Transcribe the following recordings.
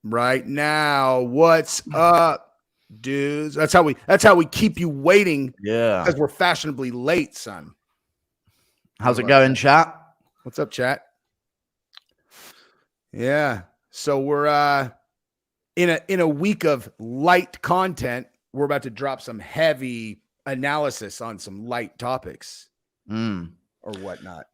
right now. What's up, dudes? That's how we keep you waiting. Yeah. Because we're fashionably late, son. How's it going, chat? What's up, chat? Yeah. So we're in a week of light content. We're about to drop some heavy analysis on some light topics or whatnot.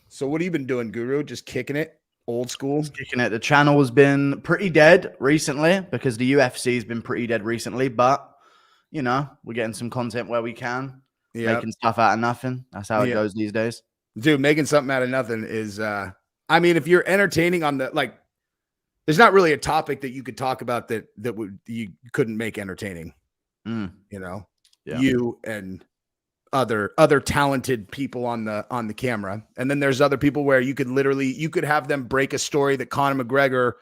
So what have you been doing, Guru? Just kicking it? Old school? Just kicking it. The channel has been pretty dead recently because the UFC has been pretty dead recently. But, you know, we're getting some content where we can. Making stuff out of nothing. That's how it goes these days. Dude, making something out of nothing is, I mean, if you're entertaining on the, like, there's not really a topic that you could talk about that you couldn't make entertaining. You know, you and other talented people on the camera. And then there's other people where you could have them break a story that Conor McGregor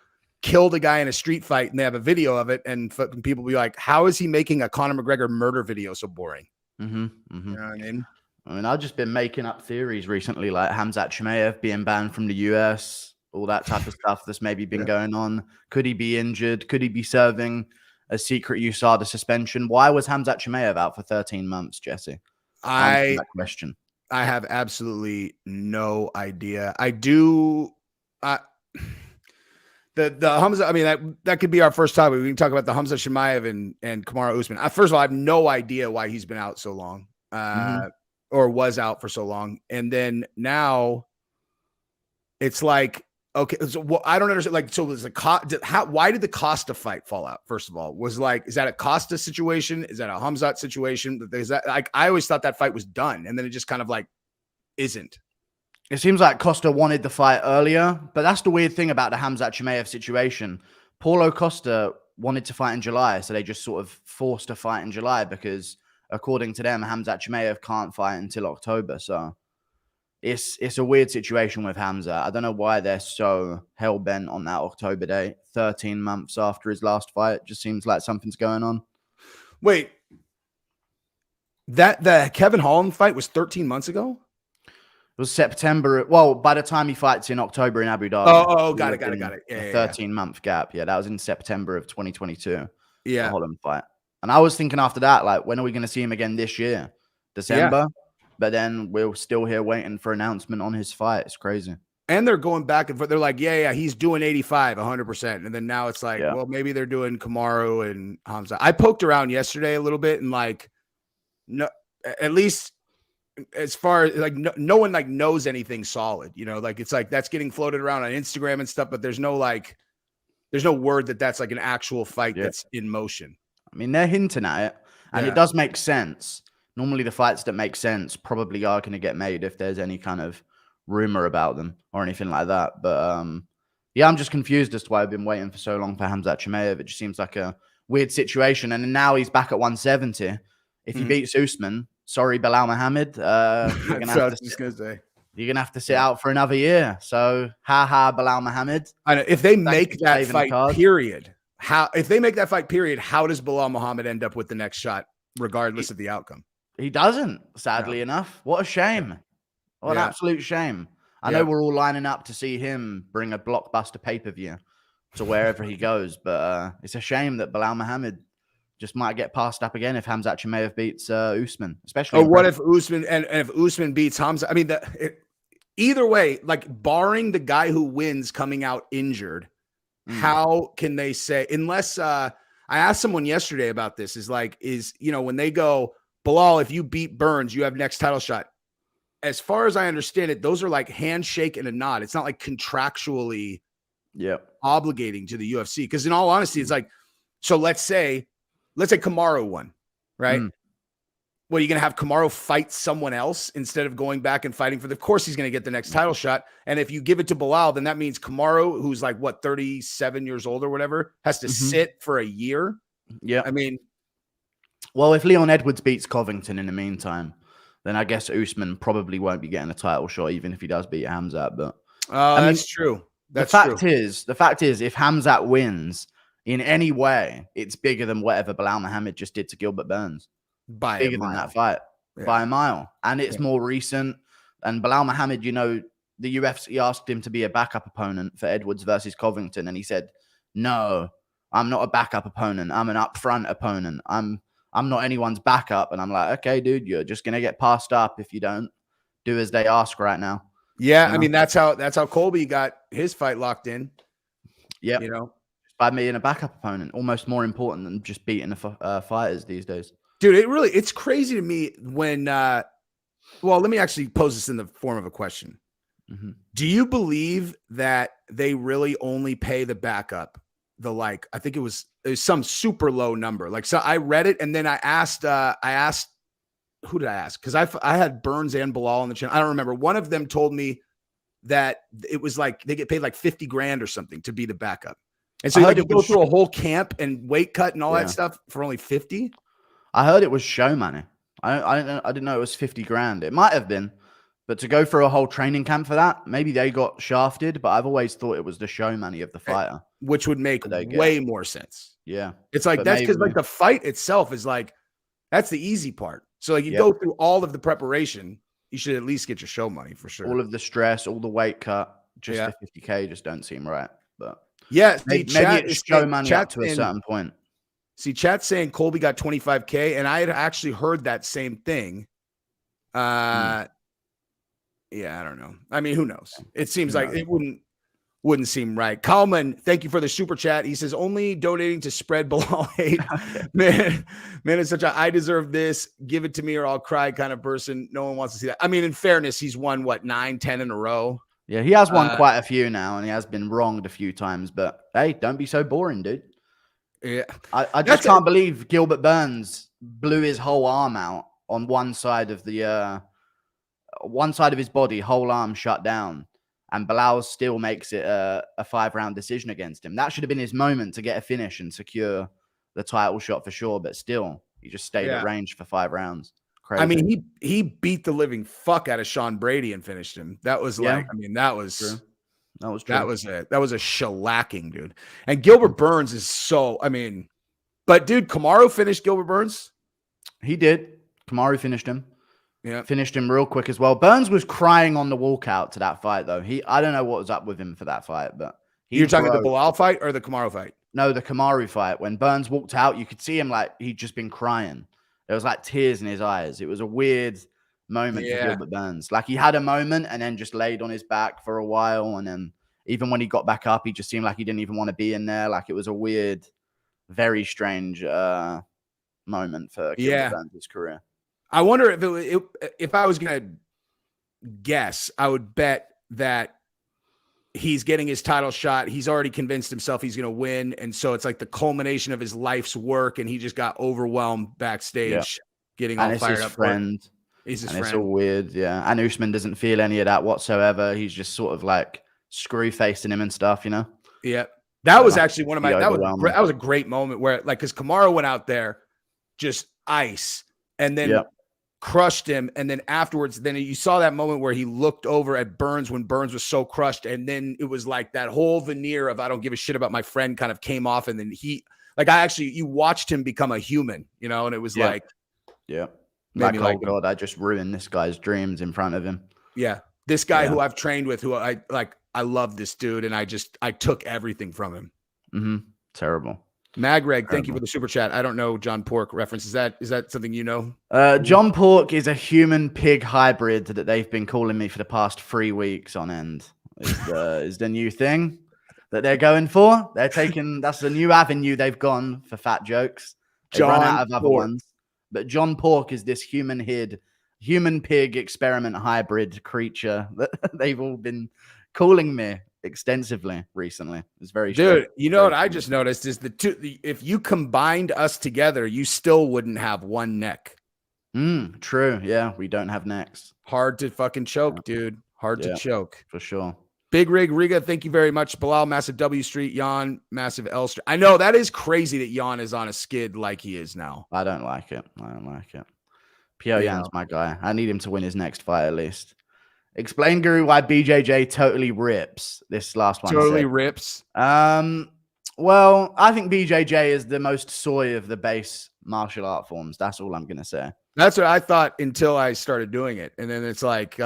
killed a guy in a street fight and they have a video of it. And people be like, how is he making a Conor McGregor murder video so boring? You know what I mean? I've just been making up theories recently, like Hamzat Chimaev being banned from the US, all that type of stuff that's maybe been going on. Could he be injured? Could he be serving a secret USADA suspension? Why was Hamzat Chimaev out for 13 months, Jesse? Answer that question. I have absolutely no idea. I do. The Hamzat, I mean, that could be our first topic. We can talk about the Hamzat Chimaev and Kamaru Usman. First of all, I have no idea why he's been out so long, or was out for so long. And then now it's like, okay, so I don't understand. Like, so was why did the Costa fight fall out? First of all, is that a Costa situation? Is that a Hamzat situation? Is that, like, I always thought that fight was done, and then it just kind of like isn't. It seems like Costa wanted the fight earlier, but that's the weird thing about the Hamzat Chimaev situation. Paulo Costa wanted to fight in July, so they just sort of forced a fight in July because, according to them, Hamzat Chimaev can't fight until October. So it's a weird situation with Hamzat. I don't know why they're so hell-bent on that October date, 13 months after his last fight. It just seems like something's going on. Wait, the Kevin Holland fight was 13 months ago? It was September. Well, by the time he fights in October in Abu Dhabi. Oh, got it. Yeah, a 13-month gap. Yeah, that was in September of 2022. Yeah. The Holland fight. And I was thinking after that, like, when are we going to see him again this year? December? Yeah. But then we're still here waiting for announcement on his fight. It's crazy. And they're going back and forth. They're like, yeah, he's doing 85, 100%. And then now it's like, well, maybe they're doing Kamaru and Hamzat. I poked around yesterday a little bit and, like, no, at least as far as, like, no one, like, knows anything solid, you know, like, it's like that's getting floated around on Instagram and stuff, but there's no word that that's like an actual fight that's in motion. I mean, they're hinting at it, and it does make sense. Normally the fights that make sense probably are going to get made if there's any kind of rumor about them or anything like that. But yeah, I'm just confused as to why I've been waiting for so long for Hamzat Chimaev. It just seems like a weird situation. And now he's back at 170. If he beats Usman, sorry, Bilal Muhammad, you're going to have to sit out for another year. So, Bilal Muhammad. I know. If they make that fight, period, how does Bilal Muhammad end up with the next shot, regardless of the outcome? He doesn't, sadly enough. What a shame. What an absolute shame. I know we're all lining up to see him bring a blockbuster pay-per-view to wherever he goes, but it's a shame that Bilal Muhammad just might get passed up again if Hamzat Chimaev beats Usman, especially. Or what if Usman and if Usman beats Hamzat? I mean, either way, like, barring the guy who wins coming out injured, how can they say, unless I asked someone yesterday about this, you know, when they go, Bilal, if you beat Burns, you have next title shot. As far as I understand it, those are like handshake and a nod. It's not like contractually obligating to the UFC. Because in all honesty, it's like, so let's say Kamaru won, right? Well, you're going to have Kamaru fight someone else instead of going back and fighting of course he's going to get the next title shot. And if you give it to Bilal, then that means Kamaru, who's like, 37 years old or whatever, has to sit for a year. Yeah. I mean, well, if Leon Edwards beats Covington in the meantime, then I guess Usman probably won't be getting a title shot, even if he does beat Hamzat. But that's true. The fact is, if Hamzat wins in any way, it's bigger than whatever Bilal Muhammad just did to Gilbert Burns. Bigger than that fight by a mile, and it's more recent. And Bilal Muhammad, you know, the UFC asked him to be a backup opponent for Edwards versus Covington, and he said, "No, I'm not a backup opponent. I'm an upfront opponent. I'm not anyone's backup." And I'm like, okay, dude, you're just gonna get passed up if you don't do as they ask right now. Yeah, I mean that's how Colby got his fight locked in. Yeah, you know, by being a backup opponent, almost more important than just beating the fighters these days. Dude, it's crazy to me when. Well, let me actually pose this in the form of a question. Mm-hmm. Do you believe that they really only pay the backup? I think it was some super low number. Like, so I read it and then I asked, who did I ask? Because I had Burns and Bilal on the channel. I don't remember. One of them told me that it was like they get paid like 50 grand or something to be the backup. And so you go through a whole camp and weight cut and all that stuff for only 50. I heard it was show money. I didn't know it was 50 grand. It might have been, but to go through a whole training camp for that, maybe they got shafted. But I've always thought it was the show money of the fighter, which would make way more sense. Yeah, it's like that's because like the fight itself is like that's the easy part. So like you go through all of the preparation, you should at least get your show money for sure. All of the stress, all the weight cut, just the 50K just don't seem right. But yeah, maybe it's show money up to a certain point. See, chat's saying Colby got 25K, and I had actually heard that same thing. Yeah, I don't know. I mean, who knows? It seems like it wouldn't seem right. Kalman, thank you for the super chat. He says only donating to spread Bilal hate. Man, it's such a I deserve this, give it to me or I'll cry kind of person. No one wants to see that. I mean, in fairness, he's won what 9, 10 in a row. Yeah, he has won quite a few now, and he has been wronged a few times. But hey, don't be so boring, dude. Yeah, I just can't believe Gilbert Burns blew his whole arm out on one side of the one side of his body, whole arm shut down, and Bilal still makes it a 5-round decision against him. That should have been his moment to get a finish and secure the title shot for sure. But still, he just stayed at range for 5 rounds. Crazy. I mean, he beat the living fuck out of Sean Brady and finished him. That was like, I mean, that was true. That was a shellacking, dude. And Gilbert Burns is so, I mean, but dude, Kamaru finished Gilbert Burns. He did. Kamaru finished him. Yeah, finished him real quick as well. Burns was crying on the walkout to that fight, though. I don't know what was up with him for that fight, but you're talking the Bilal fight or the Kamaru fight? No, the Kamaru fight. When Burns walked out, you could see him like he'd just been crying. There was like tears in his eyes. It was a weird moment for Gilbert Burns. Like he had a moment and then just laid on his back for a while. And then even when he got back up, he just seemed like he didn't even want to be in there. Like it was a weird, very strange moment for Gilbert Burns' career. I wonder if I was going to guess, I would bet that he's getting his title shot. He's already convinced himself he's going to win. And so it's like the culmination of his life's work. And he just got overwhelmed backstage, getting all fired up. Friend. He's his friend. It's all weird. Yeah. And Usman doesn't feel any of that whatsoever. He's just sort of like screw facing him and stuff, you know? Yeah. That was actually one of my, that was a great moment where like, cause Kamaru went out there just ice and then crushed him. And then afterwards, then you saw that moment where he looked over at Burns when Burns was so crushed. And then it was like that whole veneer of, I don't give a shit about my friend kind of came off. And then you watched him become a human, you know, and it was like, like, oh God, I just ruined this guy's dreams in front of him. Yeah. This guy who I've trained with, who I love this dude. And I took everything from him. Mm-hmm. Terrible. Magreg, thank you for the super chat. I don't know John Pork reference. Is that something you know? John Pork is a human pig hybrid that they've been calling me for the past 3 weeks on end. Is the new thing that they're going for. They're taking that's the new avenue they've gone for fat jokes. They've run out of other ones. But John Pork is this human pig experiment hybrid creature that they've all been calling me extensively recently. It's very dude. You know what I just noticed is if you combined us together, you still wouldn't have one neck. True. Yeah, we don't have necks. Hard to fucking choke, dude. Hard to choke for sure. Big Rig Riga, thank you very much. Bilal, massive W Street. Jan, massive L Street. I know that is crazy that Jan is on a skid like he is now. I don't like it. Pio Jan's my guy. I need him to win his next fight at least. Explain, Guru, why BJJ totally rips. This last one totally rips. Well, I think BJJ is the most soy of the base martial art forms. That's all I'm gonna say. That's what I thought until I started doing it, and then it's like,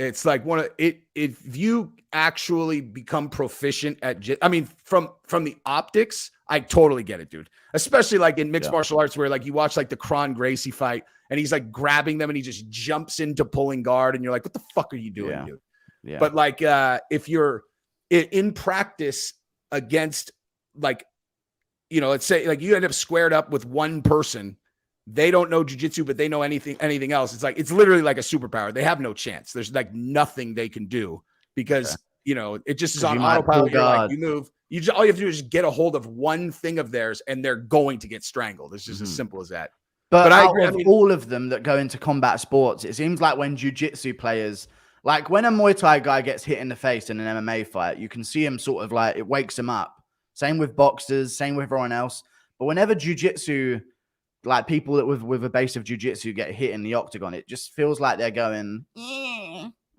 It's like if you actually become proficient at I mean, from the optics, I totally get it, dude. Especially like in mixed martial arts where like you watch like the Kron Gracie fight and he's like grabbing them and he just jumps into pulling guard and you're like, what the fuck are you doing, dude? Yeah. But like if you're in practice against like, you know, let's say like you end up squared up with one person. They don't know jiu-jitsu, but they know anything else. It's like, it's literally like a superpower. They have no chance. There's like nothing they can do because, you know, it just is on autopilot. You're like, you move, all you have to do is just get a hold of one thing of theirs and they're going to get strangled. It's just as simple as that. But out of all of them that go into combat sports, it seems like when jiu-jitsu players, like when a Muay Thai guy gets hit in the face in an MMA fight, you can see him sort of like, it wakes him up. Same with boxers, same with everyone else. But whenever jiu-jitsu, like people that with a base of jiu-jitsu get hit in the octagon, it just feels like they're going, you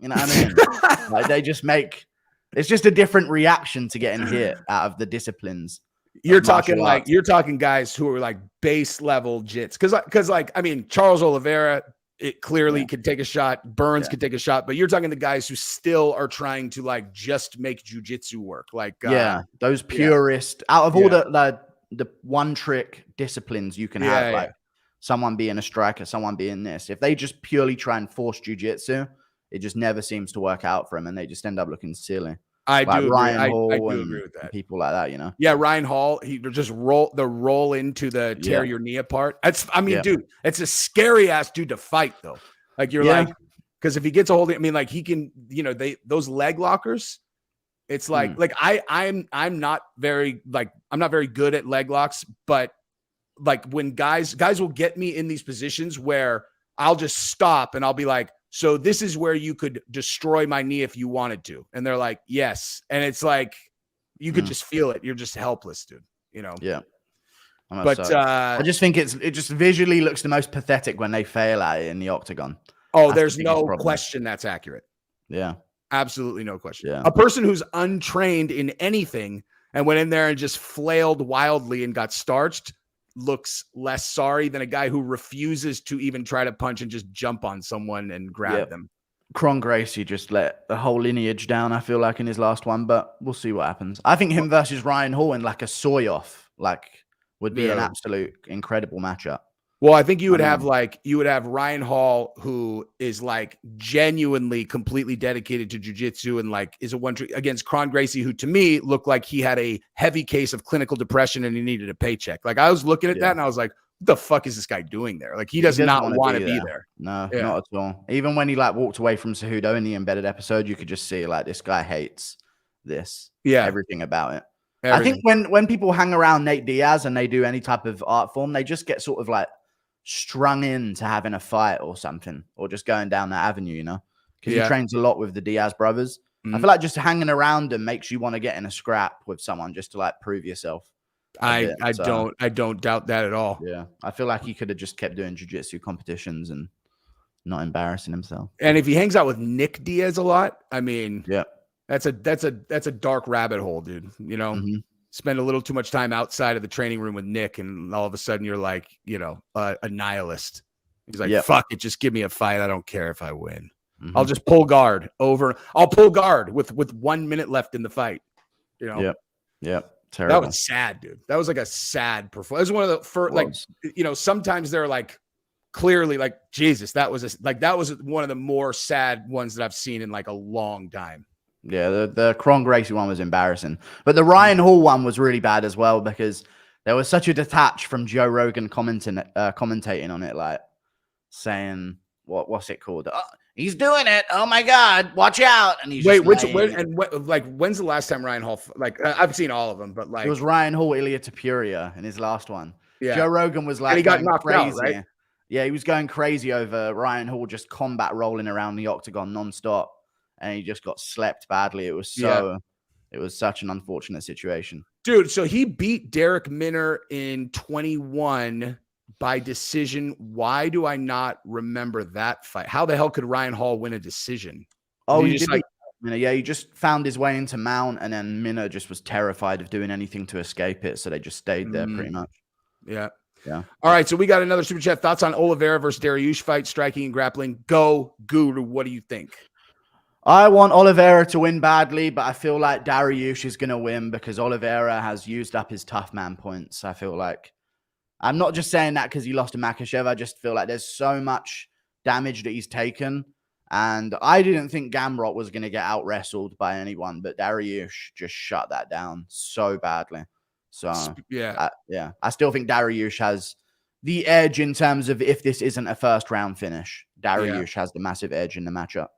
know what I mean? Like they just it's just a different reaction to getting hit out of the disciplines. You're talking guys who are like base level jits. Cause like, I mean, Charles Oliveira, it clearly could take a shot. Burns could take a shot, but you're talking the guys who still are trying to like just make jiu-jitsu work. Like, those purist out of all the one trick disciplines you can have, like someone being a striker, someone being this. If they just purely try and force jiu-jitsu, it just never seems to work out for them, and they just end up looking silly. I do agree with that. People like that, you know. Yeah, Ryan Hall, he just roll into the tear your knee apart. Dude, it's a scary ass dude to fight though. Like you're like, because if he gets a hold of it, I mean, like he can, you know, those leg lockers. It's like I'm not very good at leg locks, but like when guys will get me in these positions where I'll just stop and I'll be like, so this is where you could destroy my knee if you wanted to. And they're like, yes. And it's like, you could just feel it. You're just helpless, dude. You know? Yeah. But I just think it just visually looks the most pathetic when they fail at it in the octagon. Oh, there's no question that's accurate. Yeah. Absolutely no question. Yeah. A person who's untrained in anything and went in there and just flailed wildly and got starched looks less sorry than a guy who refuses to even try to punch and just jump on someone and grab them. Kron Gracie just let the whole lineage down, I feel like, in his last one, but we'll see what happens. I think him versus Ryan Hall in like a soy-off would be an absolute incredible matchup. Well, I think you would have Ryan Hall, who is like genuinely completely dedicated to jiu-jitsu and like is a one trick against Kron Gracie, who to me looked like he had a heavy case of clinical depression and he needed a paycheck. Like I was looking at that and I was like, what the fuck is this guy doing there? Like he does not want to be there. No, not at all. Even when he like walked away from Cejudo in the embedded episode, you could just see like this guy hates this. Yeah. Everything about it. Everything. I think when people hang around Nate Diaz and they do any type of art form, they just get sort of like strung into having a fight or something, or just going down that avenue, you know, because he trains a lot with the Diaz brothers. I feel like just hanging around them makes you want to get in a scrap with someone just to like prove yourself. I don't doubt that at all. Yeah, I feel like he could have just kept doing jiu-jitsu competitions and not embarrassing himself. And if he hangs out with Nick Diaz a lot, I mean, yeah, that's a dark rabbit hole, dude. You know. Spend a little too much time outside of the training room with Nick, and all of a sudden you're like, you know, a nihilist. He's like, fuck it, just give me a fight. I don't care if I win. I'll just pull guard over. I'll pull guard with 1 minute left in the fight. You know. Yep. Terrible. That was sad, dude. That was like a sad performance. It was one of the first, like, you know, sometimes they're like clearly like, Jesus, that was one of the more sad ones that I've seen in like a long time. Yeah, the Kron Gracie one was embarrassing. But the Ryan Hall one was really bad as well because there was such a detach from Joe Rogan commentating on it, like saying, what's it called? Oh, he's doing it. Oh, my God. Watch out. And he's when's the last time Ryan Hall, like, I've seen all of them, but like. It was Ryan Hall, Ilia Topuria in his last one. Yeah. Joe Rogan was like, and he got knocked crazy. Out, right? Yeah, he was going crazy over Ryan Hall just combat rolling around the octagon nonstop. And he just got slept badly. It was such an unfortunate situation. Dude, so he beat Derek Minner in 21 by decision. Why do I not remember that fight? How the hell could Ryan Hall win a decision? Oh, he just found his way into mount, and then Minner just was terrified of doing anything to escape it. So they just stayed there pretty much. Yeah. Yeah. All right. So we got another super chat. Thoughts on Oliveira versus Dariush fight, striking and grappling. Go, Guru. What do you think? I want Oliveira to win badly, but I feel like Dariush is going to win because Oliveira has used up his tough man points. I feel like I'm not just saying that because he lost to Makhachev. I just feel like there's so much damage that he's taken. And I didn't think Gamrot was going to get out wrestled by anyone, but Dariush just shut that down so badly. So, yeah. I still think Dariush has the edge in terms of if this isn't a first round finish. Dariush has the massive edge in the matchup.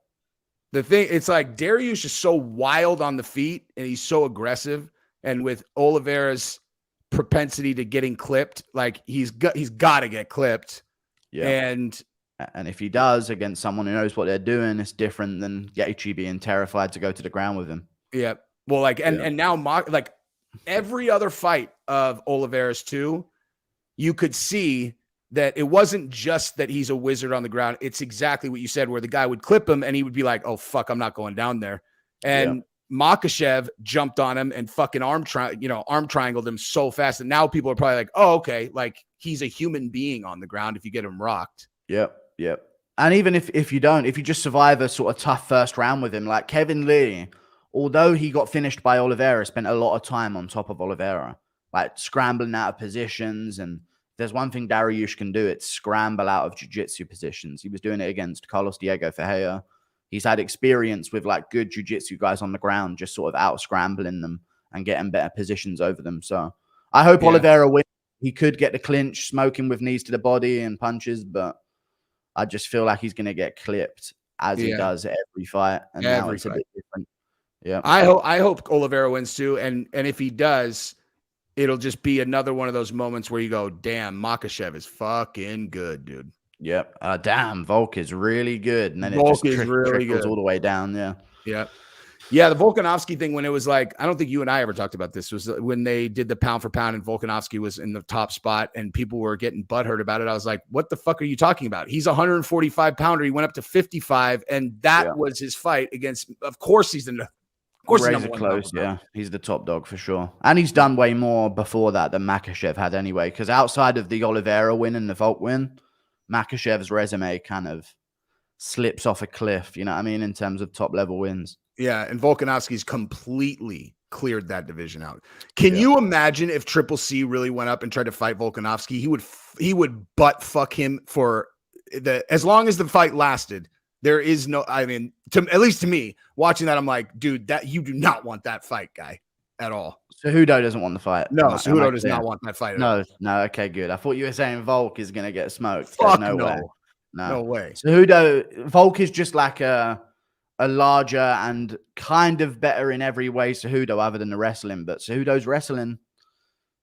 The thing, it's like Dariush is so wild on the feet and he's so aggressive. And with Oliveira's propensity to getting clipped, like he's got to get clipped. Yeah. And if he does against someone who knows what they're doing, it's different than Gaethje being terrified to go to the ground with him. Yeah. Well, like, and now like every other fight of Oliveira's too, you could see that it wasn't just that he's a wizard on the ground. It's exactly what you said, where the guy would clip him and he would be like, oh, fuck, I'm not going down there. And Makhachev jumped on him and fucking arm triangled him so fast. And now people are probably like, oh, okay. Like he's a human being on the ground if you get him rocked. Yep. And even if you just survive a sort of tough first round with him, like Kevin Lee, although he got finished by Oliveira, spent a lot of time on top of Oliveira, like scrambling out of positions. And there's one thing Dariush can do, it's scramble out of jiu-jitsu positions. He was doing it against Carlos Diego Ferreira. He's had experience with like good jiu-jitsu guys on the ground, just sort of out scrambling them and getting better positions over them. So I hope Oliveira wins. He could get the clinch, smoking with knees to the body and punches, but I just feel like he's going to get clipped as he does every fight. And now it's a bit different. Yeah. I hope Oliveira wins too. And if he does, it'll just be another one of those moments where you go, damn, Makhachev is fucking good, dude. Yep. Damn, Volk is really good. And then Volk it just is really good all the way down. Yeah. Yeah, the Volkanovski thing, when it was like, I don't think you and I ever talked about this, was when they did the pound for pound and Volkanovski was in the top spot and people were getting butthurt about it. I was like, what the fuck are you talking about? He's a 145 pounder. He went up to 55 and that was his fight against, of course he's the Razor close. Yeah, he's the top dog for sure. And he's done way more before that than Makhachev had anyway, because outside of the Oliveira win and the Volk win, Makhachev's resume kind of slips off a cliff, you know what I mean, in terms of top level wins. Yeah, and Volkanovski's completely cleared that division out. Can you imagine if Triple C really went up and tried to fight Volkanovski? He would butt fuck him for as long as the fight lasted. There is no, I mean, at least to me, watching that, I'm like, dude, that you do not want that fight, guy, at all. Cejudo doesn't want the fight. No, Cejudo does not want that fight. No, okay, good. I thought you were saying Volk is going to get smoked. Fuck no way. No way. Cejudo, Volk is just like a larger and kind of better in every way Cejudo other than the wrestling. But Cejudo's wrestling,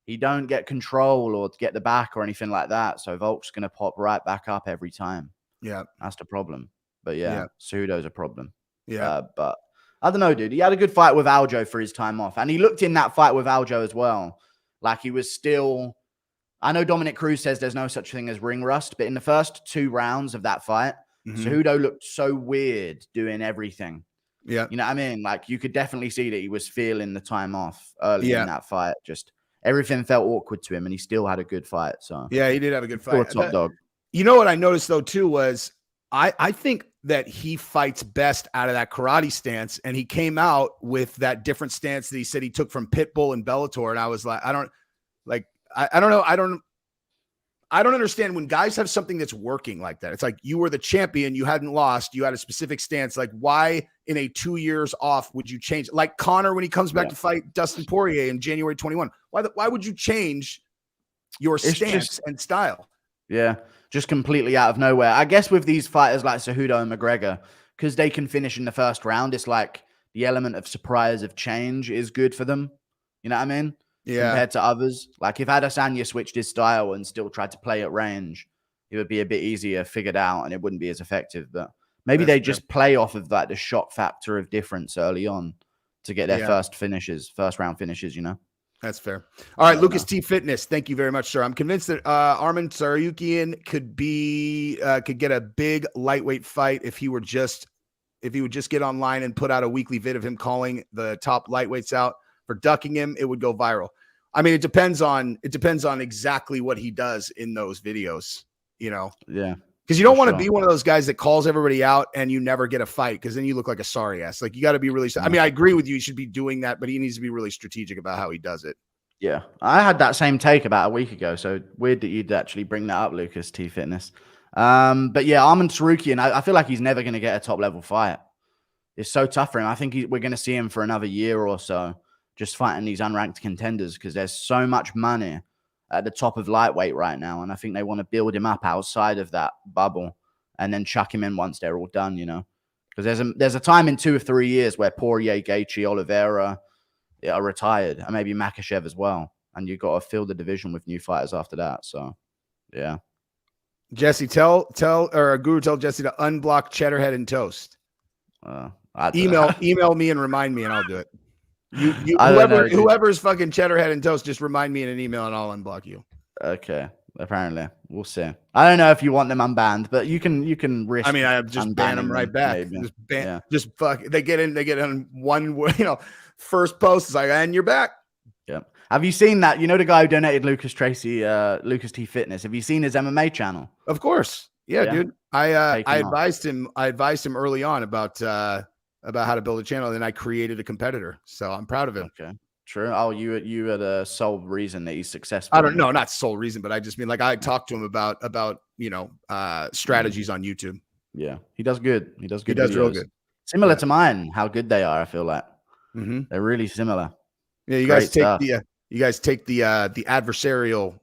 he don't get control or get the back or anything like that. So Volk's going to pop right back up every time. Yeah. That's the problem. But Cejudo's a problem. Yeah. But I don't know, dude. He had a good fight with Aljo for his time off. And he looked in that fight with Aljo as well. Like he was still... I know Dominic Cruz says there's no such thing as ring rust, but in the first 2 rounds of that fight, Cejudo looked so weird doing everything. Yeah. You know what I mean? Like you could definitely see that he was feeling the time off early in that fight. Just everything felt awkward to him and he still had a good fight. So yeah, he did have a good fight. Top dog. You know what I noticed though too was I think that he fights best out of that karate stance, and he came out with that different stance that he said he took from Pitbull and Bellator. And I was like, I don't know. I don't understand when guys have something that's working like that. It's like you were the champion, you hadn't lost, you had a specific stance. Like why in a 2 years off would you change? Like Conor when he comes back to fight Dustin Poirier in January 21. Why would you change your stance and style? Yeah, just completely out of nowhere. I guess with these fighters like Cejudo and McGregor, because they can finish in the first round, it's like the element of surprise of change is good for them. You know what I mean? Yeah. Compared to others. Like if Adesanya switched his style and still tried to play at range, it would be a bit easier figured out and it wouldn't be as effective. But maybe they just play off of that, the shock factor of difference early on to get their first round finishes, you know? That's fair. All right, Lucas T Fitness. Thank you very much, sir. I'm convinced that Arman Tsarukyan could get a big lightweight fight if he would just get online and put out a weekly vid of him calling the top lightweights out for ducking him. It would go viral. I mean, it depends on exactly what he does in those videos, you know? Yeah. Because you don't want to be one of those guys that calls everybody out and you never get a fight, because then you look like a sorry ass. Like, you got to be really. I mean, I agree with you. You should be doing that, but he needs to be really strategic about how he does it. Yeah, I had that same take about a week ago. So weird that you'd actually bring that up, Lucas T Fitness. But yeah, Arman Tsarukyan, I feel like he's never going to get a top level fight. It's so tough for him. I think we're going to see him for another year or so, just fighting these unranked contenders, because there's so much money at the top of lightweight right now. And I think they want to build him up outside of that bubble and then chuck him in once they're all done, you know, because there's a time in 2 or 3 years where Poirier, Gaethje, Oliveira are retired, and maybe Makhachev as well. And you've got to fill the division with new fighters after that. So, yeah. Jesse, tell Guru, tell Jesse to unblock Cheddarhead and Toast. Email me and remind me, and I'll do it. Whoever's fucking Cheddarhead and Toast, just remind me in an email and I'll unblock you. Okay. Apparently, we'll see. I don't know if you want them unbanned, but you can risk. I mean, I just ban them right back. Maybe. Just fuck. They get in one. First post is like, and you're back. Yeah. Have you seen that? You know the guy who donated Lucas T Fitness. Have you seen his MMA channel? Of course. Yeah. Dude. I advised him. I advised him early on about how to build a channel, and then I created a competitor. So I'm proud of him. Okay. True. Oh, you are the sole reason that he's successful. I don't know, not sole reason, but I just mean, like, I talked to him about strategies on YouTube. Yeah, he does good. He does good. He does real good. Similar to mine. How good they are. I feel like they're really similar. Yeah, you guys take the adversarial.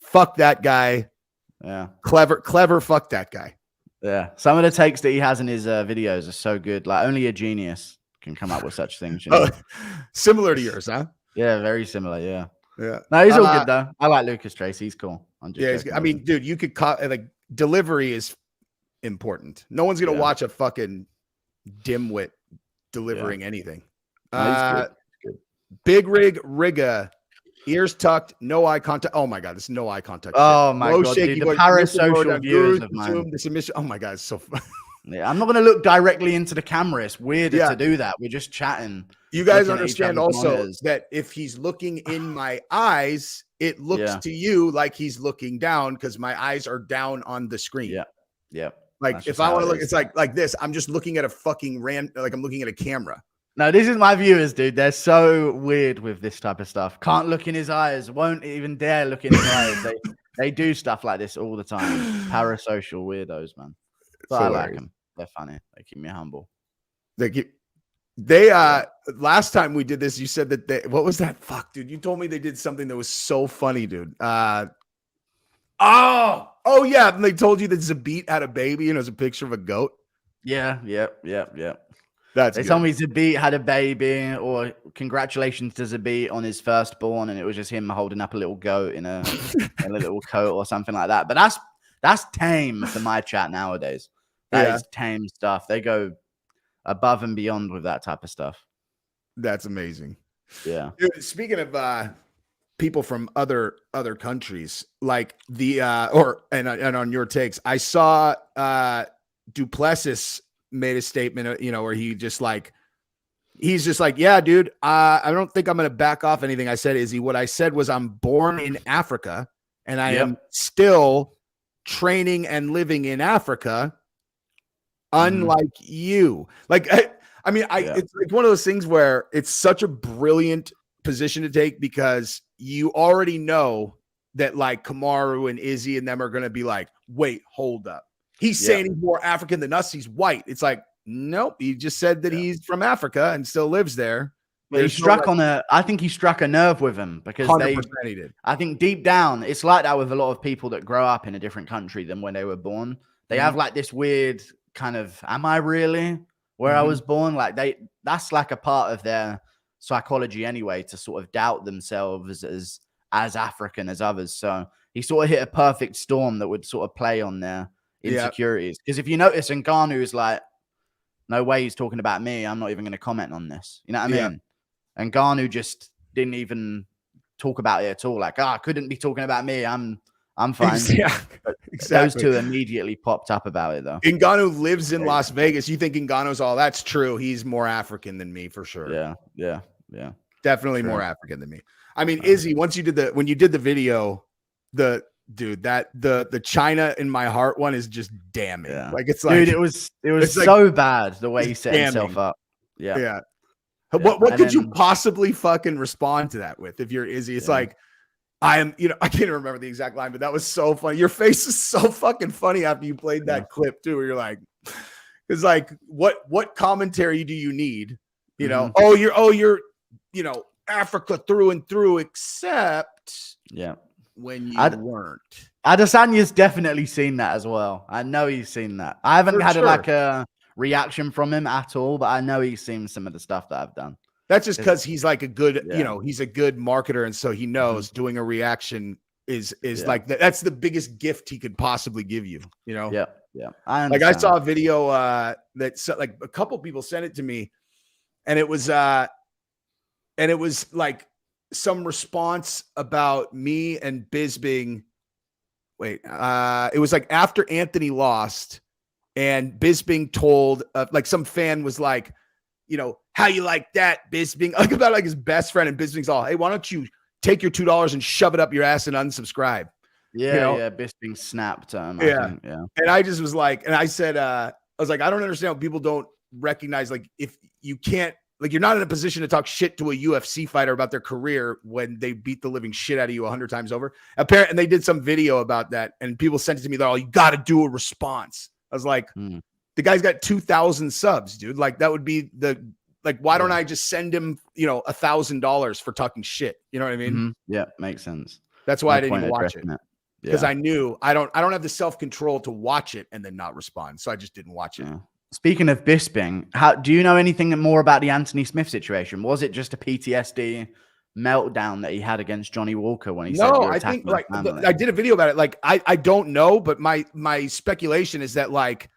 Fuck that guy. Yeah, clever. Fuck that guy. Yeah, some of the takes that he has in his videos are so good. Like, only a genius can come up with such things. You know? Similar to yours, huh? Yeah, very similar. Yeah. Yeah. No, he's all good though. I like Lucas Tracy. He's cool. I mean, dude, you could delivery is important. No one's gonna watch a fucking dimwit delivering anything. No, good. Big rig Riga, ears tucked, no eye contact. Oh my god, this is no eye contact. Oh my god, dude, the parasocial viewers of mine. The submission. Oh my god, it's so fun. Yeah, I'm not going to look directly into the camera. It's weird to do that. We're just chatting. You guys understand also that if he's looking in my eyes, it looks to you like he's looking down, because my eyes are down on the screen. Yeah. Yeah. Like, if I want to look, it's like this. I'm just looking at a fucking like I'm looking at a camera. No, this is my viewers, dude. They're so weird with this type of stuff. Can't look in his eyes. Won't even dare look in his eyes. They do stuff like this all the time. Parasocial weirdos, man. But I like them. They're funny. They keep me humble. They last time we did this, you said that what was that? Fuck, dude. You told me they did something that was so funny, dude. Oh yeah. And they told you that Zabit had a baby and it was a picture of a goat. Yeah. They told me Zabit had a baby, or congratulations to Zabit on his firstborn, and it was just him holding up a little goat in a little coat or something like that. But that's tame for my chat nowadays. That is tame stuff. They go above and beyond with that type of stuff. That's amazing. Yeah. Dude, speaking of people from other countries, like and on your takes, I saw Duplessis made a statement, where he's just like, yeah, dude, I don't think I'm going to back off anything I said, Izzy. What I said was, I'm born in Africa and I am still training and living in Africa. Unlike you, it's like one of those things where it's such a brilliant position to take, because you already know that, like, Kamaru and Izzy and them are going to be like, wait, hold up. He's saying he's more African than us. He's white. It's like, nope. He just said that he's from Africa and still lives there. But I think he struck a nerve with him, because he did. I think deep down, it's like that with a lot of people that grow up in a different country than when they were born. They have like this weird kind of, am I really where I was born? Like, that's like a part of their psychology anyway, to sort of doubt themselves as African as others. So he sort of hit a perfect storm that would sort of play on their insecurities. Because if you notice, Ngannou is like, no way he's talking about me. I'm not even going to comment on this. You know what I mean? And Ngannou just didn't even talk about it at all. Like, I couldn't be talking about me. I'm fine. Yeah, exactly. Those two immediately popped up about it, though. Ngannou lives in Las Vegas. You think Ngannou's all that's true? He's more African than me, for sure. Yeah. Definitely more African than me. I mean, Izzy, when you did the video, the dude, that the China in my heart one is just damning. Yeah. Like it's like, dude, it was so bad the way he set himself up. Yeah. Yeah. What could you possibly fucking respond to that with if you're Izzy? It's like, I am, I can't remember the exact line, but that was so funny. Your face is so fucking funny after you played that clip too, where you're like, it's like, what commentary do you need? Oh, you're, Africa through and through, except when you weren't. Adesanya's definitely seen that as well. I know he's seen that. I haven't had a reaction from him at all, but I know he's seen some of the stuff that I've done. That's just because he's like a good, he's a good marketer, and so he knows doing a reaction is like that's the biggest gift he could possibly give you. Yeah. I saw a video that like a couple people sent it to me, and it was like some response about me and Bisping. Wait, it was like after Anthony lost, and Bisping told like some fan was like, how you like that, Bisping? Like about like his best friend, and Bisping's all, hey, why don't you take your $2 and shove it up your ass and unsubscribe? Yeah, Bisping snapped. And I just was like, and I said, I was like, I don't understand how people don't recognize, like, if you can't, like, you're not in a position to talk shit to a UFC fighter about their career when they beat the living shit out of you 100 times over. Apparently, and they did some video about that, and people sent it to me. They're all, you got to do a response. I was like, the guy's got 2,000 subs, dude. Like, that would be why don't I just send him, $1,000 for talking shit? You know what I mean? Yeah, makes sense. That's why I didn't even watch it. Because I knew I don't have the self-control to watch it and then not respond. So I just didn't watch it. Speaking of Bisping, do you know anything more about the Anthony Smith situation? Was it just a PTSD meltdown that he had against Johnny Walker when he said, I think like I did a video about it. Like, I don't know, but my speculation is that like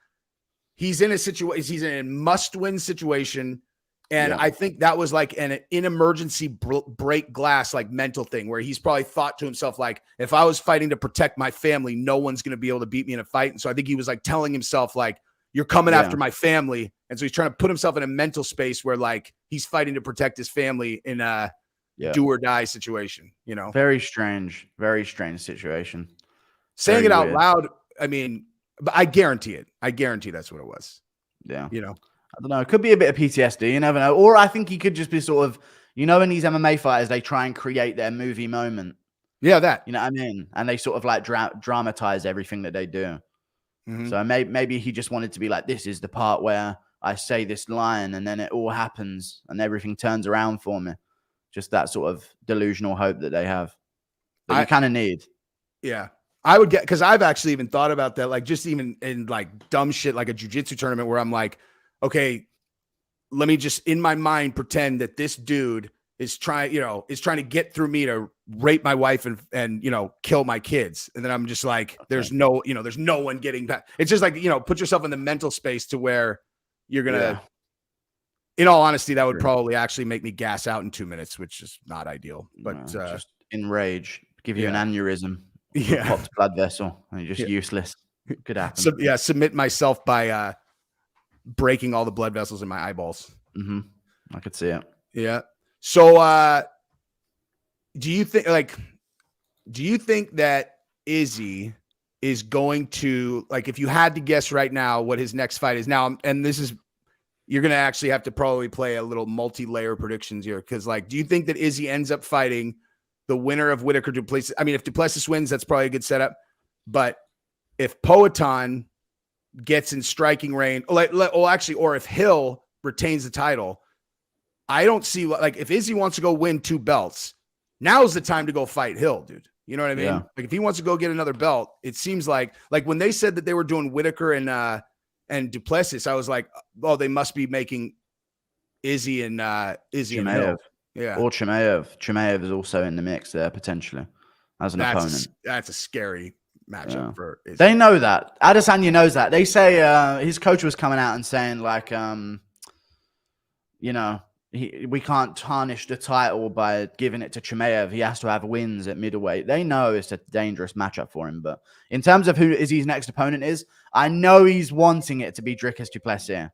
he's in a situation, he's in a must-win situation. And I think that was like an emergency break glass, like mental thing where he's probably thought to himself, like, if I was fighting to protect my family, no one's going to be able to beat me in a fight. And so I think he was like telling himself, like, you're coming after my family. And so he's trying to put himself in a mental space where like he's fighting to protect his family in a do or die situation, Very strange situation. Saying it out loud. I mean, but I guarantee it. I guarantee that's what it was. Yeah. I don't know. It could be a bit of PTSD. You never know. Or I think he could just be sort of, in these MMA fighters, they try and create their movie moment. Yeah, that. You know what I mean? And they sort of like dramatize everything that they do. So maybe he just wanted to be like, this is the part where I say this line and then it all happens and everything turns around for me. Just that sort of delusional hope that they have. That you kind of need. Yeah. I would get, because I've actually even thought about that, like just even in like dumb shit, like a jiu-jitsu tournament where I'm like, okay, let me just in my mind pretend that this dude is trying to get through me to rape my wife and kill my kids. And then I'm just like, there's no one getting back. It's just like, put yourself in the mental space to where you're going to, in all honesty, that would probably actually make me gas out in 2 minutes, which is not ideal, but just enrage, give you an aneurysm, popped blood vessel, and you're just useless. Could happen. So, submit myself by breaking all the blood vessels in my eyeballs. I could see it. Yeah. So, do you think that Izzy is going to, like, if you had to guess right now what his next fight is now, and this is, you're going to actually have to probably play a little multi-layer predictions here. Cause like, do you think that Izzy ends up fighting the winner of Whitaker Duplessis? I mean, if Duplessis wins, that's probably a good setup, but if Poatan gets in striking range, or if Hill retains the title, I don't see like if Izzy wants to go win 2 belts, now's the time to go fight Hill, dude. You know what I mean? Yeah. Like if he wants to go get another belt, it seems like when they said that they were doing Whitaker and Duplessis, I was like, oh, they must be making Izzy and Hill. Yeah. Or Chimaev. Chimaev is also in the mix there potentially as an opponent. That's a scary matchup for Izzy. They know that. Adesanya knows that. They say his coach was coming out and saying like, we can't tarnish the title by giving it to Chimaev. He has to have wins at middleweight. They know it's a dangerous matchup for him. But in terms of who Izzy's next opponent is, I know he's wanting it to be Dricus Duplessis.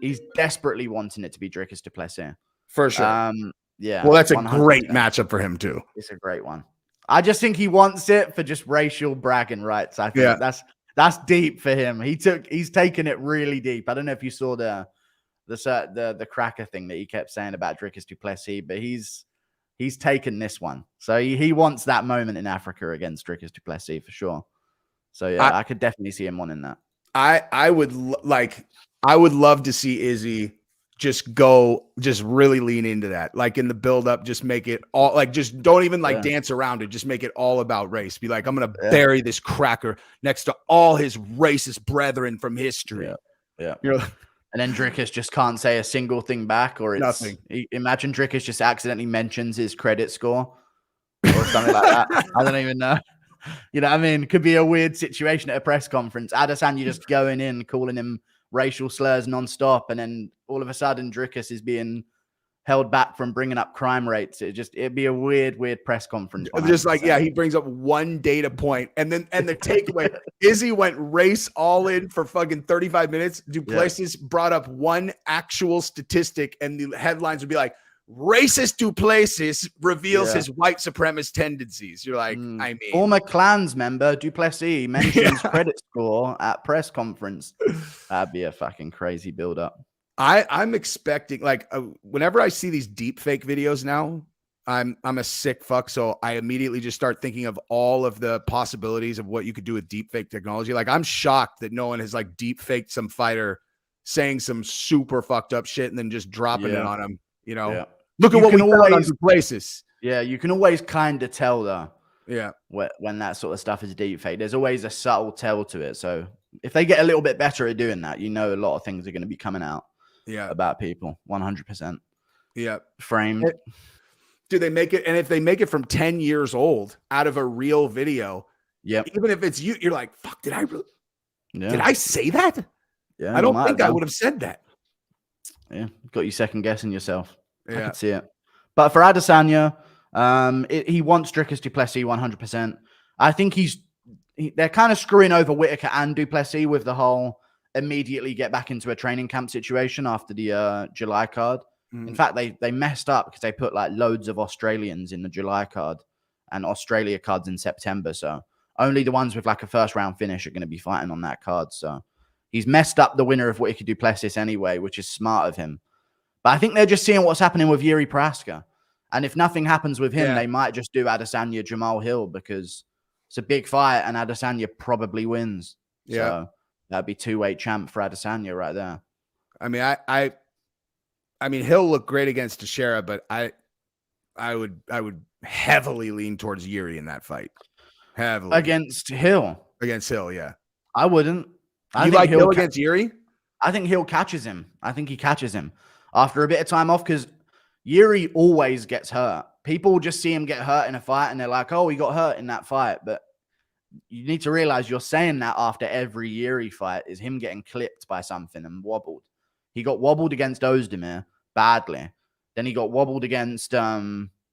He's desperately wanting it to be Dricus Duplessis. For sure. Yeah. Well, that's a 100%. great matchup for him too. It's a great one. I just think he wants it for just racial bragging rights. I think that's deep for him. He's taken it really deep. I don't know if you saw the cracker thing that he kept saying about Dricus du Plessis, but he's taken this one. So he wants that moment in Africa against Dricus du Plessis for sure. So yeah, I could definitely see him wanting that. I would love to see Izzy just really lean into that. Like in the build up, just make it all like, just don't even like dance around it. Just make it all about race. Be like, I'm going to bury this cracker next to all his racist brethren from history. Yeah. You know, and then Dricus just can't say a single thing back, or it's nothing. Imagine Dricus just accidentally mentions his credit score or something like that. I don't even know. You know what I mean? Could be a weird situation at a press conference. Adesanya just going in, calling him racial slurs nonstop, and then all of a sudden Dricus is being held back from bringing up crime rates. It'd be a weird press conference. Just like, he brings up one data point, and the takeaway, Izzy went race all in for fucking 35 minutes. Du Plessis brought up one actual statistic, and the headlines would be like, racist Du Plessis reveals his white supremacist tendencies. You're like, I mean, former Clans member Du Plessis mentions credit score at press conference. That'd be a fucking crazy build up. I'm expecting, like, whenever I see these deep fake videos now, I'm a sick fuck. So I immediately just start thinking of all of the possibilities of what you could do with deep fake technology. Like, I'm shocked that no one has like deep faked some fighter saying some super fucked up shit and then just dropping it on him. You know, look at what we found on Du Plessis. Yeah, you can always kind of tell though. Yeah, when that sort of stuff is deep fake, there's always a subtle tell to it. So if they get a little bit better at doing that, you know, a lot of things are going to be coming out. About people, 100%. Yeah, framed. Do they make it? And if they make it from 10 years old out of a real video, even if it's you, you're like, fuck, did I say that? Yeah, I don't think I would have said that. Yeah, got you second guessing yourself. I can see it. But for Adesanya, he wants Dricus du Plessis 100%. I think they're kind of screwing over Whittaker and Du Plessis with the whole immediately get back into a training camp situation after the July card. In fact, they messed up because they put like loads of Australians in the July card and Australia cards in September. So only the ones with like a first round finish are going to be fighting on that card. So he's messed up the winner of Whittaker du Plessis anyway, which is smart of him. But I think they're just seeing what's happening with Yuri Prohaska. And if nothing happens with him, they might just do Adesanya Jamal Hill because it's a big fight and Adesanya probably wins. So that'd be 2-weight champ for Adesanya right there. I mean, I mean, he'll look great against Teixeira, but I would heavily lean towards Yuri in that fight. Heavily against Hill. Against Hill, yeah. I wouldn't. You like Hill against Yuri? I think Hill catches him. I think he catches him after a bit of time off because Yuri always gets hurt. People just see him get hurt in a fight and they're like, oh, he got hurt in that fight. But you need to realize you're saying that after every Yuri fight is him getting clipped by something and wobbled. He got wobbled against Ozdemir badly. Then he got wobbled against,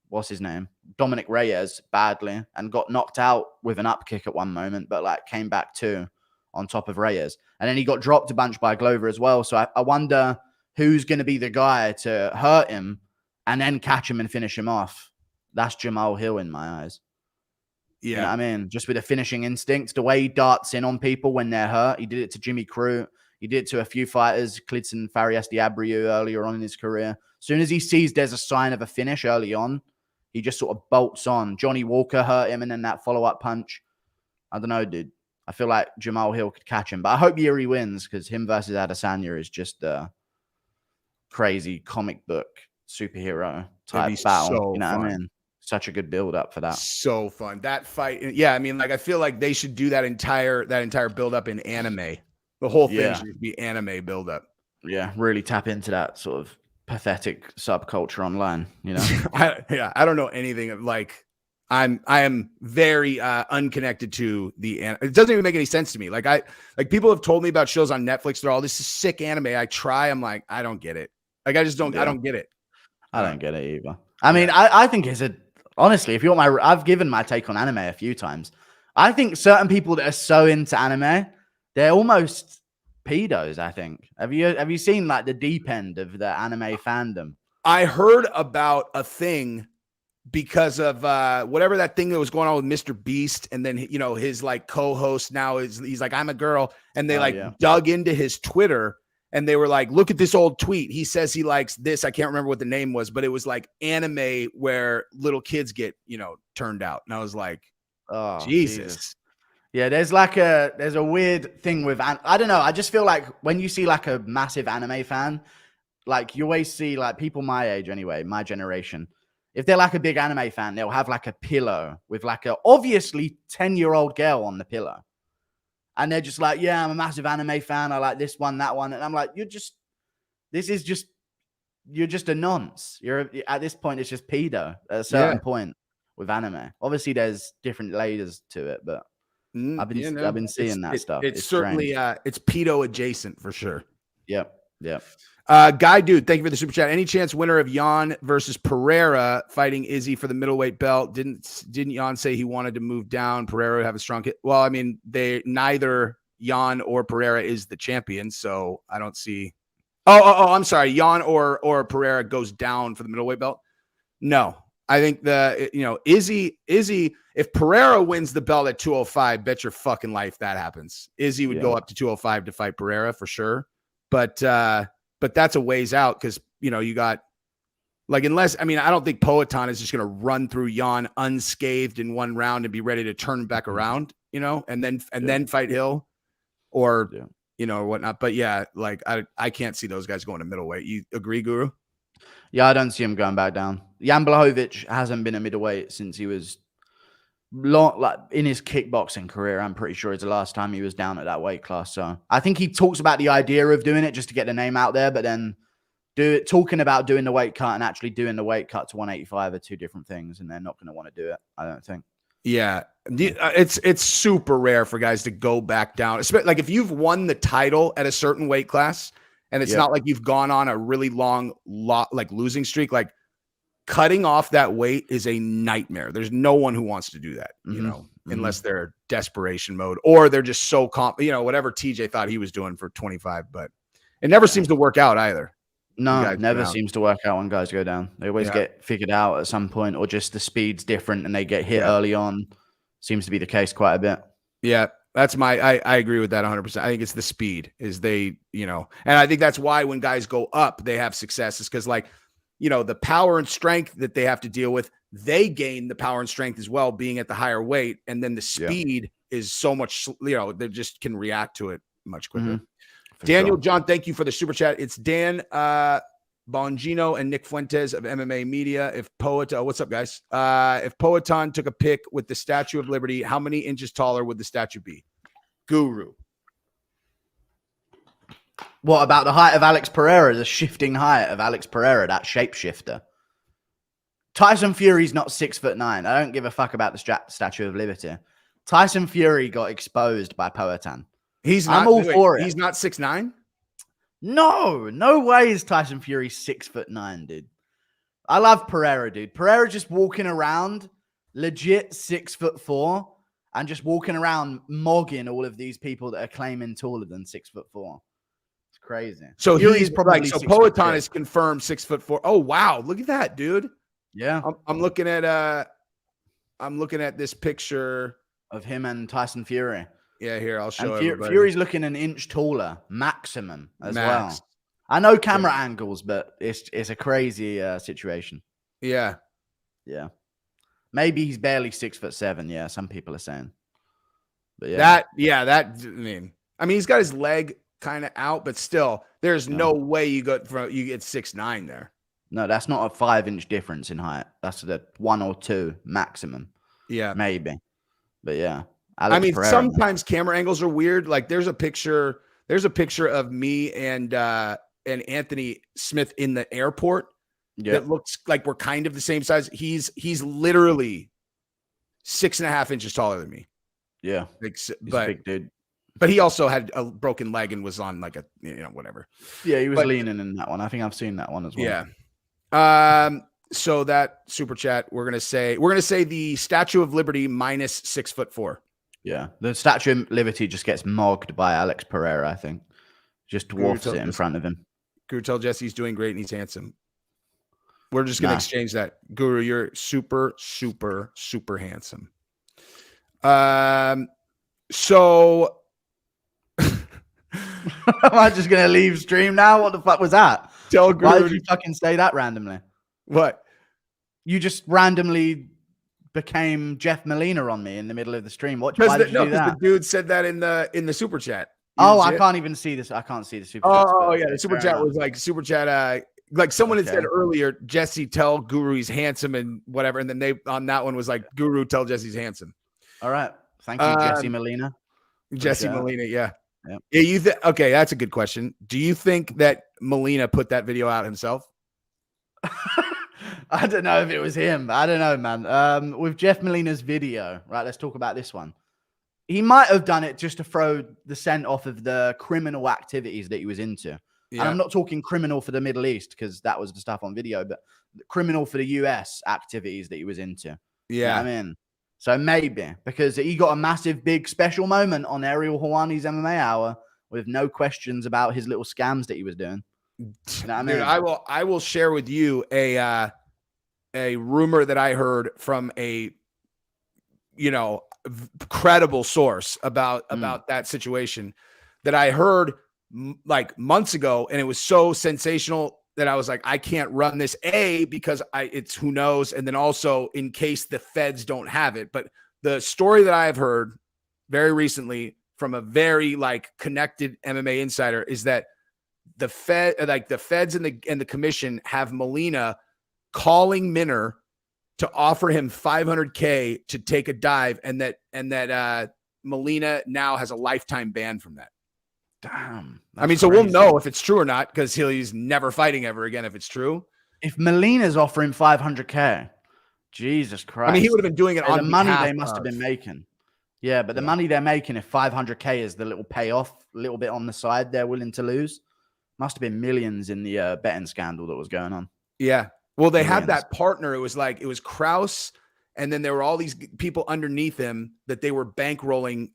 what's his name? Dominic Reyes badly and got knocked out with an up kick at one moment, but like came back too on top of Reyes. And then he got dropped a bunch by Glover as well. So I wonder who's going to be the guy to hurt him and then catch him and finish him off. That's Jamal Hill in my eyes. Yeah. You know what I mean? Just with a finishing instinct, the way he darts in on people when they're hurt. He did it to Jimmy Crute. He did it to a few fighters, Klidson Farias Diabrieu earlier on in his career. As soon as he sees there's a sign of a finish early on, he just sort of bolts on. Johnny Walker hurt him and then that follow-up punch. I don't know, dude. I feel like Jamal Hill could catch him. But I hope Yuri wins because him versus Adesanya is just a crazy comic book superhero type battle. So you know what I mean? Such a good build up for that. So fun. That fight. Yeah, I mean, like I feel like they should do that entire build up in anime. The whole thing should be anime build up. Yeah, really tap into that sort of pathetic subculture online, you know? I don't know anything of like I am very unconnected to the it doesn't even make any sense to me. Like people have told me about shows on Netflix. They're all this is sick anime. I try, I'm like, I don't get it. Like I just don't I don't get it. I don't get it either. I mean, I think it's honestly, if you want I've given my take on anime a few times. I think certain people that are so into anime, they're almost pedos, I think. Have you seen like the deep end of the anime fandom? I heard about a thing because of whatever that thing that was going on with Mr. Beast, and then his like co-host now he's like, I'm a girl, and they dug into his Twitter and they were like, look at this old tweet. He says he likes this. I can't remember what the name was, but it was like anime where little kids get turned out, and I was like, oh Jesus. Yeah, there's a weird thing with I don't know. I just feel like when you see like a massive anime fan, like you always see like people my age anyway, my generation. If they're like a big anime fan, they'll have like a pillow with like a obviously 10-year-old girl on the pillow. And they're just like, yeah, I'm a massive anime fan. I like this one, that one. And I'm like, you're just a nonce. You're at this point, it's just pedo at a certain point with anime. Obviously, there's different layers to it, but I've been seeing that stuff. It's certainly it's pedo adjacent for sure. Yep. Guy dude, thank you for the super chat. Any chance winner of Jan versus Pereira fighting Izzy for the middleweight belt? Didn't Jan say he wanted to move down? Pereira would have a strong hit. Well, I mean, neither Jan or Pereira is the champion, so I don't see. Oh, I'm sorry. Jan or Pereira goes down for the middleweight belt. No, I think Izzy. If Pereira wins the belt at 205, bet your fucking life that happens. Izzy would go up to 205 to fight Pereira for sure, but that's a ways out because you got like unless I don't think Poatan is just going to run through Jan unscathed in one round and be ready to turn back around, and then fight Hill or or whatnot. But yeah, like I can't see those guys going to middleweight. You agree, Guru? Yeah, I don't see him going back down. Jan Blachowicz hasn't been a middleweight since he was in his kickboxing career. I'm pretty sure it's the last time he was down at that weight class. So I think he talks about the idea of doing it just to get the name out there, but then talking about doing the weight cut and actually doing the weight cut to 185 are two different things, and they're not going to want to do it, I don't think. Yeah, it's super rare for guys to go back down. Especially like if you've won the title at a certain weight class, and it's not like you've gone on a really long losing streak. Like cutting off that weight is a nightmare. There's no one who wants to do that, unless they're desperation mode or they're just so whatever TJ thought he was doing for 25, but it never seems to work out either. No, it never seems to work out when guys go down. They always get figured out at some point, or just the speed's different and they get hit early on. Seems to be the case quite a bit. Yeah, that's I agree with that 100%. I think it's the speed and I think that's why when guys go up, they have successes because the power and strength that they have to deal with, they gain the power and strength as well, being at the higher weight. And then the speed is so much, they just can react to it much quicker. Daniel John, thank you for the super chat. It's Dan Bongino and Nick Fuentes of MMA Media. What's up, guys? If Poatan took a pic with the Statue of Liberty, how many inches taller would the statue be? Guru. What about the height of Alex Pereira, the shifting height of Alex Pereira, that shapeshifter? Tyson Fury's not 6'9". I don't give a fuck about the Statue of Liberty. Tyson Fury got exposed by Poatan. I'm all for it. He's not 6'9"? No way is Tyson Fury 6'9", dude. I love Pereira, dude. Pereira just walking around, legit 6'4", and just walking around mogging all of these people that are claiming taller than 6'4". It's crazy. So he's probably Poatan is confirmed 6'4". Oh wow, look at that, dude. Yeah, I'm looking at this picture of him and Tyson Fury. Yeah, here, I'll show everybody. Fury's looking an inch taller, maximum as well. I know camera angles, but it's a crazy situation. Yeah. Yeah. Maybe he's barely 6'7". Yeah, some people are saying. But yeah. He's got his leg kind of out, but still, there's no way you get 6'9" there. No, that's not a 5-inch difference in height. That's the 1 or 2 maximum. Yeah. Maybe. But yeah. Pereira, sometimes camera angles are weird. Like there's a picture of me and Anthony Smith in the airport that looks like we're kind of the same size. He's literally 6.5 inches taller than me. Yeah. He's a big dude. But he also had a broken leg and was on like a whatever. Yeah, he was leaning in that one. I think I've seen that one as well. Yeah. So that super chat, we're gonna say the Statue of Liberty minus 6'4". Yeah, the Statue of Liberty just gets mogged by Alex Pereira, I think. Just dwarfs it in front of him. Guru, tell Jesse he's doing great and he's handsome. We're just gonna exchange that. Guru, you're super, super, super handsome. So am I just gonna leave stream now? What the fuck was that? Tell Guru. Why did you fucking say that randomly? What? You just randomly became Jeff Molina on me in the middle of the stream. Why did you do that? The dude said that in the super chat. I can't even see this. I can't see the super chat. Oh yeah, the super chat was like super chat. Like someone had said earlier, Jesse, tell Guru he's handsome and whatever. And then they on that one was like, Guru, tell Jesse he's handsome. All right. Thank you, Jesse Molina. Jesse Molina, yeah. Yeah, okay, that's a good question. Do you think that Molina put that video out himself? I don't know if it was him. I don't know, man. With Jeff Molina's video, right? Let's talk about this one. He might have done it just to throw the scent off of the criminal activities that he was into. Yeah. And I'm not talking criminal for the Middle East because that was the stuff on video, but criminal for the US activities that he was into. Yeah. You know what I mean? So maybe because he got a massive, big special moment on Ariel Helwani's MMA Hour with no questions about his little scams that he was doing. You know what I mean? Dude, I will share with you a rumor that I heard from a, credible source about that situation that I heard like months ago. And it was so sensational that I was like, I can't run this because it's who knows. And then also in case the feds don't have it. But the story that I've heard very recently from a very connected MMA insider is that the feds and the commission have Molina calling Minner to offer him $500K to take a dive, and that Molina now has a lifetime ban from that. Damn. I mean, so crazy. We'll know if it's true or not because he's never fighting ever again if it's true. If Molina's offering $500K, Jesus Christ! I mean, he would have been doing it on the money they must have been making. Yeah, but the money they're making, if $500K is the little payoff, a little bit on the side, they're willing to lose. Must have been millions in the betting scandal that was going on. Yeah. Well, they had that partner. It was Krause, and then there were all these people underneath him that they were bankrolling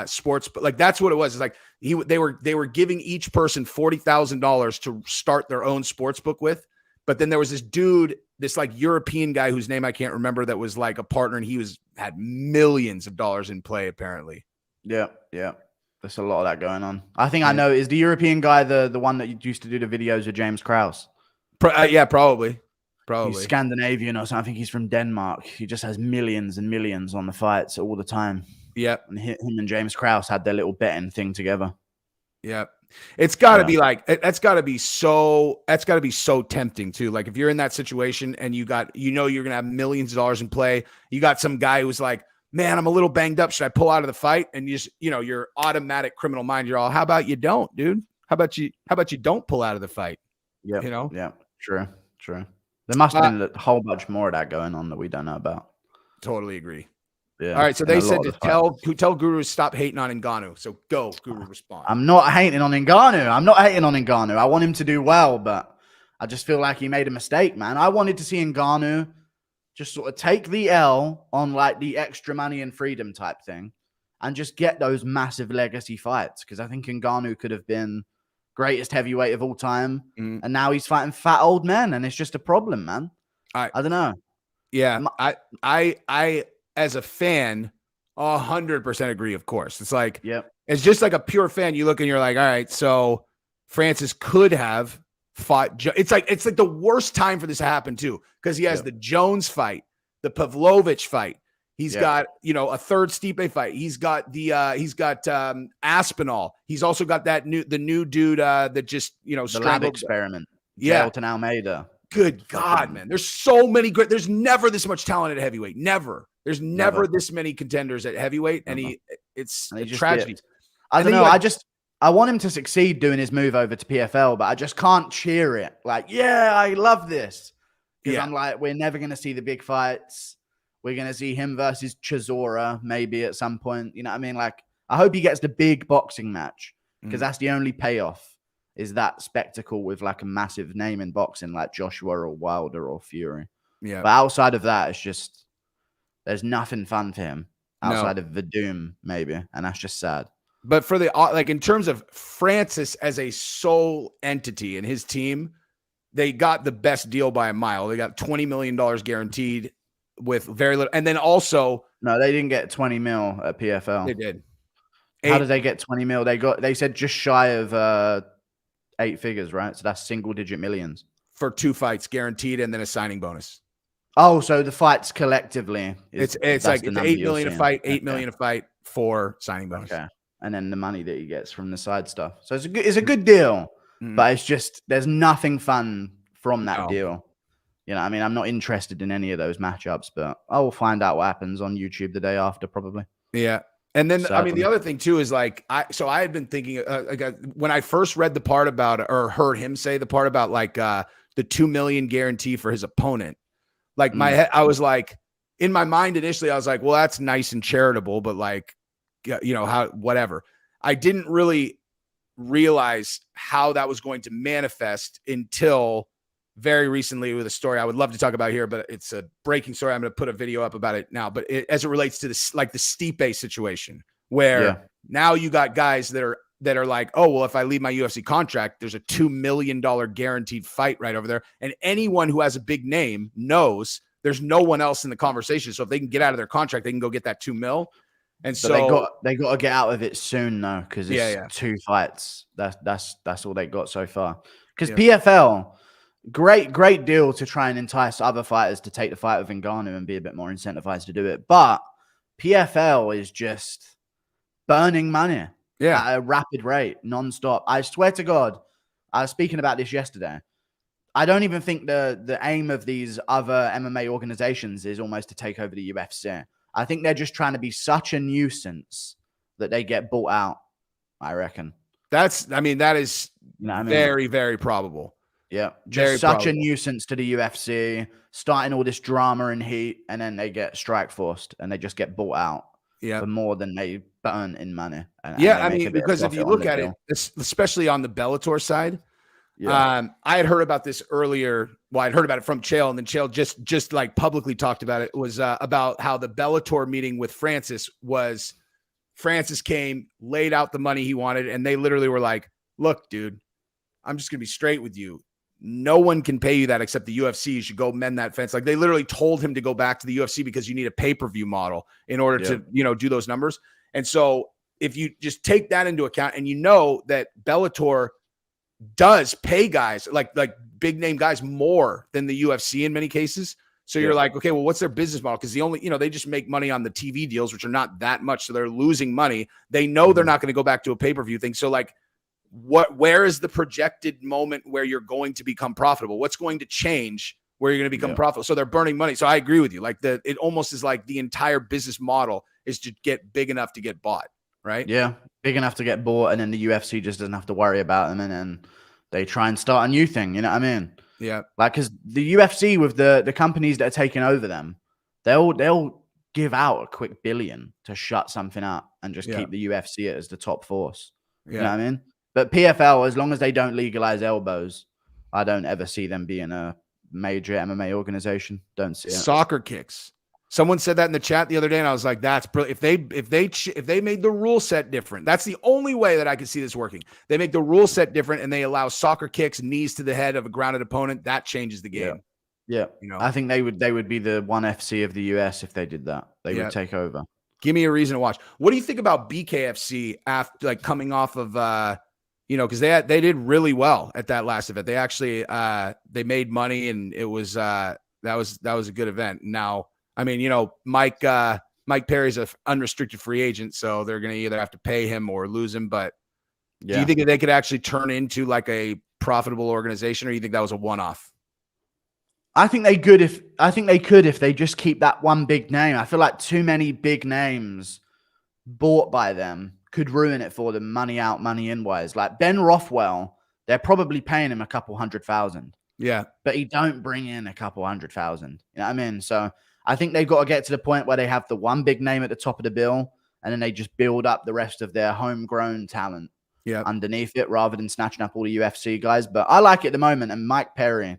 sports. But that's what it was. It's like they were giving each person $40,000 to start their own sports book with. But then there was this dude, this European guy whose name I can't remember, that was a partner, and he had millions of dollars in play apparently. Yeah. There's a lot of that going on. I think I know. Is the European guy the one that used to do the videos with James Krause? Yeah, probably. He's Scandinavian or something. I think he's from Denmark. He just has millions and millions on the fights all the time. Yep. And him and James Krause had their little betting thing together. Yep. It's got to be that's got to be so tempting too. Like if you're in that situation and you're going to have millions of dollars in play, you got some guy who's like, man, I'm a little banged up. Should I pull out of the fight? And you just, your automatic criminal mind, you're all, how about you don't, dude? How about you don't pull out of the fight? Yeah. Yeah. True. There must have been a whole bunch more of that going on that we don't know about. Totally agree. Yeah. All right. So they said to tell Guru to stop hating on Ngannou. So go, Guru, respond. I'm not hating on Ngannou. I want him to do well, but I just feel like he made a mistake, man. I wanted to see Ngannou just sort of take the L on the extra money and freedom type thing and just get those massive legacy fights. Because I think Ngannou could have been greatest heavyweight of all time. And now he's fighting fat old men, and it's just a problem, man. I don't know. Yeah. I as a fan, 100% agree, of course. It's it's just like a pure fan. You look and you're like, all right, so Francis could have fought. It's like the worst time for this to happen too, because he has the Jones fight, the Pavlovich fight. He's got, a third Stipe fight. He's got Aspinall. He's also got the new dude that just, the lab strangled experiment. Yeah. Elton Almeida. Good God, man. There's so many great. There's never this much talent at heavyweight. Never. There's never this many contenders at heavyweight. And it's a tragedy. I don't know. I want him to succeed doing his move over to PFL, but I just can't cheer it. I love this. Because I'm we're never going to see the big fights. We're going to see him versus Chisora maybe at some point. You know what I mean? I hope he gets the big boxing match because that's the only payoff is that spectacle with a massive name in boxing like Joshua or Wilder or Fury. Yeah. But outside of that, it's just, there's nothing fun for him outside of Verdum maybe. And that's just sad. But for in terms of Francis as a sole entity and his team, they got the best deal by a mile. They got $20 million guaranteed with very little. And then also, no, they didn't get 20 mil at PFL. They did. How did they get 20 mil? They said just shy of 8 figures, right? So that's single digit millions for 2 fights guaranteed, and then a signing bonus. Oh, so the fights collectively, it's like it's 8 million a fight, 8 million a fight for signing bonus. Okay, and then the money that he gets from the side stuff. So it's a good deal, but it's just there's nothing fun from that deal. You know, I mean, I'm not interested in any of those matchups, but I will find out what happens on YouTube the day after, probably. Yeah. And then, I mean, the other thing too is like, I had been thinking, when I first read the part about, or heard him say the part about like the 2 million guarantee for his opponent, like my head, I was like, in my mind initially, I was like, well, that's nice and charitable, but like, you know, how, whatever. I didn't really realize how that was going to manifest until very recently with a story I would love to talk about here, but it's a breaking story. I'm going to put a video up about it now, but as it relates to this, like the Stipe situation, where now you got guys that are like, oh, well, if I leave my UFC contract, there's a $2 million guaranteed fight right over there. And anyone who has a big name knows there's no one else in the conversation. So if they can get out of their contract, they can go get that 2 mil. And but so they got to get out of it soon though, because it's 2 fights. That's all they got so far. Because PFL, great deal to try and entice other fighters to take the fight with Ngannou and be a bit more incentivized to do it. But PFL is just burning money at a rapid rate, nonstop. I swear to God, I was speaking about this yesterday. I don't even think the aim of these other MMA organizations is almost to take over the UFC. I think they're just trying to be such a nuisance that they get bought out, I reckon. That is very, very probable. Yeah, just such a nuisance to the UFC, starting all this drama and heat, and then they get strike forced and they just get bought out for more than they burn in money. I mean, because if you look at it, especially on the Bellator side, I had heard about this earlier. Well, I'd heard about it from Chael, and then Chael just like publicly talked about it. Was about how the Bellator meeting with Francis came, laid out the money he wanted, and they literally were like, "Look, dude, I'm just gonna be straight with you. No one can pay you that except the UFC. You should go mend that fence." Like they literally told him to go back to the UFC because you need a pay-per-view model in order to, do those numbers. And so if you just take that into account, and you know that Bellator does pay guys like big name guys more than the UFC in many cases. So you're like, okay, well, what's their business model? Because the only, they just make money on the TV deals, which are not that much. So they're losing money. They know they're not going to go back to a pay-per-view thing. So like, where is the projected moment where you're going to become profitable? What's going to change where you're going to become profitable? So they're burning money. So I agree with you. Like it almost is like the entire business model is to get big enough to get bought, right? Yeah, big enough to get bought, and then the UFC just doesn't have to worry about them, and then they try and start a new thing. You know what I mean? Yeah. Like, because the UFC with the companies that are taking over them, they'll give out a quick billion to shut something up and just keep the UFC as the top force. You know what I mean? But PFL, as long as they don't legalize elbows, I don't ever see them being a major MMA organization. Don't see it. Soccer kicks. Someone said that in the chat the other day, and I was like, "That's brilliant." If they made the rule set different, that's the only way that I could see this working. They make the rule set different, and they allow soccer kicks, knees to the head of a grounded opponent. That changes the game. Yeah. I think they would be the ONE FC of the US if they did that. They would take over. Give me a reason to watch. What do you think about BKFC after coming off of because they did really well at that last event. They actually they made money, and it was that was a good event. Now, I mean, Mike Perry's an unrestricted free agent, so they're going to either have to pay him or lose him. But do you think that they could actually turn into like a profitable organization, or you think that was a one-off? I think they could if they just keep that one big name. I feel like too many big names bought by them could ruin it for them, money out, money in wise. Like Ben Rothwell, they're probably paying him a couple $100,000. Yeah. But he don't bring in a couple $100,000. You know what I mean? So I think they've got to get to the point where they have the one big name at the top of the bill, and then they just build up the rest of their homegrown talent underneath it, rather than snatching up all the UFC guys. But I like it at the moment, and Mike Perry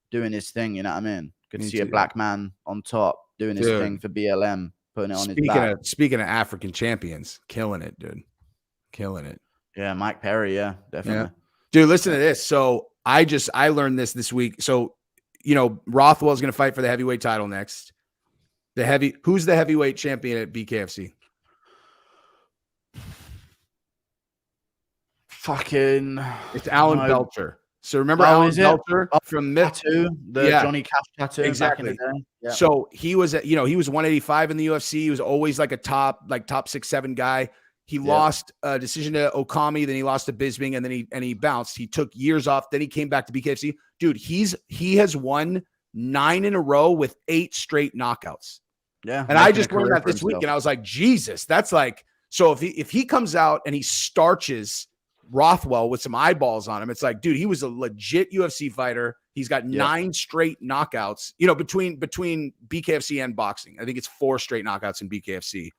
doing his thing, you know what I mean? Good to see a black man on top doing his thing for BLM. Putting it on his back. Speaking of African champions, killing it, dude. Killing it. Yeah, Mike Perry, definitely. Yeah. Dude, listen to this. So I learned this week. So, Rothwell's going to fight for the heavyweight title next. Who's the heavyweight champion at BKFC? Fucking. It's Alan Belcher. So remember Alan Belcher from Tattoo, Johnny Cash tattoo exactly. back in the day. Yeah. So he was he was 185 in the UFC. He was always like a top 6-7 guy. He lost a decision to Okami, then he lost to Bisping, and then he bounced. He took years off, then he came back to BKFC. Dude, he has won 9 in a row with 8 straight knockouts. Yeah. And I just learned that this week, and I was like, Jesus, that's like, so if he comes out and he starches Rothwell with some eyeballs on him, it's like, dude, he was a legit UFC fighter. He's got 9 straight knockouts, between BKFC and boxing. I think it's 4 straight knockouts in BKFC.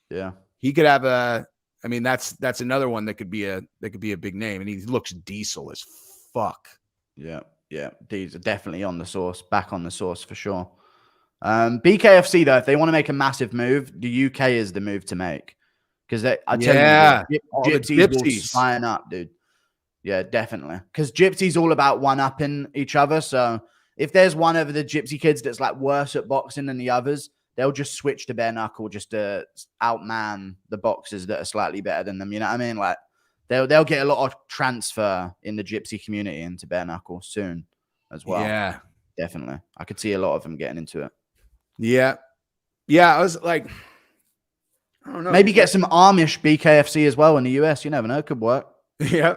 Yeah. He could have that's another one that could be a big name, and he looks diesel as fuck. Yeah. Yeah. These are definitely on the sauce, back on the sauce for sure. BKFC though, if they want to make a massive move, the UK is the move to make. Because I tell you, gypsies will sign up, dude. Yeah, definitely. Because gypsy's all about one-upping each other. So if there's one of the gypsy kids that's like worse at boxing than the others, they'll just switch to bare knuckle just to outman the boxers that are slightly better than them. You know what I mean? Like they'll get a lot of transfer in the gypsy community into bare knuckle soon as well. Yeah, definitely. I could see a lot of them getting into it. Yeah. I was like, I don't know. Maybe get some Amish BKFC as well in the US. You never know. It could work. Yeah.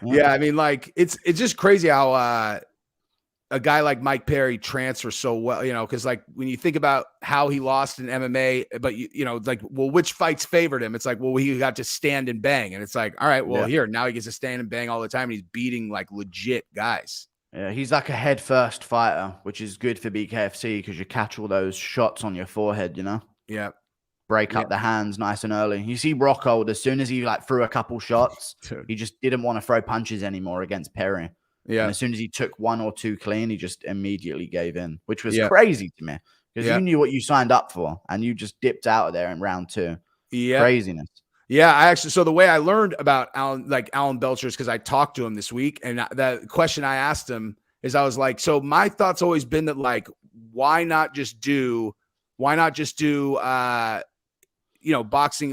Yeah. I mean, like, it's just crazy how a guy like Mike Perry transfers so well, because like when you think about how he lost in MMA, but like, well, which fights favored him? It's like, well, he got to stand and bang. And it's like, all right, well, here, now he gets to stand and bang all the time. And he's beating like legit guys. Yeah, he's like a head first fighter, which is good for BKFC because you catch all those shots on your forehead, Yeah. Break up the hands nice and early. You see Rockhold, as soon as he like threw a couple shots, he just didn't want to throw punches anymore against Perry. Yeah. And as soon as he took 1 or 2 clean, he just immediately gave in, which was crazy to me because you knew what you signed up for and you just dipped out of there in round 2. Yeah. Craziness. Yeah, so the way I learned about Alan Belcher is because I talked to him this week, and the question I asked him is, I was like, so my thought's always been that like, why not just do boxing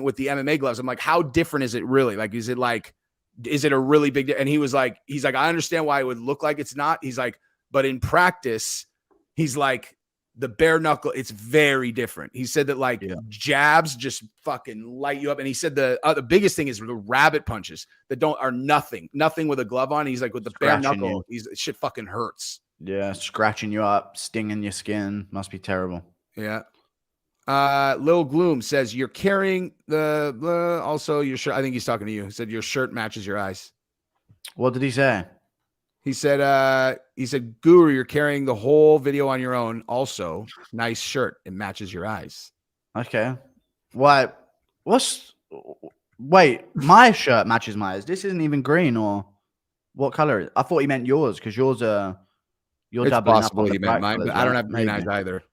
with the MMA gloves? I'm like, how different is it really? Like, is it a really big, and he's like, I understand why it would look like it's not. He's like, but in practice, he's like, the bare knuckle, it's very different. He said that like jabs just fucking light you up. And he said the biggest thing is the rabbit punches that are nothing with a glove on. He's like, with the bare knuckle, shit fucking hurts. Yeah. Scratching you up, stinging your skin. Must be terrible. Yeah. Lil Gloom says you're carrying also your shirt. I think he's talking to you. He said your shirt matches your eyes. What did he say? He said, Guru, you're carrying the whole video on your own. Also, nice shirt. It matches your eyes. Okay. What? Wait, my shirt matches my eyes. This isn't even green, or what color is it? I thought he meant yours because yours are. You're doubling up on the meant mine, but I don't have green eyes either.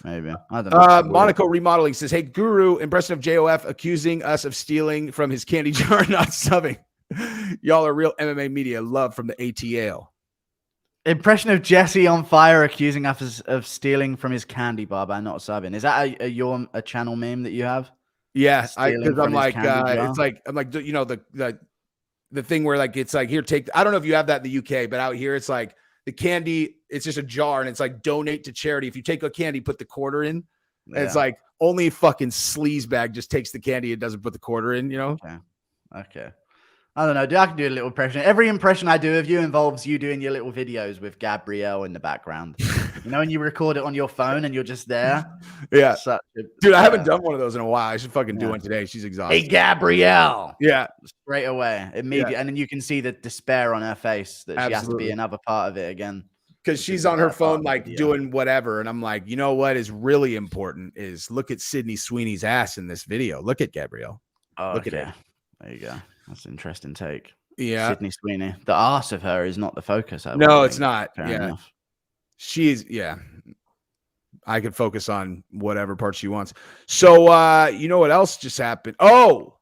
Maybe. I don't know. Monaco Remodeling says, hey, Guru, impression of JOF accusing us of stealing from his candy jar, not subbing. Y'all are real MMA media. Love from the ATL. Impression of Jesse on fire accusing us of stealing from his candy bar by not subbing. Is that a channel meme that you have? Yeah, because I'm like, it's like, I'm like, the thing where like, it's like, here, take, I don't know if you have that in the UK, but out here, it's like the candy, it's just a jar and it's like donate to charity. If you take a candy, put the quarter in. And it's like only fucking sleaze bag just takes the candy. It doesn't put the quarter in, Okay. I don't know. I can do a little impression. Every impression I do of you involves you doing your little videos with Gabrielle in the background. When you record it on your phone and you're just there. Yeah. Dude, I haven't done one of those in a while. I should fucking do one today. She's exhausted. Hey, Gabrielle. Yeah. Straight away. Immediately. Yeah. And then you can see the despair on her face that she has to be another part of it again. Because she's on her phone, like doing whatever. And I'm like, you know what is really important is look at Sydney Sweeney's ass in this video. Look at Gabrielle. Oh, look at it. There you go. That's an interesting take. Yeah. Sydney Sweeney. The arse of her is not the focus. No, it's not. Fair enough. I could focus on whatever part she wants. So, you know what else just happened? Oh,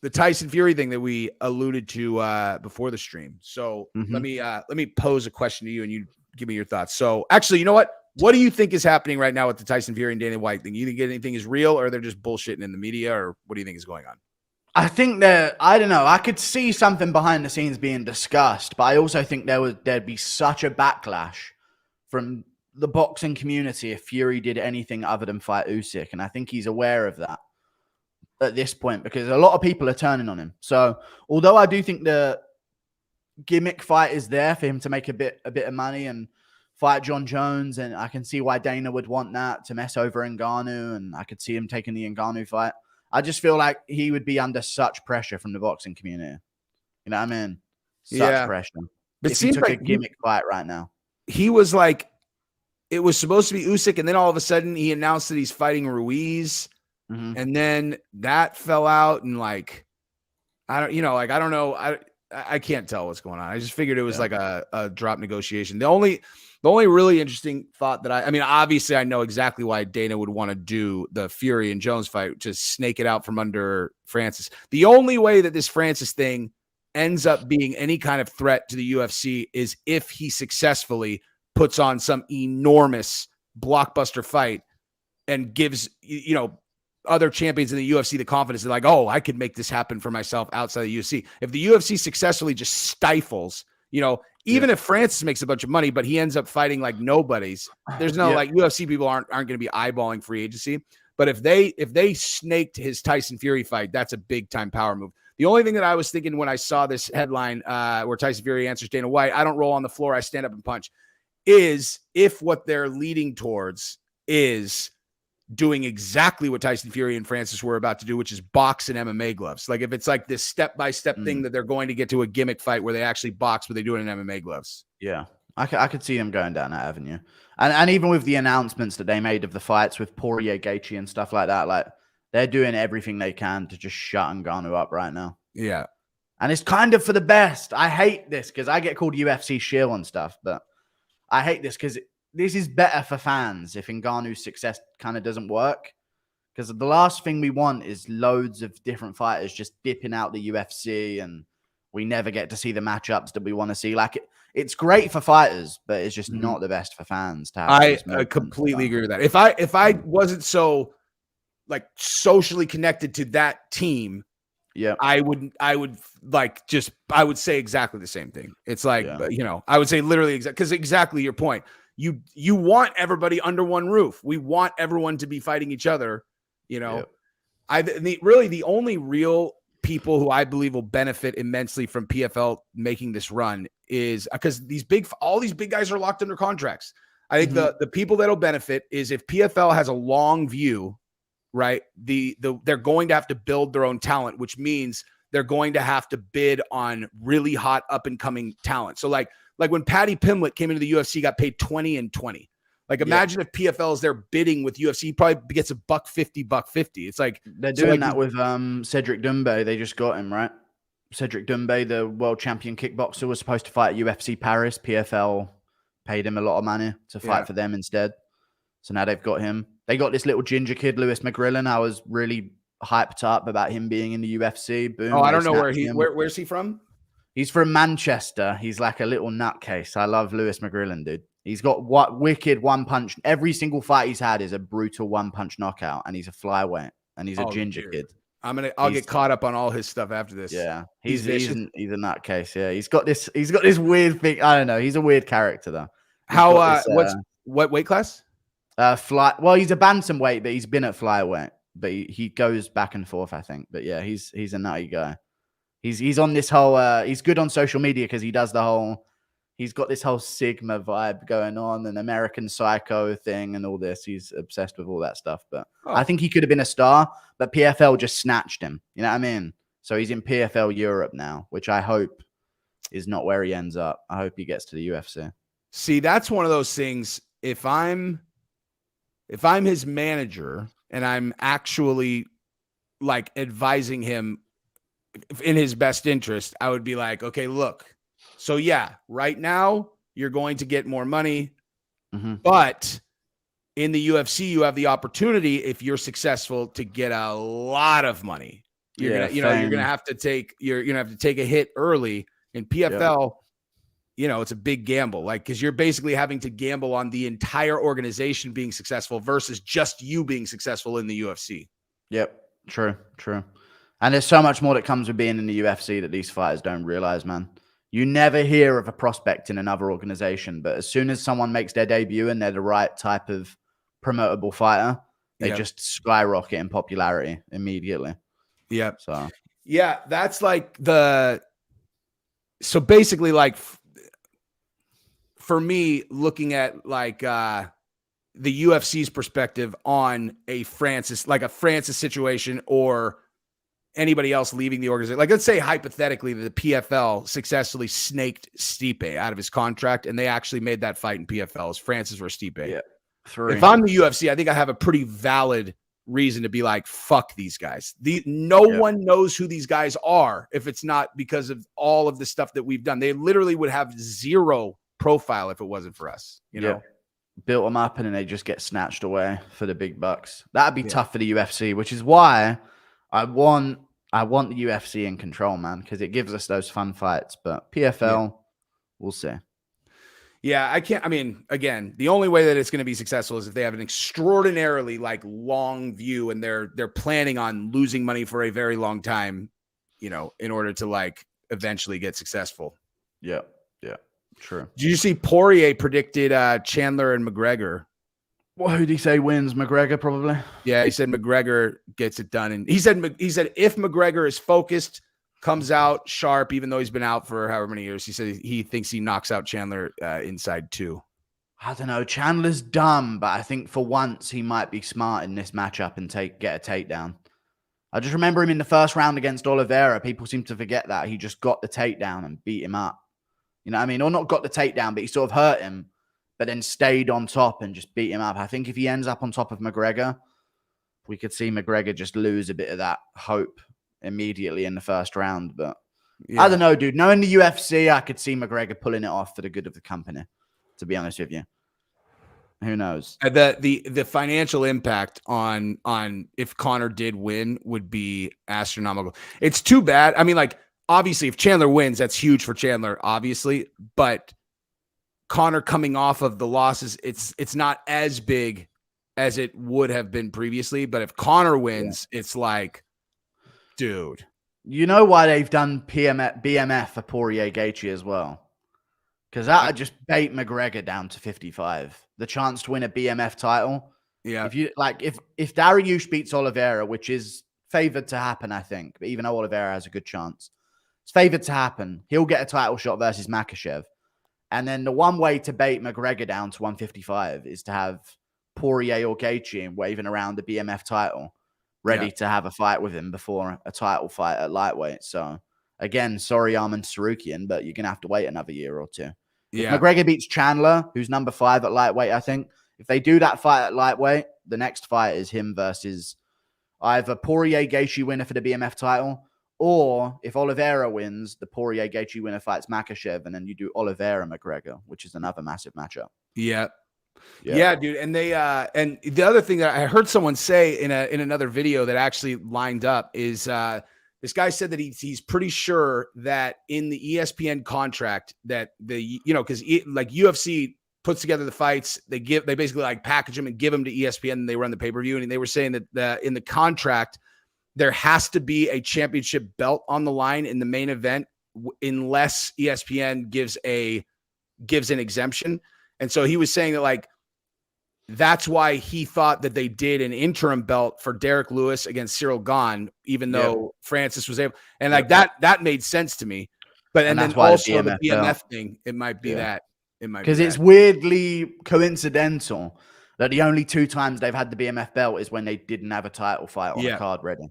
the Tyson Fury thing that we alluded to before the stream. So let me pose a question to you, and you give me your thoughts. So actually, you know what? What do you think is happening right now with the Tyson Fury and Dana White thing? You think anything is real, or they're just bullshitting in the media, or what do you think is going on? I think that, I don't know, I could see something behind the scenes being discussed, but I also think there'd be such a backlash from the boxing community if Fury did anything other than fight Usyk, and I think he's aware of that at this point because a lot of people are turning on him. So although I do think the gimmick fight is there for him to make a bit of money and fight John Jones, and I can see why Dana would want that to mess over Ngannou, and I could see him taking the Ngannou fight. I just feel like he would be under such pressure from the boxing community. You know what I mean? Such pressure. But if he took a gimmick fight right now. He was like, it was supposed to be Usyk, and then all of a sudden he announced that he's fighting Ruiz, and then that fell out, and like, I don't know. I can't tell what's going on. I just figured it was like a drop negotiation. The only really interesting thought that I mean, obviously I know exactly why Dana would want to do the Fury and Jones fight, to snake it out from under Francis. The only way that this Francis thing ends up being any kind of threat to the UFC is if he successfully puts on some enormous blockbuster fight and gives, other champions in the UFC the confidence, like, oh, I could make this happen for myself outside the UFC. If the UFC successfully just stifles, even if Francis makes a bunch of money, but he ends up fighting like nobodies, there's no like UFC people aren't going to be eyeballing free agency. But if they snaked his Tyson Fury fight, that's a big time power move. The only thing that I was thinking when I saw this headline where Tyson Fury answers Dana White, I don't roll on the floor, I stand up and punch, is if what they're leading towards is doing exactly what Tyson Fury and Francis were about to do, which is box and MMA gloves. Like if it's like this step-by-step thing that they're going to get to a gimmick fight where they actually box, but they do it in MMA gloves. Yeah, I could see them going down that avenue. And even with the announcements that they made of the fights with Poirier, Gaethje and stuff like that, like they're doing everything they can to just shut Ngannou up right now. Yeah. And it's kind of for the best. I hate this because I get called UFC shill and stuff, but I hate this because this is better for fans if Ngannou's success kind of doesn't work. Because the last thing we want is loads of different fighters just dipping out the UFC and we never get to see the matchups that we want to see. Like it's great for fighters, but it's just not the best for fans to have. I completely agree with that. If I wasn't so like socially connected to that team, I would say exactly the same thing. It's like, I would say literally because exactly your point. You want everybody under one roof. We want everyone to be fighting each other. The only real people who I believe will benefit immensely from PFL making this run is because all these big guys are locked under contracts. I think the people that'll benefit is if PFL has a long view, right? They're going to have to build their own talent, which means they're going to have to bid on really hot up and coming talent. So like when Paddy Pimblett came into the UFC, got paid 20 and 20. Like imagine if PFL is there bidding with UFC, he probably gets $150. It's like they're doing that with Cedric Doumbé. They just got him, right? Cedric Doumbé, the world champion kickboxer, was supposed to fight at UFC Paris. PFL paid him a lot of money to fight for them instead. So now they've got him. They got this little ginger kid, Lewis McGrillen. I was really hyped up about him being in the UFC. Boom. Oh, I don't know where's he from? He's from Manchester. He's like a little nutcase. I love Lewis McGrillen, dude. He's got wicked one punch. Every single fight he's had is a brutal one punch knockout, and he's a flyweight, and he's a ginger kid. I'll get caught up on all his stuff after this. Yeah, he's a nutcase. Yeah, he's got this weird thing. I don't know. He's a weird character though. What weight class? Well, he's a bantamweight, but he's been at flyweight. But he goes back and forth, I think. But yeah, he's a nutty guy. He's on this whole. He's good on social media because he does the whole. He's got this whole Sigma vibe going on, an American Psycho thing, and all this. He's obsessed with all that stuff. But I think he could have been a star, but PFL just snatched him. You know what I mean? So he's in PFL Europe now, which I hope is not where he ends up. I hope he gets to the UFC. See, that's one of those things. If I'm his manager and I'm actually like advising him in his best interest, I would be like, okay, look. So yeah, right now you're going to get more money, but in the UFC, you have the opportunity, if you're successful, to get a lot of money. You're gonna have to take a hit early in PFL. It's a big gamble, like, because you're basically having to gamble on the entire organization being successful versus just you being successful in the UFC. Yep. True. And there's so much more that comes with being in the UFC that these fighters don't realize, man. You never hear of a prospect in another organization, but as soon as someone makes their debut and they're the right type of promotable fighter, they just skyrocket in popularity immediately. Yep. So, yeah, that's like so basically, like, for me, looking at like the UFC's perspective on a Francis situation, or anybody else leaving the organization. Like, let's say hypothetically that the PFL successfully snaked Stipe out of his contract and they actually made that fight in PFL as Francis versus Stipe. Yeah. If I'm the UFC, I think I have a pretty valid reason to be like, fuck these guys. No one knows who these guys are if it's not because of all of the stuff that we've done. They literally would have zero profile if it wasn't for us, you know? Built them up and then they just get snatched away for the big bucks. That'd be tough for the UFC, which is why I want the UFC in control, man, because it gives us those fun fights. But PFL, we'll see. Yeah, I mean, again, the only way that it's going to be successful is if they have an extraordinarily like long view and they're planning on losing money for a very long time, in order to like eventually get successful. Yeah. True. Did you see Poirier predicted Chandler and McGregor? Well, who did he say wins? McGregor, probably. Yeah, he said McGregor gets it done, and he said if McGregor is focused, comes out sharp, even though he's been out for however many years, he said he thinks he knocks out Chandler inside 2. I don't know. Chandler's dumb, but I think for once he might be smart in this matchup and get a takedown. I just remember him in the first round against Oliveira. People seem to forget that he just got the takedown and beat him up. You know what I mean? Or not got the takedown, but he sort of hurt him, but then stayed on top and just beat him up. I think if he ends up on top of McGregor, we could see McGregor just lose a bit of that hope immediately in the first round. But I don't know, dude. Knowing the UFC, I could see McGregor pulling it off for the good of the company, to be honest with you. Who knows? The financial impact on if Conor did win would be astronomical. It's too bad. I mean, like, obviously, if Chandler wins, that's huge for Chandler, obviously. But Conor coming off of the losses, it's not as big as it would have been previously. But if Conor wins, it's like, dude. You know why they've done BMF for Poirier Gaethje as well? Because that would just bait McGregor down to 55. The chance to win a BMF title. Yeah. If Dariush beats Oliveira, which is favored to happen, I think, but even though Oliveira has a good chance, it's favored to happen. He'll get a title shot versus Makhachev. And then the one way to bait McGregor down to 155 is to have Poirier or Gaethje waving around the BMF title, ready to have a fight with him before a title fight at lightweight. So, again, sorry, Arman Sarukian, but you're going to have to wait another year or two. Yeah. If McGregor beats Chandler, who's number 5 at lightweight, I think, if they do that fight at lightweight, the next fight is him versus either Poirier Gaethje winner for the BMF title, or if Oliveira wins, the Poirier Gaethje winner fights Makhachev, and then you do Oliveira McGregor, which is another massive matchup. Yeah, dude. And they and the other thing that I heard someone say in another video that actually lined up is this guy said that he's pretty sure that in the ESPN contract that because like UFC puts together the fights, they basically like package them and give them to ESPN and they run the pay-per-view. And they were saying that in the contract, there has to be a championship belt on the line in the main event unless ESPN gives an exemption. And so he was saying that like, that's why he thought that they did an interim belt for Derek Lewis against Cyril Gane, even though Francis was able, and like that made sense to me. But and then also the BMF thing, it might be that. It might be because it's weirdly coincidental that the only 2 times they've had the BMF belt is when they didn't have a title fight on the card ready.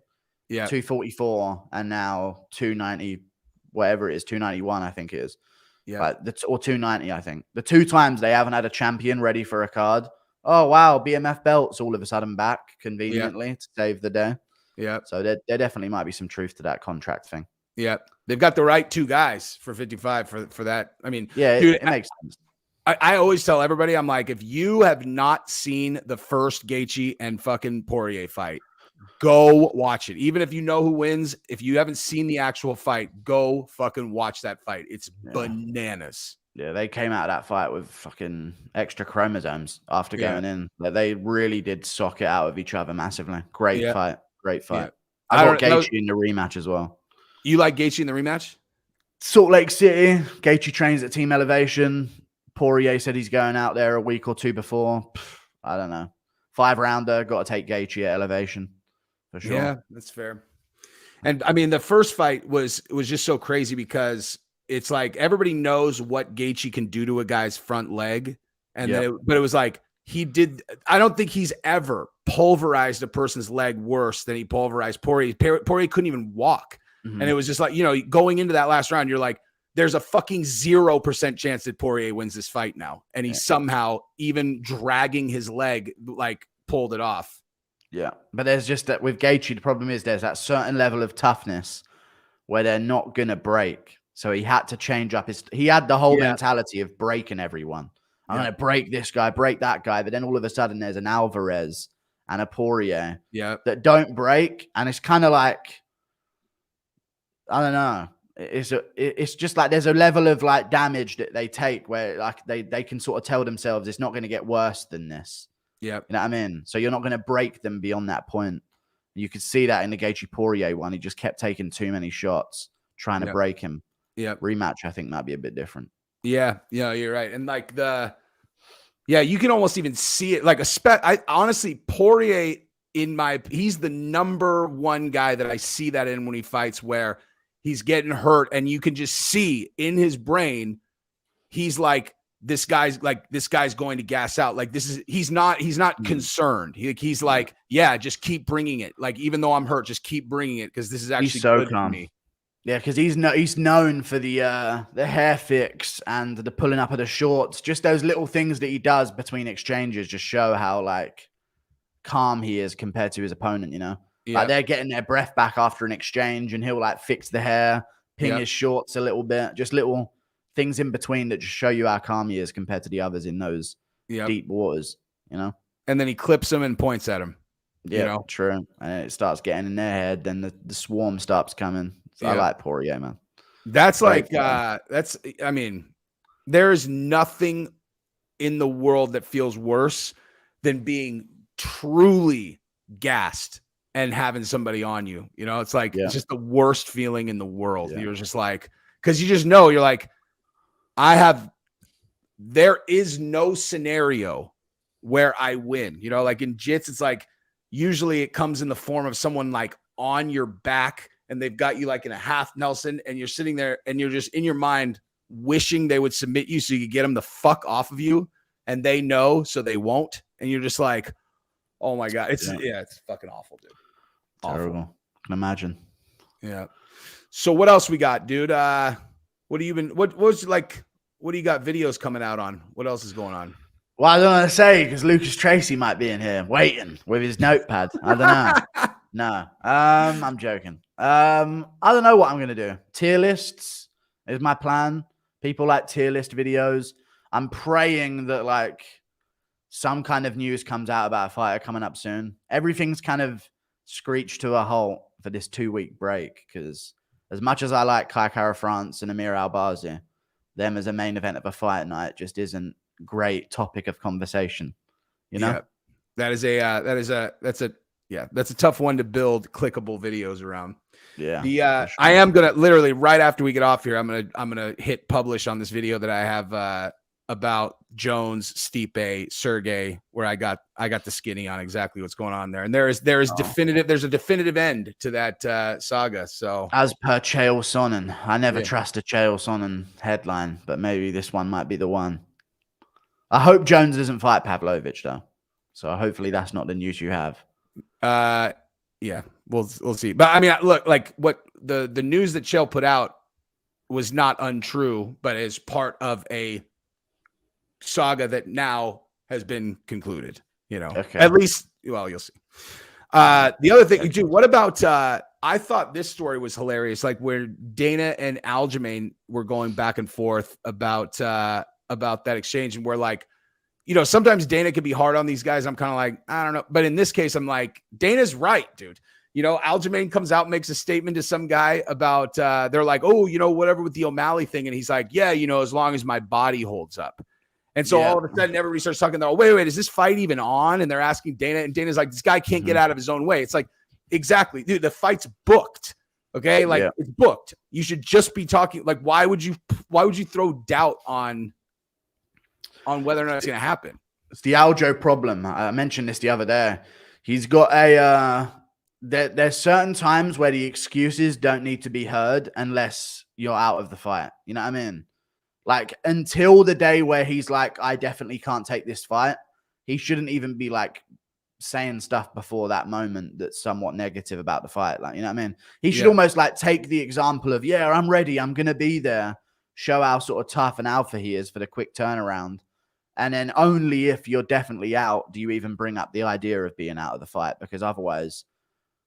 Yeah, 244 and now 290, whatever it is, 291, I think it is. Yeah, or 290, I think. The 2 times they haven't had a champion ready for a card. Oh, wow, BMF belts all of a sudden back conveniently to save the day. Yeah. So there definitely might be some truth to that contract thing. Yeah. They've got the right 2 guys for 55 for that. I mean, dude, it makes sense. I always tell everybody, I'm like, if you have not seen the first Gaethje and fucking Poirier fight, go watch it. Even if you know who wins, if you haven't seen the actual fight, go fucking watch that fight. It's bananas. Yeah, they came out of that fight with fucking extra chromosomes after going in. Like, they really did sock it out of each other massively. Great fight. Great fight. I got Gaethje in the rematch as well. You like Gaethje in the rematch? Salt Lake City. Gaethje trains at Team Elevation. Poirier said he's going out there a week or two before. I don't know. 5-rounder. Got to take Gaethje at Elevation for sure. Yeah, that's fair. And I mean, the first fight was just so crazy because it's like everybody knows what Gaethje can do to a guy's front leg. And then but it was like I don't think he's ever pulverized a person's leg worse than he pulverized Poirier. Poirier couldn't even walk. And it was just like, going into that last round, you're like, there's a fucking 0% chance that Poirier wins this fight now. And he somehow, even dragging his leg, like pulled it off. Yeah. But there's just that with Gaethje, the problem is there's that certain level of toughness where they're not going to break. So he had to change up he had the whole mentality of breaking everyone. I'm going to break this guy, break that guy. But then all of a sudden there's an Alvarez and a Poirier that don't break. And it's kind of like, I don't know. It's just like there's a level of like damage that they take where like they can sort of tell themselves it's not going to get worse than this. Yeah. You know what I mean? So you're not going to break them beyond that point. You could see that in the Gaethje Poirier one. He just kept taking too many shots, trying to break him. Yeah. Rematch, I think, might be a bit different. Yeah. Yeah, you're right. And like you can almost even see it. Like honestly, Poirier he's the number one guy that I see that in when he fights where he's getting hurt and you can just see in his brain, he's like, this guy's going to gas out. Like he's not concerned. He's like, just keep bringing it. Like, even though I'm hurt, just keep bringing it. Cause this is actually good for me. Yeah. Cause he's known for the hair fix and the pulling up of the shorts. Just those little things that he does between exchanges just show how like calm he is compared to his opponent, Like they're getting their breath back after an exchange and he'll like fix the hair, ping his shorts a little bit, just little things in between that just show you how calm he is compared to the others in those deep waters, And then he clips him and points at him. Yeah, true. And it starts getting in their head. Then the swarm stops coming. So I like Poirier, man. That's great there's nothing in the world that feels worse than being truly gassed and having somebody on you. It's like, it's just the worst feeling in the world. Yeah. You're just like, because you just know, you're like, there is no scenario where I win. Like in jits, it's like, usually it comes in the form of someone like on your back and they've got you like in a half Nelson and you're sitting there and you're just in your mind wishing they would submit you so you could get them the fuck off of you, and they know, so they won't. And you're just like, oh my God. It's fucking awful, dude. Terrible. Awful. Can imagine. Yeah. So what else we got, dude? What do you got videos coming out on? What else is going on? Well, I don't want to say because Lucas Tracy might be in here waiting with his notepad. I don't know. No. I'm joking. I don't know what I'm going to do. Tier lists is my plan. People like tier list videos. I'm praying that like some kind of news comes out about a fighter coming up soon. Everything's kind of screeched to a halt for this 2-week break because as much as I like Kai Kara France and Amir Albazi, them as a main event of a fight night just isn't great topic of conversation. Yeah, that's a tough one to build clickable videos around. Yeah. Sure. I am gonna literally right after we get off here, I'm gonna hit publish on this video that I have about Jones, Stipe, Sergey, where I got the skinny on exactly what's going on there. And there's a definitive end to that saga. So as per Chael Sonnen, I never trust a Chael Sonnen headline, but maybe this one might be the one. I hope Jones doesn't fight Pavlovich though. So hopefully that's not the news you have. Yeah, we'll see. But I mean, look, like what the news that Chael put out was not untrue, but is part of a saga that now has been concluded, Okay. At least, well, you'll see. The other thing, dude, what about, I thought this story was hilarious. Like where Dana and Aljamain were going back and forth about that exchange and where like you know, sometimes Dana could be hard on these guys. I'm kind of like, I don't know. But in this case, I'm like, Dana's right, dude. You know, Aljamain comes out and makes a statement to some guy about, they're like, oh, you know, whatever with the O'Malley thing. And he's like, yeah, you know, as long as my body holds up. And so all of a sudden, everybody starts talking, oh, wait, is this fight even on? And they're asking Dana, and Dana's like, this guy can't get out of his own way. It's like, exactly, dude, the fight's booked. Okay. Like it's booked. You should just be talking. Like, why would you throw doubt on whether or not it's going to happen? It's the Aljo problem. I mentioned this the other day. He's got there's certain times where the excuses don't need to be heard unless you're out of the fight. You know what I mean? Like, until the day where he's like, I definitely can't take this fight, he shouldn't even be like saying stuff before that moment that's somewhat negative about the fight. Like, you know what I mean? He should almost like take the example of, yeah, I'm ready, I'm going to be there, show how sort of tough and alpha he is for the quick turnaround. And then only if you're definitely out do you even bring up the idea of being out of the fight, because otherwise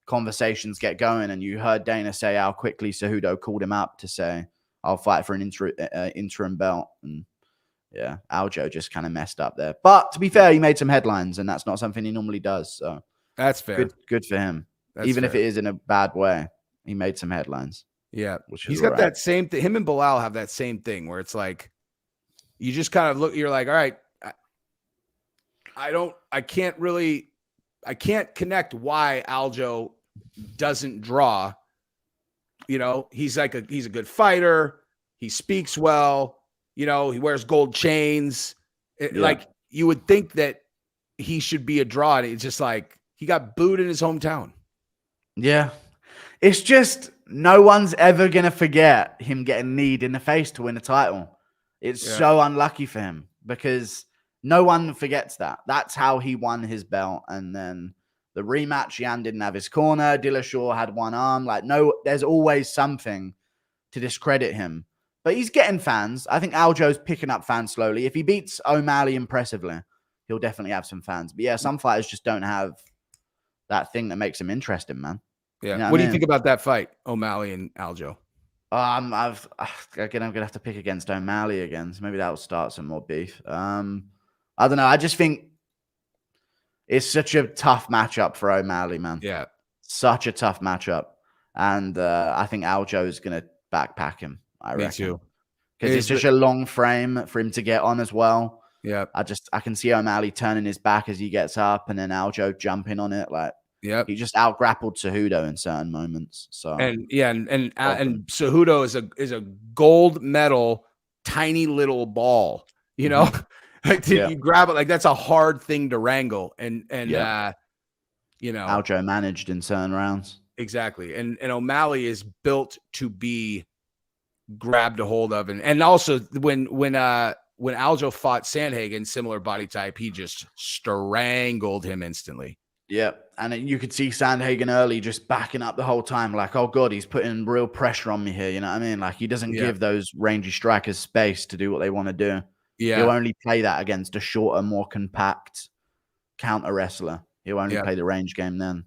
conversations get going. And you heard Dana say how quickly Cejudo called him up to say, I'll fight for an interim belt. And yeah, Aljo just kind of messed up there. But to be fair, he made some headlines, and that's not something he normally does. So that's fair. Good for him. That's even fair. if it is in a bad way, he made some headlines. Yeah. He's got that same thing. Him and Bilal have that same thing where it's like, you just kind of look, you're like, all right, I can't connect why Aljo doesn't draw. You know, he's a good fighter. He speaks well. You know, he wears gold chains. Like, you would think that he should be a draw. It's just like, he got booed in his hometown. Yeah. It's just, no one's ever going to forget him getting kneed in the face to win a title. It's so unlucky for him, because no one forgets that. That's how he won his belt. And then the rematch, Yan didn't have his corner. Dillashaw had one arm. Like, no, there's always something to discredit him. But he's getting fans. I think Aljo's picking up fans slowly. If he beats O'Malley impressively, he'll definitely have some fans. But yeah, some fighters just don't have that thing that makes them interesting, man. Yeah. You know what do you think about that fight, O'Malley and Aljo? I'm gonna have to pick against O'Malley again. So maybe that'll start some more beef. I don't know. I just think it's such a tough matchup for O'Malley, man. Yeah, such a tough matchup, and I think Aljo is gonna backpack him. I reckon. Me too. Because it's such a long frame for him to get on as well. Yeah, I can see O'Malley turning his back as he gets up, and then Aljo jumping on it. Like, he just out grappled Cejudo in certain moments. So and Cejudo is a gold medal, tiny little ball. You know, like you grab it, like that's a hard thing to wrangle. And you know, Aljo managed in certain rounds. Exactly, and O'Malley is built to be grabbed a hold of, and also when Aljo fought Sandhagen, similar body type, he just strangled him instantly. Yeah, and you could see Sandhagen early just backing up the whole time, like, oh god, he's putting real pressure on me here. You know what I mean? Like, he doesn't give those rangy strikers space to do what they want to do. Yeah, he'll only play that against a shorter, more compact counter wrestler. He'll only play the range game then.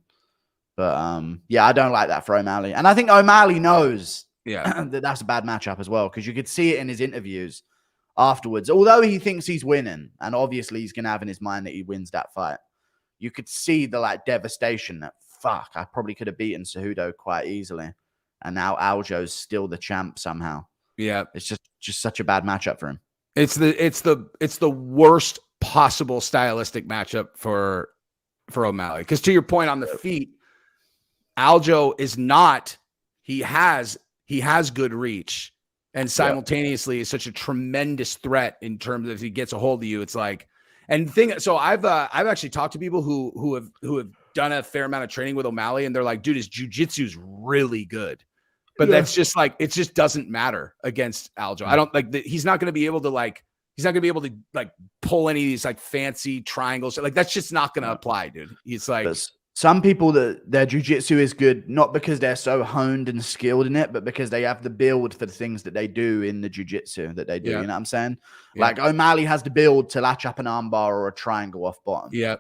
But yeah, I don't like that for O'Malley, and I think O'Malley knows that that's a bad matchup as well, because you could see it in his interviews afterwards. Although he thinks he's winning, and obviously he's gonna have in his mind that he wins that fight, you could see the like devastation that, fuck, I probably could have beaten Cejudo quite easily, and now Aljo's still the champ somehow. Yeah, it's just such a bad matchup for him. It's the worst possible stylistic matchup for O'Malley, because to your point on the feet, Aljo is not. He has good reach, and simultaneously is such a tremendous threat in terms of if he gets a hold of you. It's like. And so I've actually talked to people who have done a fair amount of training with O'Malley, and they're like, dude, his jiu-jitsu is really good, but that's just like, it just doesn't matter against Aljo. I don't like he's not going to be able to like pull any of these like fancy triangles. Like, that's just not going to apply, dude. It's like some people that their jiu-jitsu is good, not because they're so honed and skilled in it, but because they have the build for the things that they do in the jiu-jitsu that they do. You know what I'm saying? Like, O'Malley has the build to latch up an armbar or a triangle off bottom. Yeah.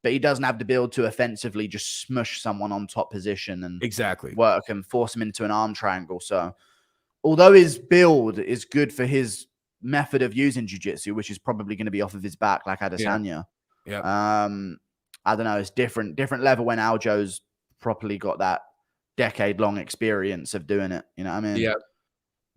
But he doesn't have the build to offensively just smush someone on top position and work and force him into an arm triangle. So although his build is good for his method of using jiu-jitsu, which is probably going to be off of his back, like Adesanya. Yeah. I don't know. It's different level when Aljo's properly got that decade-long experience of doing it. You know what I mean? Yeah.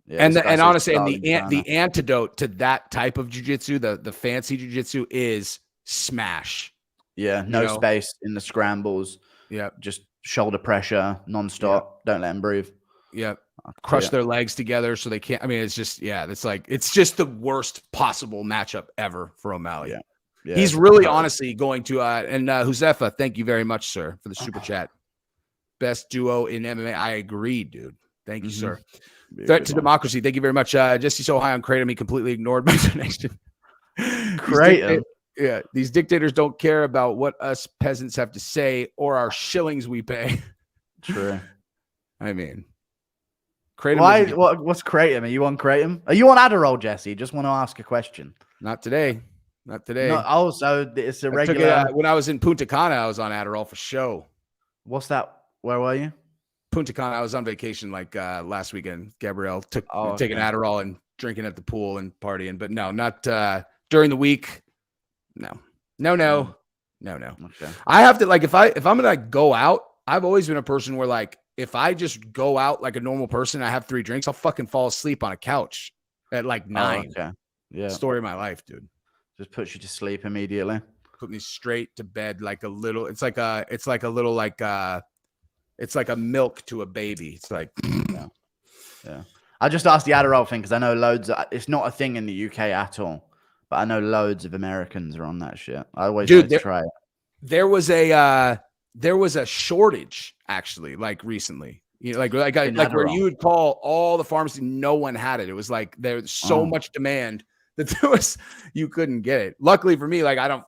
Yeah, and honestly, and the antidote to that type of jiu-jitsu, the fancy jiu-jitsu, is smash. Yeah, no space in the scrambles. Yeah, just shoulder pressure non-stop. Don't let them breathe. Yeah, crush their legs together so they can't. I mean, it's just it's just the worst possible matchup ever for O'Malley. Yeah, he's really honestly going to. And Huzefa, thank you very much, sir, for the super chat. Best duo in MMA. I agree, dude. Thank you, sir. Threat to democracy. Thank you very much. Jesse so high on Kratom, he completely ignored my donation. Kratom. Yeah, these dictators don't care about what us peasants have to say or our shillings we pay. True. I mean, Kratom. Why? What's Kratom? Are you on Kratom? Are you on Adderall, Jesse? Just want to ask a question. Not today. Not today. No, also, it's a regular. I took it, when I was in Punta Cana, I was on Adderall for show. What's that? Where were you? Punta Cana. I was on vacation like last weekend. Gabrielle taking Adderall and drinking at the pool and partying, but no, not during the week. No. Okay. I have to, like, if I'm gonna like go out, I've always been a person where, like, if I just go out like a normal person, I have 3 drinks, I'll fucking fall asleep on a couch at like 9. Okay. Yeah. Story of my life, dude. Just puts you to sleep immediately. Put me straight to bed like a little. It's like a milk to a baby. It's like, yeah. I just asked the Adderall thing because I know loads. It's not a thing in the UK at all, but I know loads of Americans are on that shit. I always want to try it. There was a shortage actually, like recently. You know, like where you would call all the pharmacies, no one had it. It was like there's so much demand that you couldn't get it. Luckily for me, like I don't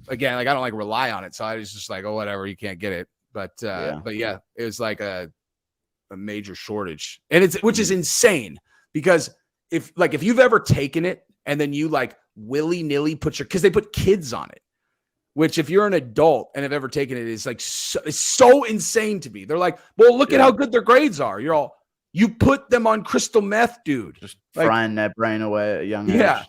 like rely on it, so I was just like, oh, whatever, you can't get it. But yeah, it was like a major shortage, and which is insane because if you've ever taken it and then you like willy-nilly because they put kids on it, which if you're an adult and have ever taken it is like it's so insane to me. They're like, well, look at how good their grades are. You put them on crystal meth, dude. Just frying their brain away at a young age. Yeah.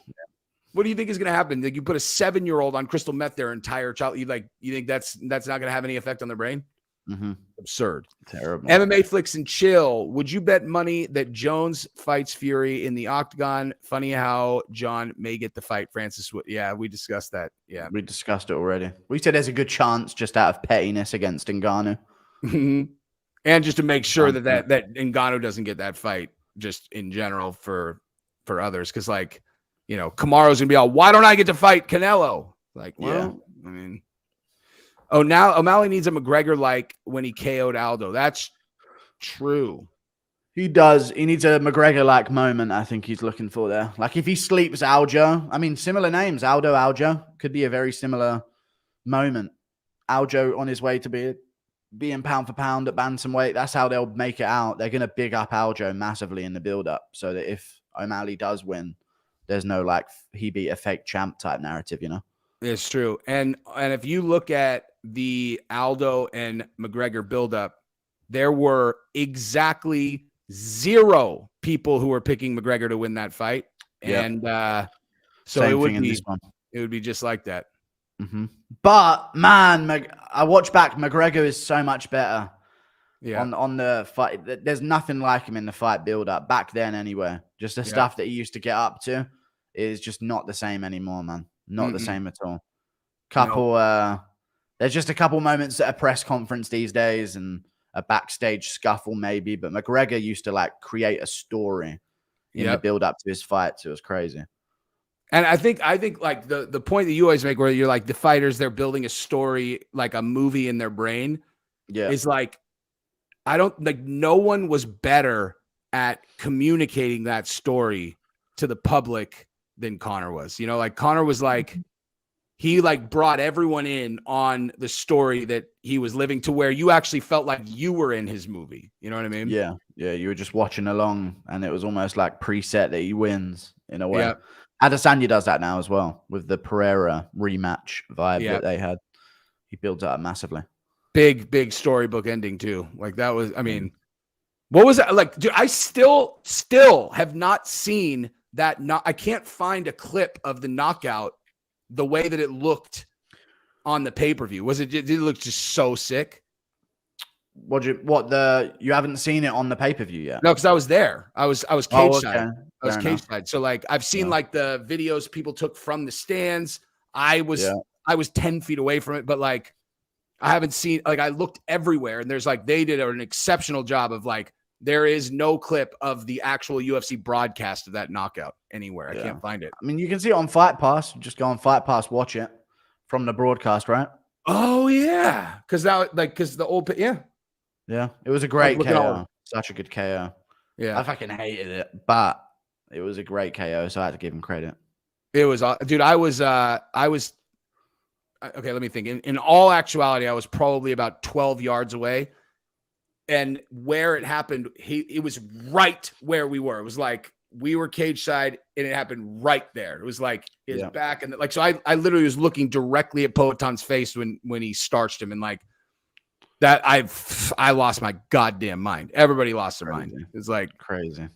What do you think is going to happen? Like, you put a 7-year-old on crystal meth their entire child. You think that's not going to have any effect on their brain? Mm-hmm. Absurd. Terrible. MMA Flicks and Chill. Would you bet money that Jones fights Fury in the octagon? Funny how John may get the fight. Francis would. Yeah, we discussed that. Yeah, we discussed it already. We said there's a good chance just out of pettiness against Ngannou. And just to make sure that Ngannou doesn't get that fight, just in general for others, because like, you know, Kamaru's gonna be all, why don't I get to fight Canelo? Like, well, I mean, now O'Malley needs a McGregor like when he KO'd Aldo. That's true. He does. He needs a McGregor like moment. I think he's looking for there. Like if he sleeps Aljo, I mean, similar names, Aljo could be a very similar moment. Aljo on his way to being pound for pound at bantamweight. That's how they'll make it out. They're going to big up Aljo massively in the build-up so that if O'Malley does win, there's no like he beat a fake champ type narrative, you know? It's true. And if you look at the Aldo and McGregor build-up, there were exactly 0 people who were picking McGregor to win that fight. Yep. And so it would be just like that. Mm-hmm. But man, I watch back. McGregor is so much better. Yeah. On the fight, there's nothing like him in the fight build up back then. Anyway, just the stuff that he used to get up to is just not the same anymore, man. Not the same at all. There's just a couple moments at a press conference these days and a backstage scuffle maybe. But McGregor used to like create a story in the build up to his fights. It was crazy. And I think like the point that you always make where you're like the fighters, they're building a story, like a movie in their brain. Yeah. Is like, no one was better at communicating that story to the public than Conor was. You know, like Conor was like, he like brought everyone in on the story that he was living to where you actually felt like you were in his movie. You know what I mean? Yeah. Yeah. You were just watching along and it was almost like preset that he wins in a way. Yeah. Adesanya does that now as well with the Pereira rematch vibe that they had. He builds it up massively. Big storybook ending too. Like that was, I mean, what was that? Like, dude, I still have not seen I can't find a clip of the knockout the way that it looked on the pay-per-view. Did it look just so sick? You haven't seen it on the pay-per-view yet? No, because I was there. I was cage side. Okay. I was cage side. So like I've seen like the videos people took from the stands. I was 10 feet away from it, but like I haven't seen, like I looked everywhere, and there's like they did an exceptional job of like there is no clip of the actual UFC broadcast of that knockout anywhere. I can't find it. I mean, you can see it on Fight Pass. Just go on Fight Pass, watch it from the broadcast, right? Oh yeah, because the old Yeah, it was a great KO. Such a good KO. Yeah, I fucking hated it, but it was a great KO, so I had to give him credit. It was, dude. I was okay. Let me think. In all actuality, I was probably about 12 yards away, and where it happened, it was right where we were. It was like we were cage side, and it happened right there. It was like his back, and like so. I literally was looking directly at Poaton's face when he starched him, and like. That I lost my goddamn mind. Everybody lost their mind. It's like crazy.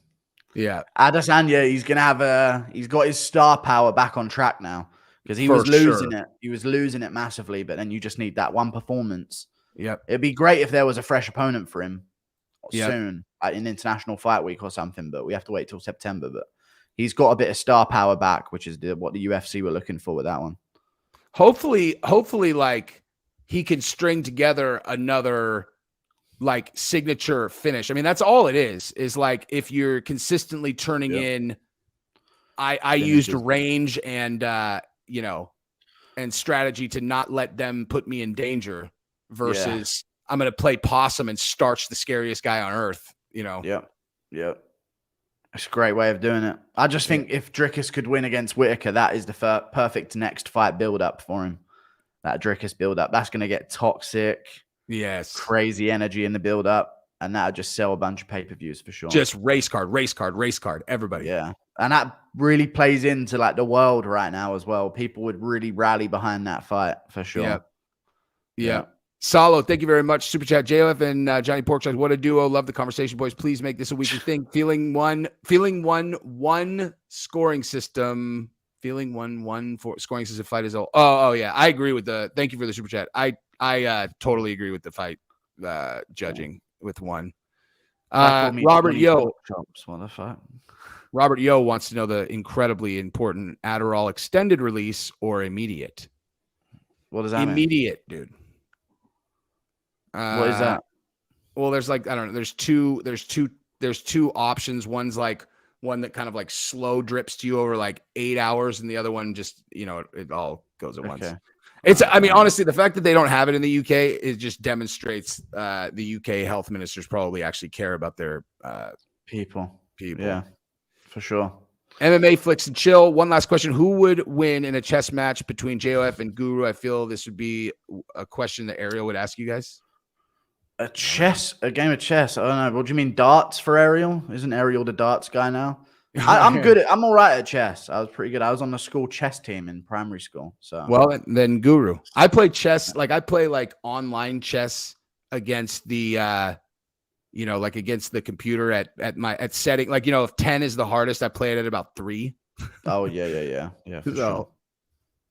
Yeah. Adesanya, he's got his star power back on track now because he was losing it. He was losing it massively, but then you just need that one performance. Yep. It'd be great if there was a fresh opponent for him soon, like in International Fight Week or something, but we have to wait till September. But he's got a bit of star power back, which is what the UFC were looking for with that one. Hopefully, like he can string together another like signature finish. I mean, that's all it is like if you're consistently turning in, I used range and, and strategy to not let them put me in danger versus I'm going to play possum and starch the scariest guy on earth, Yeah. It's a great way of doing it. I just think if Dricus could win against Whitaker, that is the perfect next fight build-up for him. That Dricus build-up, that's going to get toxic. Yes. Crazy energy in the build-up, and that'll just sell a bunch of pay-per-views for sure. Just race card, everybody. Yeah. And that really plays into like the world right now as well. People would really rally behind that fight for sure. Yeah. Salo, thank you very much. Super chat, JOF and Johnny Porkchop. What a duo. Love the conversation, boys. Please make this a weekly thing. Feeling one scoring system. Feeling one for scoring system fight is all. Oh yeah. I agree with thank you for the super chat. I totally agree with the fight judging with one. Robert Yo. What the fuck? Robert Yo wants to know the incredibly important Adderall extended release or immediate. What does that mean? Immediate, dude. What is that? Well, there's like, I don't know. There's two options. One's like one that kind of like slow drips to you over like 8 hours, and the other one just, it all goes at once. It's, I mean, honestly, the fact that they don't have it in the UK, it just demonstrates the UK health ministers probably actually care about their people. Yeah, for sure. MMA Flicks and Chill. One last question. Who would win in a chess match between JOF and Guru? I feel this would be a question that Ariel would ask you guys. A game of chess. I don't know. What do you mean, darts for Ariel? Isn't Ariel the darts guy now? I'm good. I'm all right at chess. I was pretty good. I was on the school chess team in primary school. So well, then Guru. I play chess. Like I play like online chess against the, like against the computer at setting. Like, if 10 is the hardest, I play it at about 3. Oh yeah. For sure.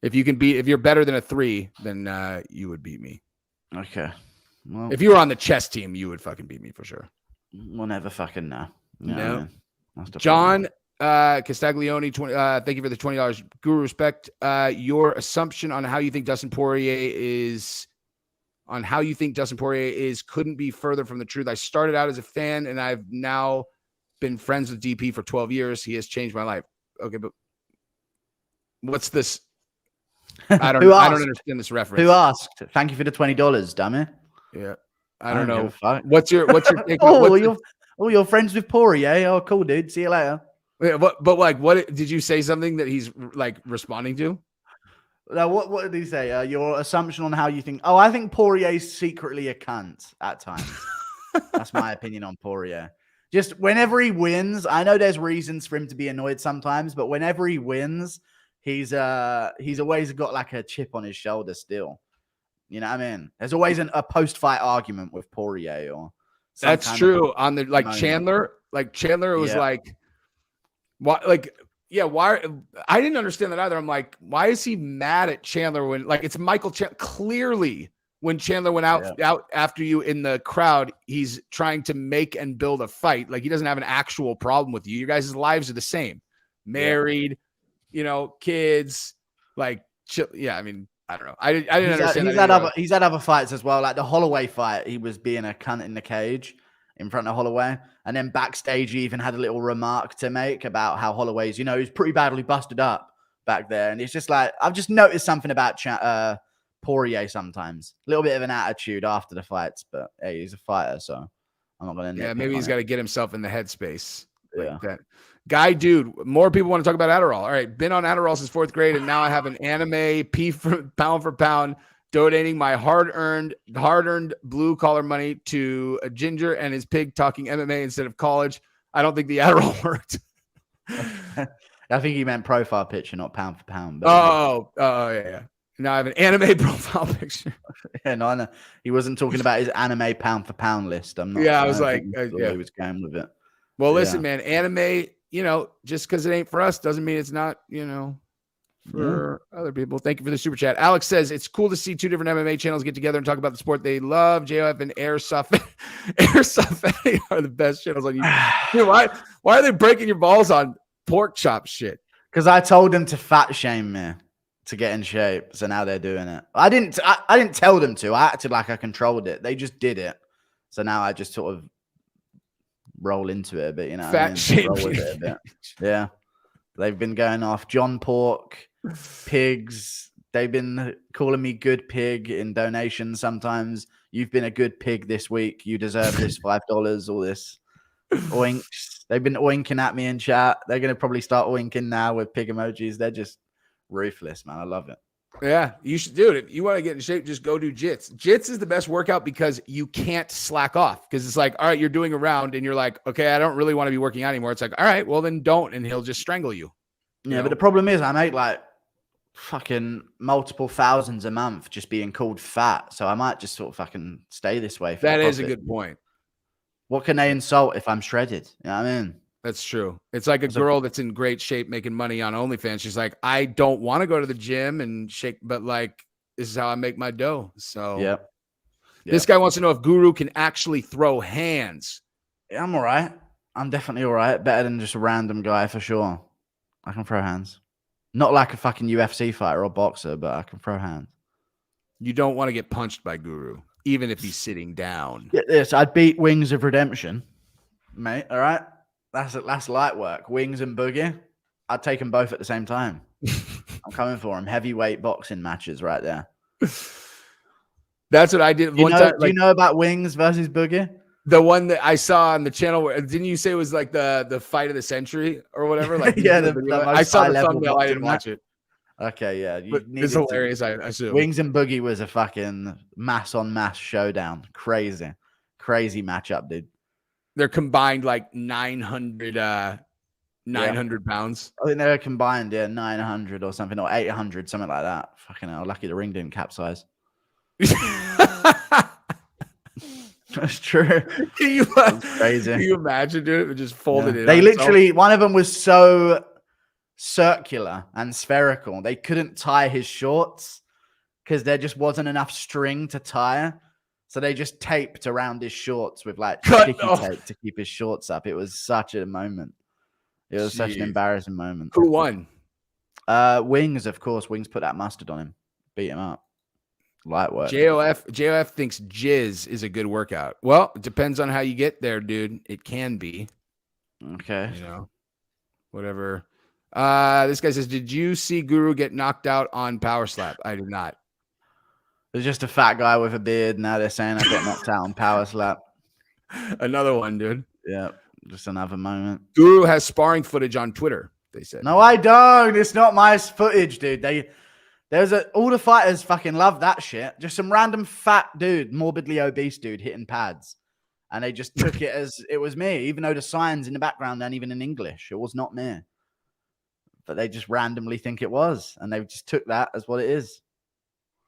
If you're better than a 3, then you would beat me. Okay. Well, if you were on the chess team, you would fucking beat me for sure. We'll never fucking know. No. John Castaglione, thank you for the $20. Guru, respect your assumption on how you think Dustin Poirier is couldn't be further from the truth. I started out as a fan, and I've now been friends with DP for 12 years. He has changed my life. Okay, but what's this? I don't understand this reference. Who asked? Thank you for the $20, damn it. Yeah, I don't know. What's your take? You're friends with Poirier. Oh, cool, dude. See you later. Yeah, but like, what did you say? Something that he's like responding to? Now, what did he say? Your assumption on how you think? Oh, I think Poirier's secretly a cunt at times. That's my opinion on Poirier. Just whenever he wins, I know there's reasons for him to be annoyed sometimes, but whenever he wins, he's always got like a chip on his shoulder still. You know what I mean? There's always a post-fight argument with Poirier or that's true. On the Chandler was like, what? Like Yeah, why? I didn't understand that either. I'm like, why is he mad at Chandler when, like, it's Michael Chandler? Clearly, when Chandler went out after you in the crowd, he's trying to make and build a fight. Like, he doesn't have an actual problem with you. Your guys' lives are the same. Married, kids, like, yeah. I mean, I don't know. I didn't understand that. He's had other fights as well. Like the Holloway fight, he was being a cunt in the cage in front of Holloway. And then backstage, he even had a little remark to make about how Holloway's, he's pretty badly busted up back there. And it's just like, I've just noticed something about Poirier sometimes. A little bit of an attitude after the fights, but hey, he's a fighter, so I'm not going to. Yeah, maybe he's got to get himself in the headspace like that. Guy, dude, more people want to talk about Adderall. All right, been on Adderall since 4th grade, and now I have an anime pound for pound, donating my hard-earned blue-collar money to a ginger and his pig talking MMA instead of college. I don't think the Adderall worked. I think he meant profile picture, not pound for pound. But yeah. Now I have an anime profile picture. Yeah, no, I know. He wasn't talking about his anime pound for pound list. I'm not. Yeah, I was like, he was going with it. Well, listen, man, anime, just because it ain't for us doesn't mean it's not, for other people. Thank you for the super chat. Alex says it's cool to see 2 different MMA channels get together and talk about the sport they love. JOF and Airsoft are the best channels on YouTube. Dude, why are they breaking your balls on pork chop shit? Because I told them to fat shame me to get in shape, so now they're doing it. I didn't tell them to. I acted like I controlled it. They just did it. So now I just sort of roll into it a bit, Fat shame. Roll with it a bit. Yeah. They've been going off John Pork, pigs. They've been calling me good pig in donations sometimes. You've been a good pig this week. You deserve this $5, all this. Oinks. They've been oinking at me in chat. They're going to probably start oinking now with pig emojis. They're just ruthless, man. I love it. Yeah, you should do it. If you want to get in shape, just go do jits. Jits is the best workout because you can't slack off, because it's like, all right, you're doing a round and you're like, okay, I don't really want to be working out anymore. It's like, all right, well then don't, and he'll just strangle you. Yeah, but the problem is I make like fucking multiple thousands a month just being called fat. So I might just sort of fucking stay this way. That is a good point. What can they insult if I'm shredded? You know what I mean? That's true. It's like a girl that's in great shape making money on OnlyFans. She's like, I don't want to go to the gym and shake, but like, this is how I make my dough. So this guy wants to know if Guru can actually throw hands. Yeah, I'm all right. I'm definitely all right. Better than just a random guy for sure. I can throw hands. Not like a fucking UFC fighter or boxer, but I can throw hands. You don't want to get punched by Guru, even if he's sitting down. Get this. I'd beat Wings of Redemption, mate. All right. That's light work. Wings and Boogie. I'd take them both at the same time. I'm coming for them. Heavyweight boxing matches right there. That's what I did. Do you know about Wings versus Boogie? The one that I saw on the channel, where didn't you say it was like the fight of the century or whatever? Like, I saw the thumbnail. I didn't watch it. Okay, yeah. It's hilarious, I assume. Wings and Boogie was a fucking mass on mass showdown. Crazy matchup, dude. They're combined like 900 pounds. I think they're combined, 900 or something, or 800, something like that. Fucking hell, lucky the ring didn't capsize. That's true. Crazy. Can you imagine, dude? It just folded in. They literally, one of them was so circular and spherical. They couldn't tie his shorts because there just wasn't enough string to tie. So they just taped around his shorts with like sticky tape to keep his shorts up. It was such a moment. It was such an embarrassing moment. Who won? Wings, of course. Wings put that mustard on him. Beat him up. Light work. JOF thinks jizz is a good workout. Well, it depends on how you get there, dude. It can be. Okay. Whatever. This guy says, did you see Guru get knocked out on Power Slap? I did not. There's just a fat guy with a beard. Now they're saying I got knocked out on Power Slap. Another one, dude. Yeah, just another moment. Guru has sparring footage on Twitter, they said. No, I don't. It's not my footage, dude. All the fighters fucking love that shit. Just some random fat dude, morbidly obese dude hitting pads. And they just took it as it was me, even though the signs in the background aren't even in English. It was not me. But they just randomly think it was. And they just took that as what it is.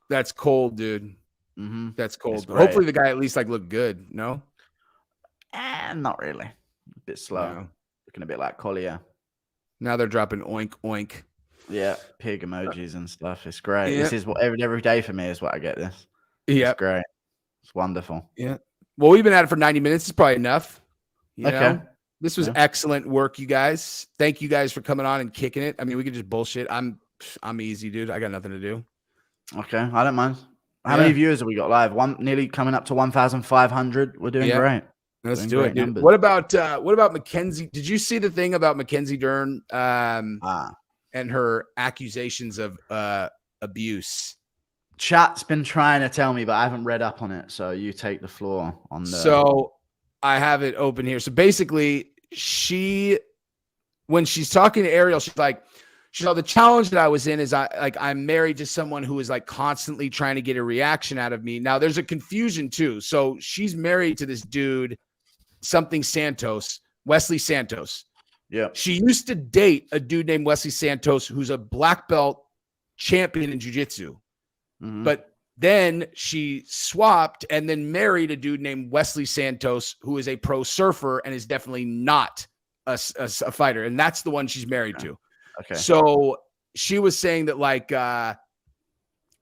That's cold, dude. Mm-hmm. That's cold. Hopefully the guy at least looked good. No? Not really. A bit slow. No. Looking a bit like Collier. Now they're dropping oink oink. Yeah, pig emojis and stuff. It's great. Yeah. This is what every day for me is what I get this. Yeah. It's great. It's wonderful. Yeah. Well, we've been at it for 90 minutes. It's probably enough. You know? This was excellent work, you guys. Thank you guys for coming on and kicking it. I mean, we could just bullshit. I'm easy, dude. I got nothing to do. Okay, I don't mind. How many viewers have we got live? Nearly coming up to 1,500. We're doing great. Let's do it, dude. Numbers. What about Mackenzie? Did you see the thing about Mackenzie Dern and her accusations of abuse? Chat's been trying to tell me, but I haven't read up on it. So you take the floor on the. So I have it open here. So basically, when she's talking to Ariel, she's like, the challenge that I was in is I'm married to someone who is like constantly trying to get a reaction out of me. Now there's a confusion too. So she's married to this dude, Wesley Santos. Yeah. She used to date a dude named Wesley Santos, who's a black belt champion in jiu-jitsu. Mm-hmm. But then she swapped and then married a dude named Wesley Santos, who is a pro surfer and is definitely not a fighter. And that's the one she's married to. Okay. So she was saying that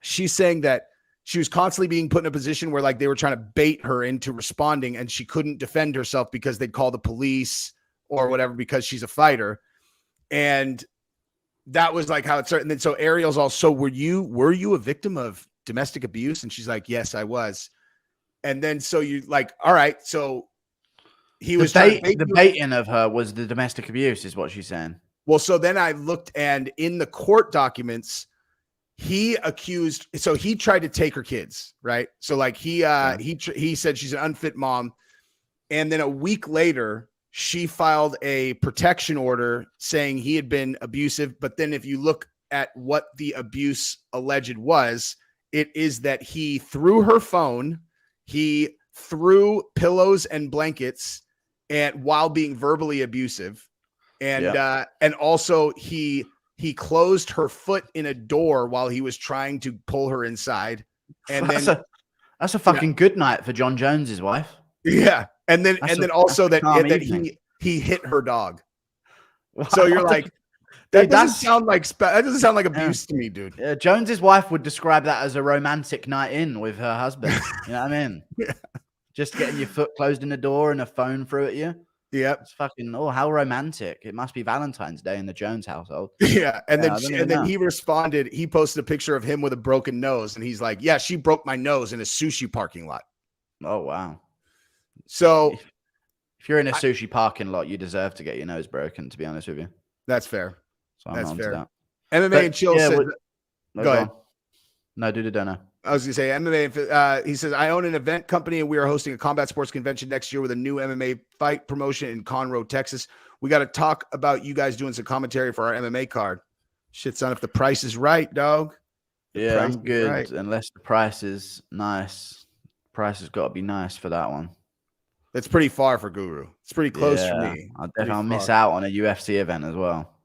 she's saying that she was constantly being put in a position where like they were trying to bait her into responding and she couldn't defend herself because they'd call the police or whatever because she's a fighter. And that was like how it started. And then so Ariel's also, were you a victim of domestic abuse? And she's like, yes, I was. And then so you like, all right. So he was the baiting of her was the domestic abuse is what she's saying. Well, so then I looked and in the court documents, he tried to take her kids, right? So like he said she's an unfit mom. And then a week later, she filed a protection order saying he had been abusive. But then if you look at what the abuse alleged was, it is that he threw her phone, he threw pillows and blankets and while being verbally abusive. And also he closed her foot in a door while he was trying to pull her inside. And that's a fucking good night for John Jones's wife. Yeah. And then also that he hit her dog. Wow. So you're like, that doesn't sound like abuse to me, dude. Yeah, Jones's wife would describe that as a romantic night in with her husband. You know what I mean? Yeah. Just getting your foot closed in the door and a phone threw at you. Yeah, it's fucking how romantic! It must be Valentine's Day in the Jones household. Yeah, and then he responded. He posted a picture of him with a broken nose, and he's like, "Yeah, she broke my nose in a sushi parking lot." Oh wow! So if you're in a sushi parking lot, you deserve to get your nose broken. To be honest with you, that's fair. So that's fair. MMA and chill. Said, go ahead. No, dude, I don't know. I was going to say MMA. He says, I own an event company and we are hosting a combat sports convention next year with a new MMA fight promotion in Conroe, Texas. We got to talk about you guys doing some commentary for our MMA card. Shit, son, if the price is right, dog. Yeah, I'm good. Right. Unless the price is nice. The price has got to be nice for that one. That's pretty far for Guru. It's pretty close for me. I'll miss out on a UFC event as well.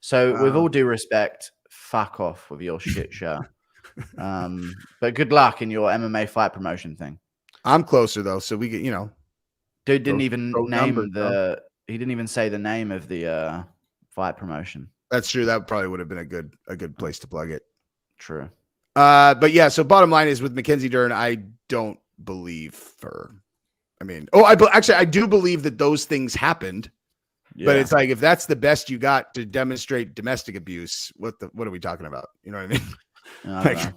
So with all due respect, fuck off with your shit show. But good luck in your MMA fight promotion thing. I'm closer though, so we get, dude didn't even he didn't even say the name of the fight promotion. That's true. That probably would have been a good place to plug it. True. But yeah, so bottom line is with Mackenzie Dern, I don't believe her. I mean, I do believe that those things happened. Yeah. But it's like, if that's the best you got to demonstrate domestic abuse, what are we talking about? You know what I mean?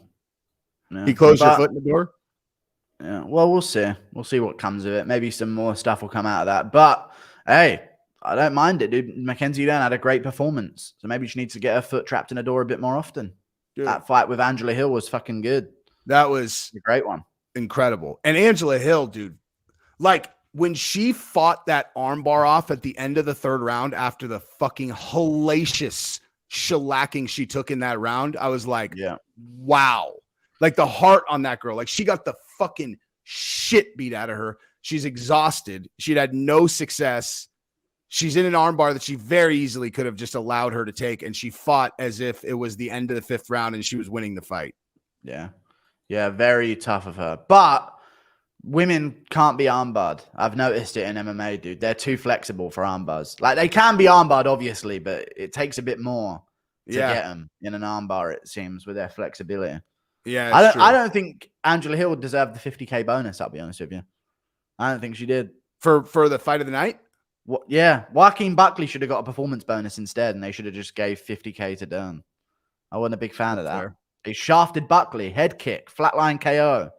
Yeah. He closed your foot in the door. Yeah. Well, we'll see. We'll see what comes of it. Maybe some more stuff will come out of that. But hey, I don't mind it, dude. Mackenzie Dern had a great performance, so maybe she needs to get her foot trapped in a door a bit more often. Dude. That fight with Angela Hill was fucking good. That was a great one. Incredible. And Angela Hill, dude, like when she fought that armbar off at the end of the third round after the fucking hellacious shellacking she took in that round, I was like, yeah, wow. Like the heart on that girl, like she got the fucking shit beat out of her. She's exhausted. She'd had no success. She's in an armbar that she very easily could have just allowed her to take, and she fought as if it was the end of the fifth round and she was winning the fight. Yeah. Yeah, very tough of her. But women can't be armbarred. I've noticed it in MMA, dude. They're too flexible for armbars. Like, they can be armbarred, obviously, but it takes a bit more to get them in an armbar, it seems, with their flexibility. Yeah, I don't think Angela Hill deserved the 50K bonus, I'll be honest with you. I don't think she did. For the fight of the night? Yeah. Joaquin Buckley should have got a performance bonus instead, and they should have just gave 50K to Dern. I wasn't a big fan of that. Fair. He shafted Buckley, head kick, flatline KO.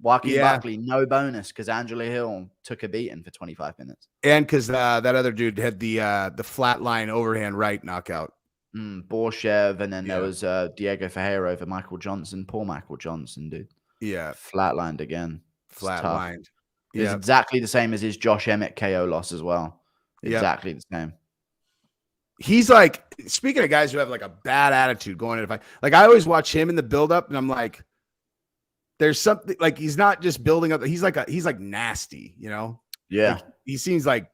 Joaquin Buckley, no bonus because Angela Hill took a beating for 25 minutes. And because that other dude had the flatline overhand right knockout. Borshev, and then there was Diego Ferreira over Michael Johnson. Poor Michael Johnson, dude. Yeah. Flatlined again. Flatlined. It's exactly the same as his Josh Emmett KO loss as well. Exactly the same. He's like, speaking of guys who have like a bad attitude going into a fight, like I always watch him in the buildup and I'm like, there's something like he's not just building up. He's like nasty, you know? Yeah. Like, he seems like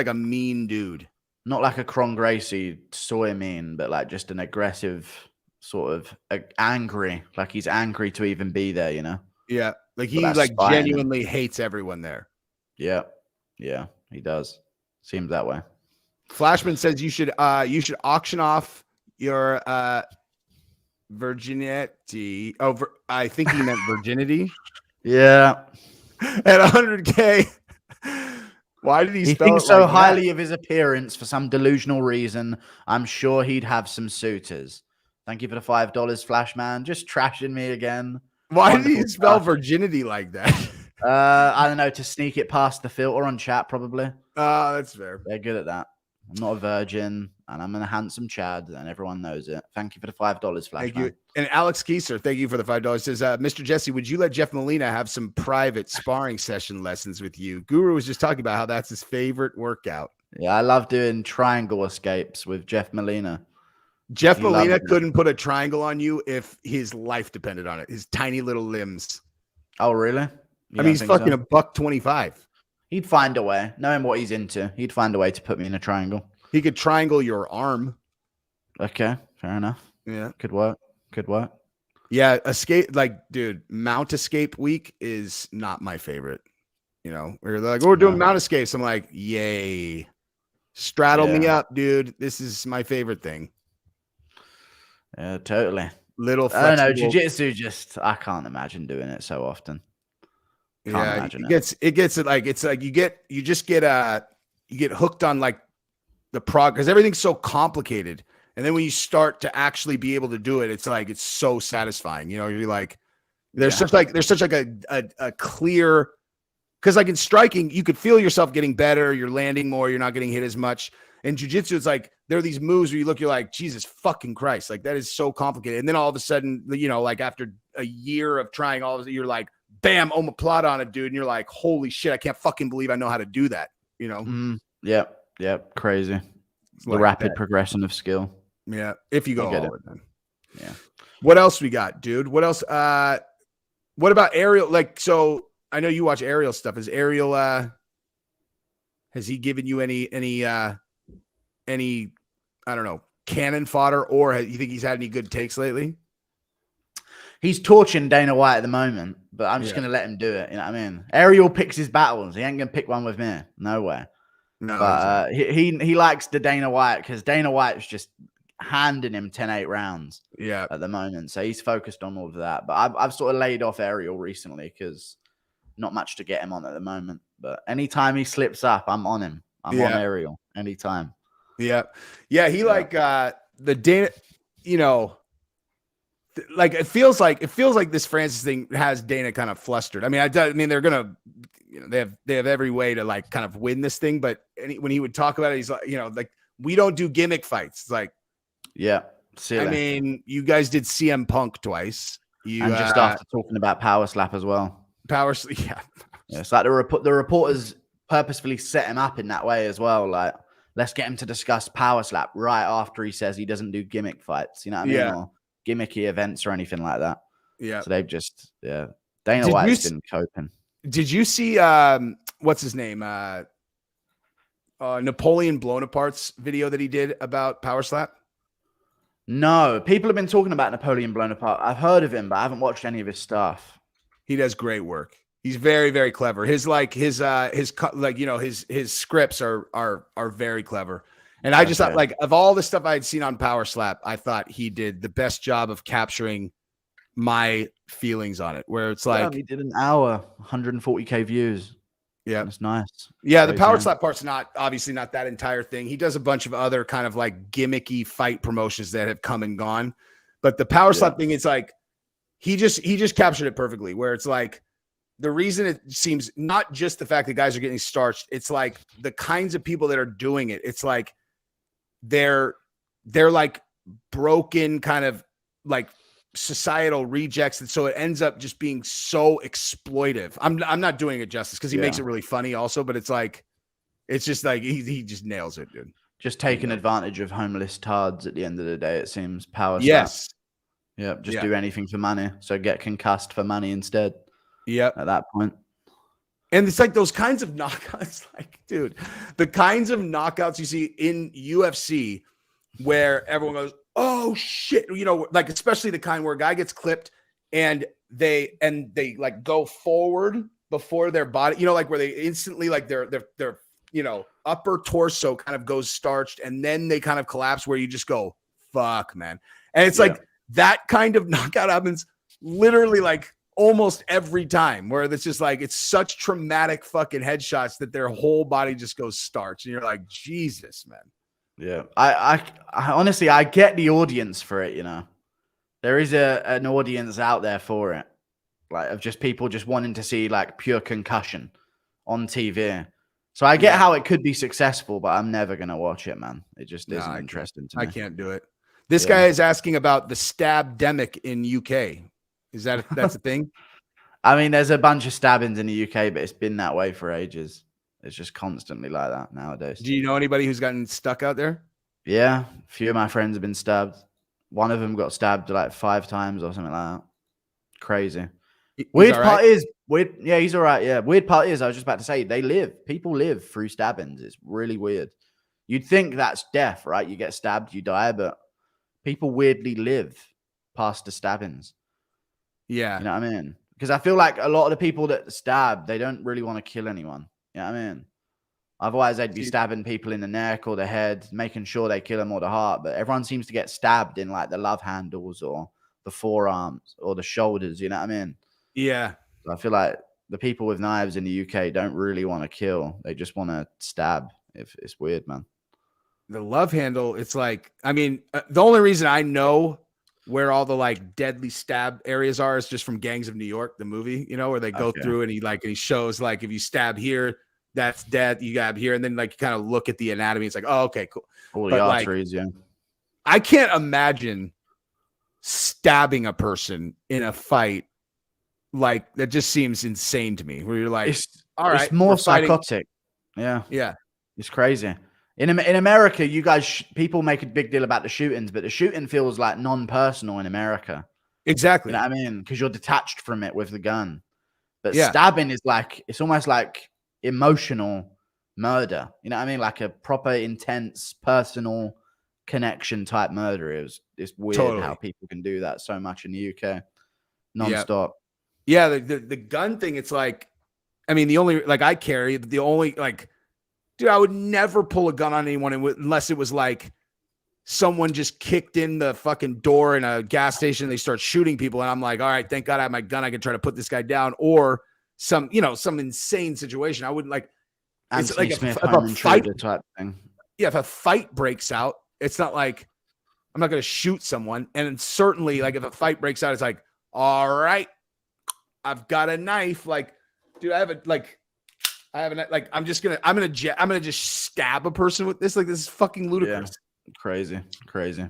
a mean dude. Not like a Kron Gracie soy mean, but like just an aggressive sort of angry. Like he's angry to even be there, you know? Yeah. Like he like genuinely hates everyone there. Yeah. Yeah, he does. Seems that way. Flashman says you should auction off your virginity. Oh, I think he meant virginity. Yeah. At 100K. Why did he spell thinks it so like highly that? of his appearance for some delusional reason? I'm sure he'd have some suitors. Thank you for the $5, Flashman. Just trashing me again. Why did he spell virginity like that? I don't know, to sneak it past the filter on chat, probably. That's fair. They're good at that. I'm not a virgin, and I'm a handsome Chad, and everyone knows it. Thank you for the $5, Flashman. Thank you. And Alex Kieser, thank you for the $5. Says, Mr. Jesse, would you let Jeff Molina have some private sparring session lessons with you? Guru was just talking about how that's his favorite workout. Yeah, I love doing triangle escapes with Jeff Molina. Jeff Molina couldn't put a triangle on you if his life depended on it. His tiny little limbs. Oh, really? I mean, he's fucking $125. He'd find a way. Knowing what he's into, he'd find a way to put me in a triangle. He could triangle your arm. Okay, fair enough. Yeah. Could work. Could work. Yeah, escape, like, dude, mount escape week is not my favorite. You know, we're like, we're doing mount escapes. I'm like, yay. Straddle me up, dude. This is my favorite thing. Yeah, totally. Little flexible. I don't know, jiu-jitsu I can't imagine doing it so often. Can't imagine it gets like, it's like you get hooked on like the because everything's so complicated. And then when you start to actually be able to do it, it's like, it's so satisfying. You know, you're like, there's such like a clear, because like in striking, you could feel yourself getting better. You're landing more. You're not getting hit as much. In jiu-jitsu, it's like, there are these moves where you look, you're like, Jesus fucking Christ. Like that is so complicated. And then all of a sudden, you know, like after a year of trying all of it, you're like, bam, omoplata on it, dude. And you're like, holy shit, I can't fucking believe I know how to do that. You know? Yep. Crazy. The like rapid progression of skill. Yeah. If you go all it, then. Yeah. What else we got, dude? What else? What about Ariel? Like, so I know you watch Ariel stuff. Is Ariel, has he given you any, I don't know, cannon fodder, or you think he's had any good takes lately? He's torching Dana White at the moment, but I'm just going to let him do it. You know what I mean? Ariel picks his battles. He ain't going to pick one with me. No way. No. But he likes the Dana White because Dana White's just handing him 10-8 rounds at the moment. So he's focused on all of that. But I've sort of laid off Ariel recently because not much to get him on at the moment. But anytime he slips up, I'm on him. I'm on Ariel anytime. Yeah. Yeah. He like the Dana, you know, like it feels like this Francis thing has Dana kind of flustered. I mean, they're gonna, you know, they have every way to like kind of win this thing. But when he would talk about it, he's like, you know, like we don't do gimmick fights. It's like, silly. I mean, you guys did CM Punk twice. And just after talking about Power Slap as well. Yeah. It's like the reporters purposefully set him up in that way as well. Like, let's get him to discuss Power Slap right after he says he doesn't do gimmick fights. You know what I mean? Yeah. Or gimmicky events or anything like that. Yeah. So they've just, Dana White's been coping. Did you see, what's his name? Napoleon Bonaparte's video that he did about Power Slap? No. People have been talking about Napoleon Bonaparte. I've heard of him, but I haven't watched any of his stuff. He does great work. He's very, very clever. His scripts are very clever. And I just thought, like, of all the stuff I had seen on Power Slap, I thought he did the best job of capturing my feelings on it. Where it's like, he did an hour, 140K views. Yeah, that's nice. Yeah, the Power Slap part's obviously not that entire thing. He does a bunch of other kind of like gimmicky fight promotions that have come and gone, but the Power Slap thing, it's like he just captured it perfectly. Where it's like, the reason it seems not just the fact that guys are getting starched, it's like the kinds of people that are doing it. It's like they're like broken kind of like societal rejects, and so it ends up just being so exploitive. I'm not doing it justice because he makes it really funny also, but it's just like he just nails it, dude. Just taking advantage of homeless tards at the end of the day, it seems. Power Slap. Yes. Yeah, just do anything for money. So get concussed for money instead. Yep. At that point. And it's like those kinds of knockouts, like, dude, the kinds of knockouts you see in UFC where everyone goes, oh shit, like, especially the kind where a guy gets clipped and they like go forward before their body, like where they instantly, like their upper torso kind of goes starched and then they kind of collapse, where you just go, fuck, man. And it's like that kind of knockout happens literally like almost every time, where it's just like, it's such traumatic fucking headshots that their whole body just goes starch. And you're like, Jesus, man. Yeah. I honestly, I get the audience for it. There is an audience out there for it. Like, of just people just wanting to see like pure concussion on TV. So I get how it could be successful, but I'm never going to watch it, man. It just isn't interesting to me. I can't do it. This guy is asking about the stab-demic in UK. That's a thing? I mean, there's a bunch of stabbings in the UK, but it's been that way for ages. It's just constantly like that nowadays. Do you know anybody who's gotten stuck out there? Yeah. A few of my friends have been stabbed. One of them got stabbed like 5 times or something like that. Crazy. Weird part is, yeah, he's all right. Yeah. Weird part is, I was just about to say, people live through stabbings. It's really weird. You'd think that's death, right? You get stabbed, you die, but people weirdly live past the stabbings. Yeah. You know what I mean? Because I feel like a lot of the people that stab, they don't really want to kill anyone. You know what I mean? Otherwise, they'd be stabbing people in the neck or the head, making sure they kill them or the heart. But everyone seems to get stabbed in like the love handles or the forearms or the shoulders. You know what I mean? Yeah. So I feel like the people with knives in the UK don't really want to kill. They just want to stab. It's weird, man. The love handle, it's like, I mean, the only reason I know where all the like deadly stab areas are is just from Gangs of New York, the movie, where they go through and he shows like, if you stab here, that's dead. You got here. And then like, you kind of look at the anatomy. It's like, oh, okay, cool. All the arteries, yeah. I can't imagine stabbing a person in a fight. Like, that just seems insane to me, where you're like, all right. It's more psychotic. Yeah. Yeah. It's crazy. In America, you guys, people make a big deal about the shootings, but the shooting feels like non-personal in America. Exactly. You know what I mean? Because you're detached from it with the gun. But stabbing is like, it's almost like emotional murder. You know what I mean? Like a proper, intense, personal connection type murder. It's weird how people can do that so much in the UK. Non-stop. Yeah, the gun thing, it's like, I mean, the only, like, I carry, the only, like, dude, I would never pull a gun on anyone unless it was like someone just kicked in the fucking door in a gas station and they start shooting people. And I'm like, all right, thank God I have my gun. I can try to put this guy down, or some insane situation. I wouldn't like, it's like if a fight type thing. Yeah. If a fight breaks out, it's not like I'm not going to shoot someone. And certainly like if a fight breaks out, it's like, all right, I've got a knife. Like, dude, I'm gonna just stab a person with this. Like, this is fucking ludicrous. Yeah. Crazy.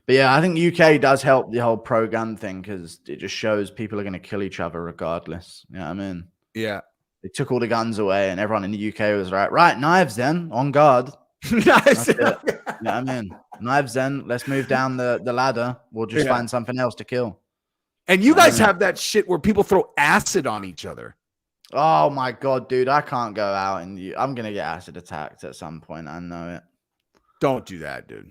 But yeah, I think UK does help the whole pro gun thing, because it just shows people are going to kill each other regardless. You know what I mean? Yeah. They took all the guns away and everyone in the UK was right, knives then, on guard. Nice. You know what I mean? Knives then, let's move down the ladder. We'll just find something else to kill. And you guys have that shit where people throw acid on each other. Oh my God, dude. I can't go out and I'm going to get acid attacked at some point. I know it. Don't do that, dude.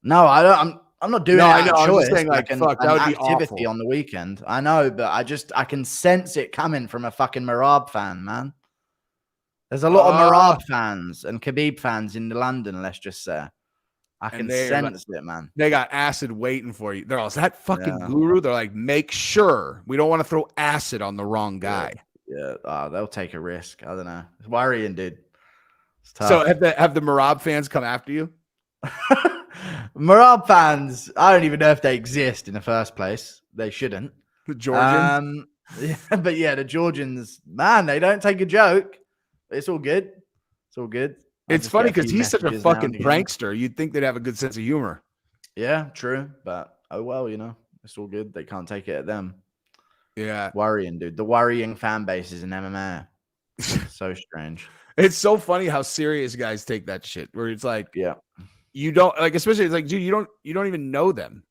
No, I don't. I'm not doing No, it I out know. of I'm choice. just saying, like, fuck, that would be activity awful. on the weekend. I know, but I can sense it coming from a fucking Marab fan, man. There's a lot of Marab fans and Khabib fans in London, let's just say. I can sense it, man. They got acid waiting for you. They're all, is that fucking Guru? They're like, make sure we don't want to throw acid on the wrong guy. Yeah, they'll take a risk. I don't know. It's worrying, dude. It's tough. So have the Marab fans come after you? Marab fans, I don't even know if they exist in the first place. They shouldn't. The Georgians? But yeah, the Georgians, man, they don't take a joke. It's all good. It's all good. It's funny because he's such a fucking prankster. You'd think they'd have a good sense of humor. Yeah, true. But oh well, it's all good. They can't take it at them. Yeah. Worrying, dude. The worrying fan bases in MMA. So strange. It's so funny how serious guys take that shit. Where it's like, yeah, you don't like, especially it's like, dude, you don't even know them.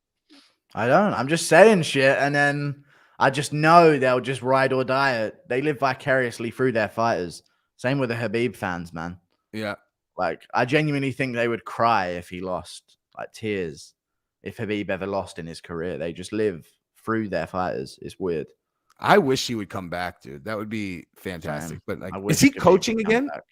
I don't. I'm just saying shit, and then I just know they'll just ride or die it. They live vicariously through their fighters. Same with the Khabib fans, man. Yeah. Like, I genuinely think they would cry if he lost, like tears, if Khabib ever lost in his career. They just live through their fighters. It's weird. I wish he would come back, dude. That would be fantastic. Same. But like, is he coaching again? Back.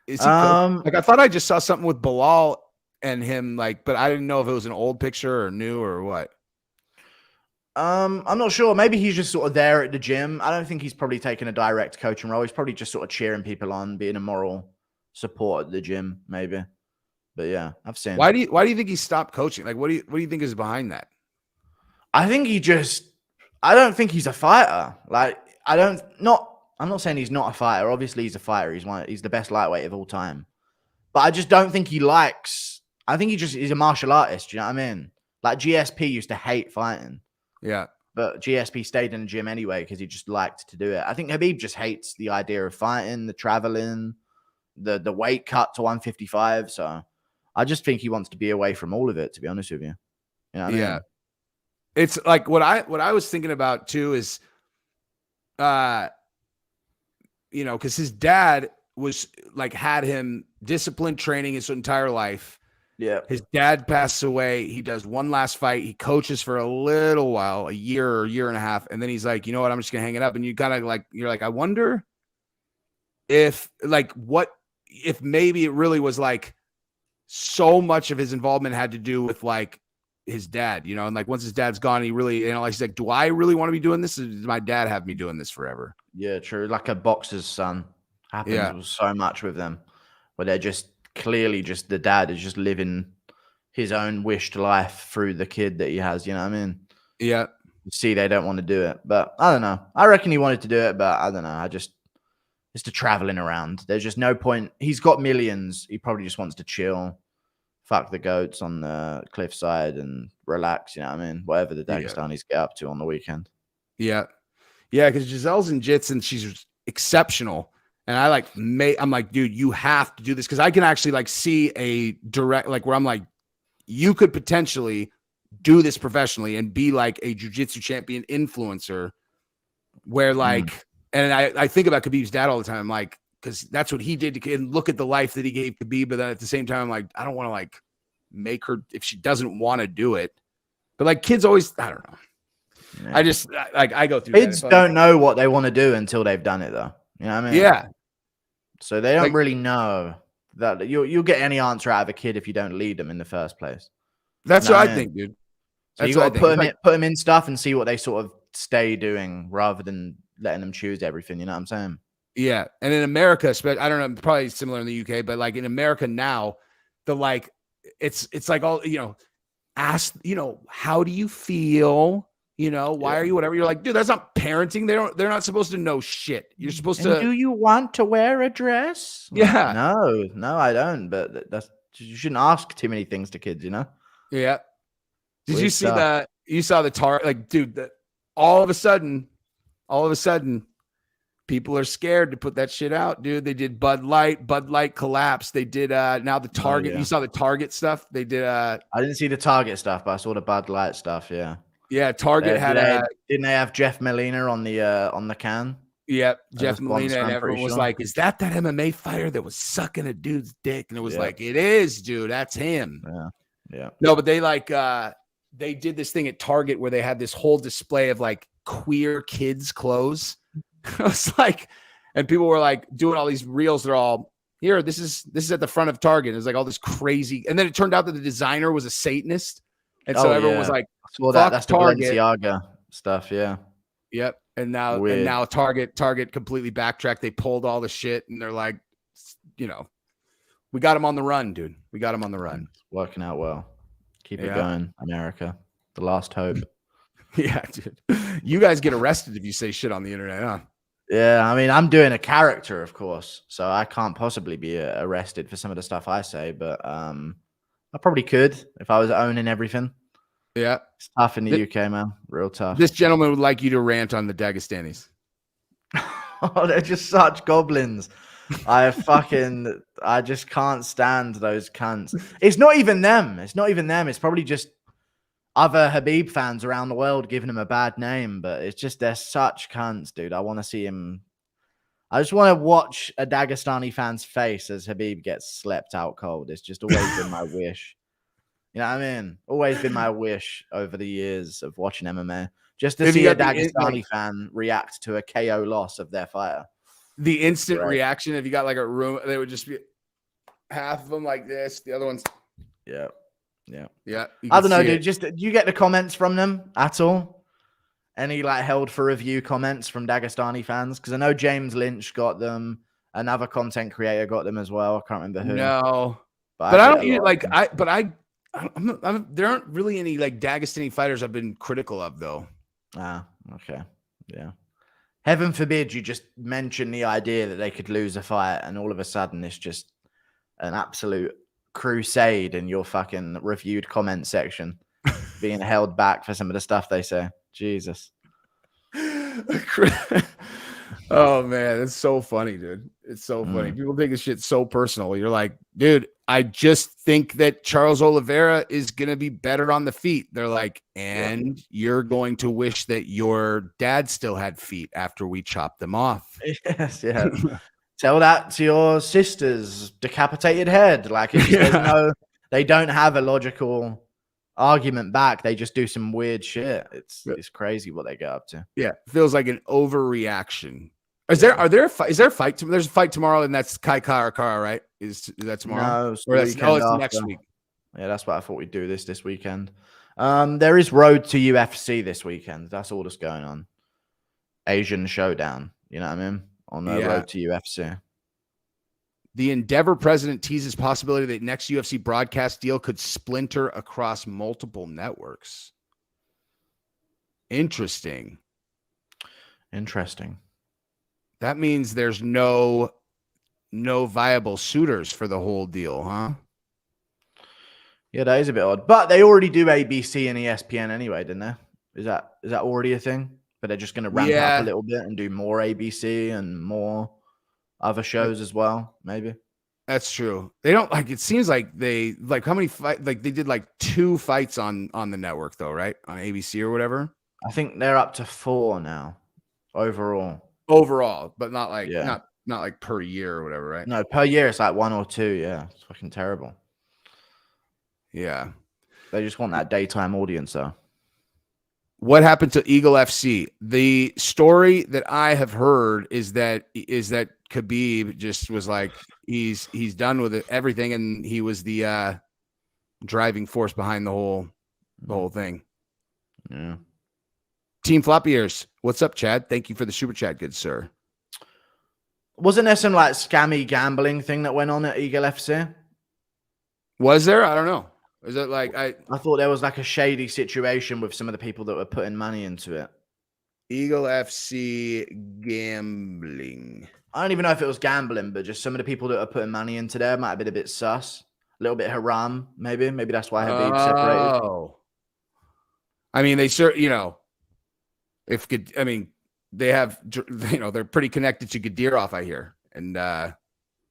Is he like, I thought I just saw something with Bilal and him, like, but I didn't know if it was an old picture or new or what. I'm not sure. Maybe he's just sort of there at the gym. I don't think he's probably taken a direct coaching role. He's probably just sort of cheering people on, being a moral support at the gym, maybe. But yeah, I've seen. Why do you think he stopped coaching? Like, what do you think is behind that? I think I don't think he's a fighter. Like, I'm not saying he's not a fighter. Obviously, he's a fighter. He's the best lightweight of all time. But I just don't think he likes. I think he's a martial artist. Do you know what I mean? Like, GSP used to hate fighting. Yeah. But GSP stayed in the gym anyway because he just liked to do it. I think Khabib just hates the idea of fighting, the traveling, the weight cut to 155. So I just think he wants to be away from all of it, to be honest with you. You know what I mean? It's like what I was thinking about too is, because his dad was like, had him disciplined training his entire life. Yeah. His dad passes away. He does one last fight. He coaches for a little while, a year or year and a half. And then he's like, you know what? I'm just going to hang it up. And you kind of like, you're like, I wonder if maybe it really was like so much of his involvement had to do with like his dad, and like once his dad's gone, he really, like, he's like, do I really want to be doing this? Or does my dad have me doing this forever? Yeah, true. Like a boxer's son happens so much with them, where they're just clearly just the dad is just living his own wished life through the kid that he has. You know what I mean? Yeah. You see, they don't want to do it, but I don't know. I reckon he wanted to do it, but I don't know. It's the traveling around. There's just no point. He's got millions. He probably just wants to chill, fuck the goats on the cliffside and relax. You know what I mean? Whatever the Dagestanis get up to on the weekend. Yeah. Yeah. Because Giselle's in jits and she's exceptional. And I'm like, dude, you have to do this. Cause I can actually like see a direct, like where I'm like, you could potentially do this professionally and be like a jiu-jitsu champion influencer where like, and I think about Khabib's dad all the time. I'm like, cause that's what he did and look at the life that he gave Khabib. But then at the same time, I'm like, I don't want to like make her, if she doesn't want to do it, but like kids always, I don't know. Yeah. I just like, I go through kids don't know what they want to do until they've done it though. You know what I mean? Yeah. So they don't really know that you'll get any answer out of a kid if you don't lead them in the first place. That's what I think, dude. So you got to put them in stuff and see what they sort of stay doing rather than letting them choose everything. You know what I'm saying? Yeah. And in America, I don't know, probably similar in the UK, but like in America now, it's like all, ask, how do you feel? Why are you whatever? You're like, dude, that's not parenting. They're not supposed to know shit. You're supposed to. Do you want to wear a dress? Yeah. No, I don't. But you shouldn't ask too many things to kids, Yeah. Did you see that? You saw the like, dude, all of a sudden, people are scared to put that shit out, dude. They did Bud Light collapsed. They did now the Target. You saw the Target stuff. They did I didn't see the Target stuff, but I saw the Bud Light stuff. Yeah. Yeah, Target didn't they have Jeff Molina on the can? Yeah, Jeff Molina, and everyone was like, "Is that MMA fighter that was sucking a dude's dick?" And it was like, "It is, dude. That's him." Yeah. No, but they they did this thing at Target where they had this whole display of like queer kids' clothes. I was like, and people were like doing all these reels. They're all here. This is at the front of Target. It was like all this crazy. And then it turned out that the designer was a Satanist. And so everyone was like, well, that's Target. The Balenciaga stuff. Yeah. Yep. And now Target completely backtracked. They pulled all the shit and they're like, we got him on the run, dude. We got him on the run. It's working out well. Keep it going, America. The last hope. Yeah, dude. You guys get arrested if you say shit on the internet, huh? Yeah, I mean, I'm doing a character, of course, so I can't possibly be arrested for some of the stuff I say, but I probably could if I was owning everything. Yeah. It's tough in the UK, man. Real tough. This gentleman would like you to rant on the Dagestanis. Oh, they're just such goblins. I just can't stand those cunts. It's not even them. It's probably just other Khabib fans around the world giving him a bad name, but it's just they're such cunts, dude. I want to see him. I just want to watch a Dagestani fan's face as Khabib gets slept out cold. It's just always been my wish. You know what I mean? Always been my wish over the years of watching MMA. Just to see a Dagestani fan react to a KO loss of their fighter. The instant reaction, if you got like a room, they would just be half of them like this, the other ones. Yeah. I don't know, dude. Do you get the comments from them at all? Any like held for review comments from Dagestani fans? Because I know James Lynch got them. Another content creator got them as well. I can't remember who. No, but I don't even like. There aren't really any like Dagestani fighters I've been critical of though. Ah, okay, yeah. Heaven forbid you just mention the idea that they could lose a fight and all of a sudden it's just an absolute crusade in your fucking reviewed comment section being held back for some of the stuff they say. Jesus. Oh man, it's so funny, dude. It's so funny. People take this shit so personal. You're like, dude, I just think that Charles Oliveira is gonna be better on the feet. They're like, and you're going to wish that your dad still had feet after we chopped them off. Yes, yeah. Tell that to your sister's decapitated head. Like, they don't have a logical argument back. They just do some weird shit. It's crazy what they get up to. Yeah, feels like an overreaction. Is there a fight? There's a fight tomorrow, and that's Kai Kara, right? Is that tomorrow? No, it's next week. Yeah, that's what I thought we'd do this weekend. There is Road to UFC this weekend. That's all that's going on. Asian Showdown. You know what I mean? On the road to UFC. The Endeavor president teases possibility that next UFC broadcast deal could splinter across multiple networks. Interesting. That means there's no viable suitors for the whole deal, huh? Yeah, that is a bit odd. But they already do ABC and ESPN anyway, didn't they? Is that already a thing? But they're just going to ramp up a little bit and do more ABC and more other shows as well, maybe. That's true. They don't like. It seems like they like how many fight like they did like 2 fights on the network though, right? On ABC or whatever. I think they're up to 4 now overall, but not like not like per year or whatever, right? No, per year it's like 1 or 2. Yeah, it's fucking terrible. Yeah, they just want that daytime audience though. What happened to Eagle FC? The story that I have heard is that Khabib just was like he's done with everything, and he was the driving force behind the whole thing. Yeah. Team Floppy Ears, what's up, Chad? Thank you for the super chat, good sir. Wasn't there some like scammy gambling thing that went on at Eagle FC? Was there? I don't know. Is it like I thought there was like a shady situation with some of the people that were putting money into it. Eagle FC gambling. I don't even know if it was gambling, but just some of the people that are putting money into there might have been a bit sus, a little bit haram, maybe. Maybe that's why Khabib separated. Oh, I mean, they they have, they're pretty connected to Gadirov, I hear, and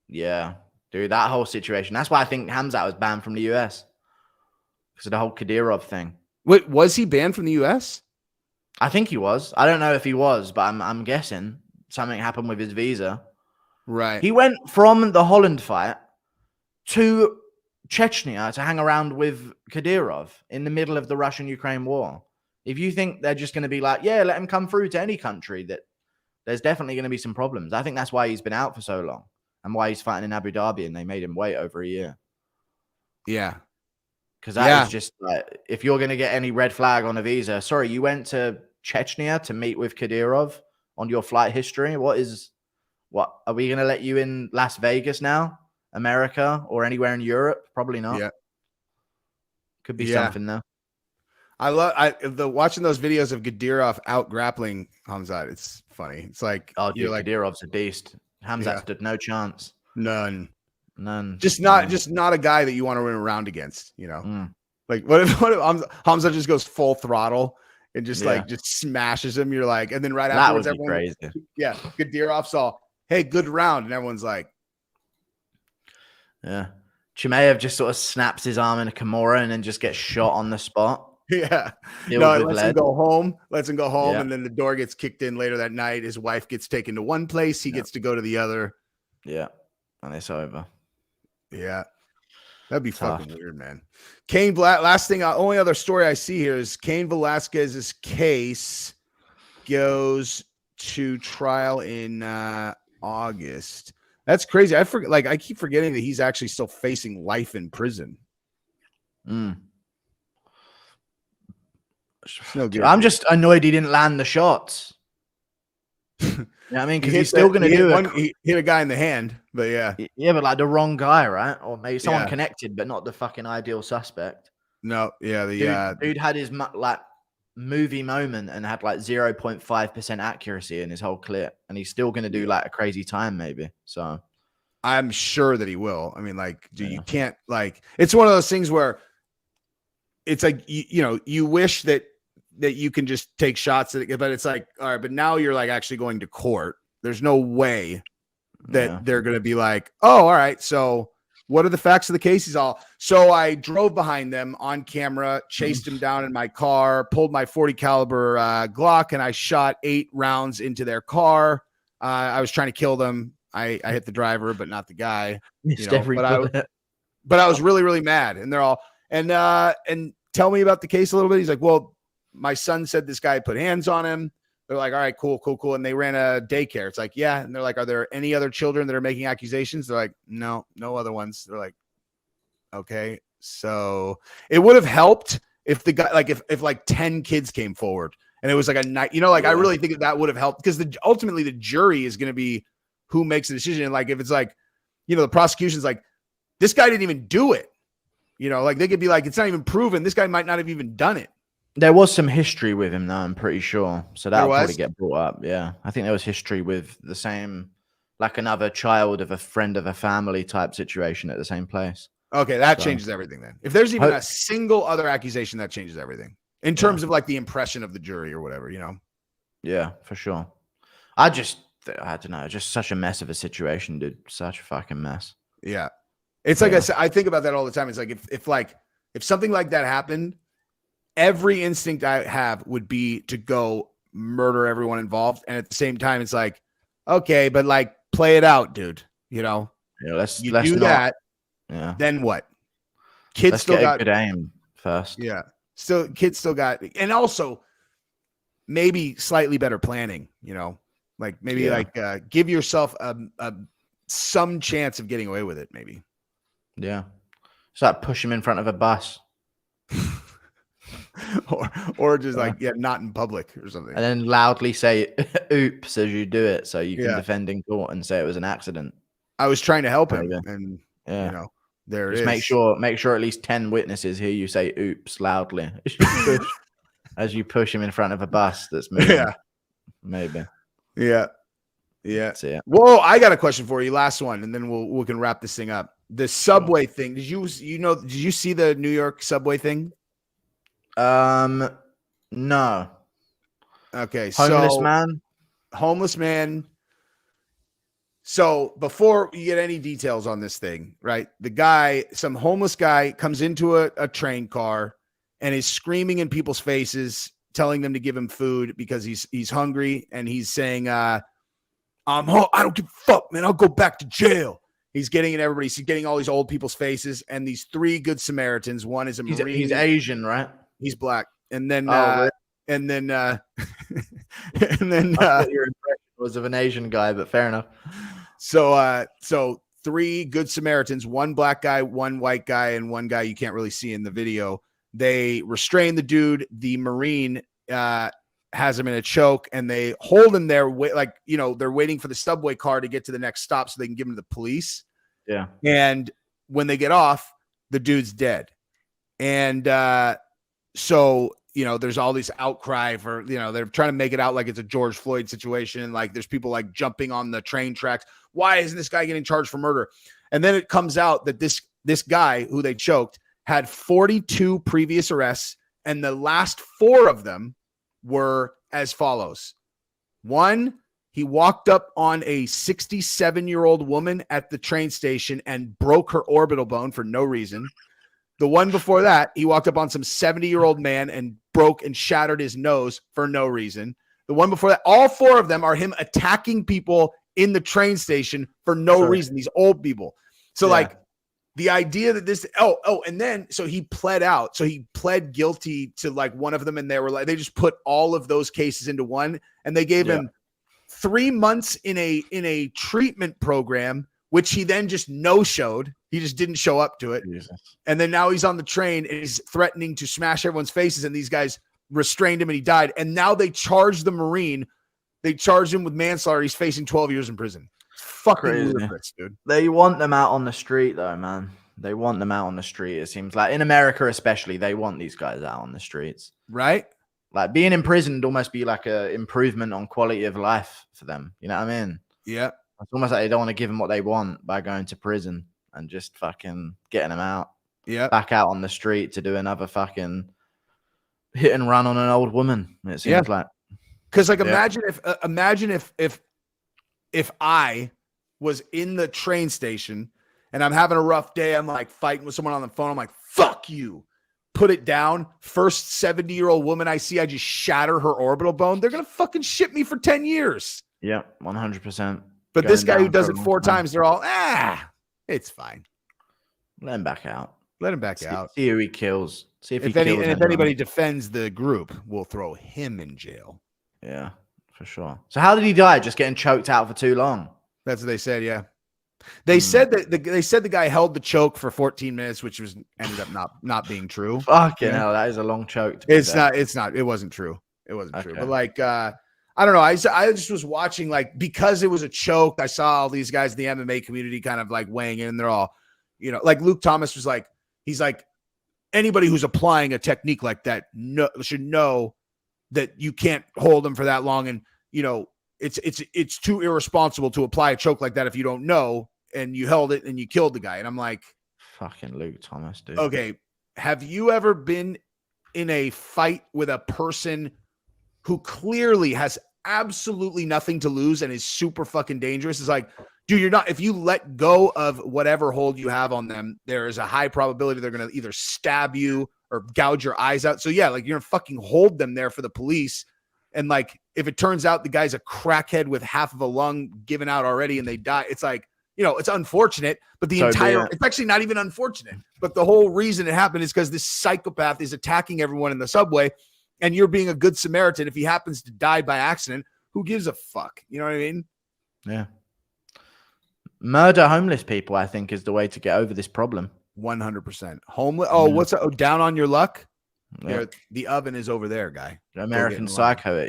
yeah, dude, that whole situation. That's why I think Hamzat was banned from the US. Because of the whole Kadyrov thing. Wait, was he banned from the US? I think he was. I don't know if he was, but I'm guessing something happened with his visa. Right. He went from the Holland fight to Chechnya to hang around with Kadyrov in the middle of the Russian-Ukraine war. If you think they're just going to be like, yeah, let him come through to any country, that there's definitely going to be some problems. I think that's why he's been out for so long and why he's fighting in Abu Dhabi and they made him wait over a year. Yeah. Because that is just like, if you're going to get any red flag on a visa, sorry, you went to Chechnya to meet with Kadyrov on your flight history. What are we going to let you in Las Vegas now, America, or anywhere in Europe? Probably not. Yeah. Could be something though. I love watching those videos of Kadyrov out grappling Hamzat. It's funny. It's like, oh, dude, Kadyrov's a beast. Hamzat stood no chance. None. Just not a guy that you want to run around against, you know. Like what if Hamzat just goes full throttle and just smashes him? You're like, and then right afterwards, that would be crazy. Yeah, Kadyrov's all, hey, good round, and everyone's like, yeah. Chimaev just sort of snaps his arm in a Kimura and then just gets shot on the spot. Yeah. No, it lets him go home. And then the door gets kicked in later that night. His wife gets taken to one place. He gets to go to the other. Yeah. And it's over. Yeah. That'd be fucking weird, man. Cain, last thing, only other story I see here is Cain Velasquez's case goes to trial in August. That's crazy. I keep forgetting that he's actually still facing life in prison. No good. I'm just annoyed he didn't land the shots. You know what I mean? Because he's still going to do it. He hit a guy in the hand, but yeah. Yeah, but like the wrong guy, right? Or maybe someone connected, but not the fucking ideal suspect. No, yeah. Dude had his like movie moment and had like 0.5% accuracy in his whole clip. And he's still going to do like a crazy time maybe. So I'm sure that he will. I mean, like, you can't like, it's one of those things where it's like, you wish that you can just take shots at it, but it's like, all right, but now you're like actually going to court. There's no way that they're going to be like, oh, all right. So what are the facts of the case? So I drove behind them on camera, chased him down in my car, pulled my 40 caliber Glock, and I shot 8 rounds into their car. I was trying to kill them. I hit the driver, but not the guy. But I was really, really mad. And they're all, and tell me about the case a little bit. He's like, well, my son said this guy put hands on him. They're like, all right, cool. And they ran a daycare. It's like, yeah. And they're like, are there any other children that are making accusations? They're like, no other ones. They're like, okay. So it would have helped if the guy, like if like 10 kids came forward and it was like a night, I really think that would have helped because ultimately the jury is going to be who makes the decision. And like, if it's like, the prosecution's like, this guy didn't even do it. Like they could be like, it's not even proven. This guy might not have even done it. There was some history with him, though, I'm pretty sure. So that'll probably get brought up. Yeah. I think there was history with the same, like another child of a friend of a family type situation at the same place. Okay. That changes everything then. If there's even a single other accusation, that changes everything in terms of like the impression of the jury or whatever, Yeah, for sure. I don't know. Just such a mess of a situation, dude. Such a fucking mess. Yeah. It's like I think about that all the time. It's like if something like that happened, every instinct I have would be to go murder everyone involved. And at the same time, it's like, okay, but like play it out, dude. Yeah, let's do not, that. Yeah. Then what? Kids let's still get got a good aim first. Yeah. Kids still got, and also maybe slightly better planning, like maybe give yourself some chance of getting away with it. Maybe. Yeah. So like push him in front of a bus. or just not in public or something. And then loudly say oops as you do it so you can defend in court and say it was an accident. I was trying to help him and there just it is. Make sure at least 10 witnesses hear you say oops loudly as you push him in front of a bus that's moving. Yeah. Maybe. Yeah. That's it. Whoa, I got a question for you. Last one, and then we can wrap this thing up. The subway thing. Did you see the New York subway thing? No. Okay. Homeless man. So before you get any details on this thing, right? Some homeless guy comes into a train car and is screaming in people's faces, telling them to give him food because he's hungry. And he's saying, I don't give a fuck, man. I'll go back to jail. He's getting in everybody. He's getting all these old people's faces and these 3 good Samaritans. One is a Marine. He's Asian, right? He's black. And then, really? and then, I thought your impression was of an Asian guy, but fair enough. So 3 good Samaritans, 1 black guy, 1 white guy, and 1 guy you can't really see in the video. They restrain the dude. The Marine has him in a choke, and they hold him there, like, they're waiting for the subway car to get to the next stop so they can give him to the police. Yeah. And when they get off, the dude's dead. And so, there's all this outcry for, they're trying to make it out like it's a George Floyd situation. Like there's people like jumping on the train tracks. Why isn't this guy getting charged for murder? And then it comes out that this guy who they choked had 42 previous arrests, and the last 4 of them were as follows. 1, he walked up on a 67-year-old woman at the train station and broke her orbital bone for no reason. The one before that, he walked up on some 70-year-old man and broke and shattered his nose for no reason. The one before that, all 4 of them are him attacking people in the train station for no reason. These old people. So like the idea that this, and then, so he pled out. So he pled guilty to like one of them. And they were like, they just put all of those cases into one, and they gave him 3 months in a treatment program, which he then just no-showed. He just didn't show up to it. Jesus. And then now he's on the train and he's threatening to smash everyone's faces. And these guys restrained him and he died. And now they charged the Marine. They charged him with manslaughter. He's facing 12 years in prison. It's fucking ludicrous, dude. They want them out on the street, though, man. They want them out on the street. It seems like in America, especially, they want these guys out on the streets. Right? Like being imprisoned almost be like a improvement on quality of life for them. You know what I mean? Yeah. It's almost like they don't want to give them what they want by going to prison and just fucking getting them out. Yeah. Back out on the street to do another fucking hit and run on an old woman. It seems like. Because like imagine if I was in the train station and I'm having a rough day, I'm like fighting with someone on the phone. I'm like, fuck you. Put it down. First 70-year-old woman I see, I just shatter her orbital bone. They're going to fucking ship me for 10 years. Yeah, 100%. But this guy who does it 4 times, they're all, it's fine. Let him back out. Let him back out. See who he kills. See if if anybody defends the group, we'll throw him in jail. Yeah, for sure. So how did he die? Just getting choked out for too long? That's what they said. Yeah, they said that the guy held the choke for 14 minutes, which ended up not being true. Fucking hell, that is a long choke. It's not. It wasn't true. It wasn't true. But like, I don't know. I just was watching, like, because it was a choke. I saw all these guys in the MMA community kind of like weighing in. And they're all, like Luke Thomas was like, he's like, anybody who's applying a technique like that should know that you can't hold them for that long. And, it's too irresponsible to apply a choke like that if you don't know, and you held it and you killed the guy. And I'm like, fucking Luke Thomas, dude. Okay. Have you ever been in a fight with a person who clearly has absolutely nothing to lose and is super fucking dangerous? It's like, dude, if you let go of whatever hold you have on them, there is a high probability they're going to either stab you or gouge your eyes out. So yeah, like you're going to fucking hold them there for the police. And like, if it turns out the guy's a crackhead with half of a lung given out already and they die, it's like, it's unfortunate, but it's actually not even unfortunate. But the whole reason it happened is because this psychopath is attacking everyone in the subway, and you're being a good Samaritan. If he happens to die by accident, who gives a fuck? You know what I mean? Yeah. Murder homeless people, I think, is the way to get over this problem. 100%. Homeless. Oh, what's that? Oh, down on your luck? Yeah. The oven is over there, guy. The American Psycho,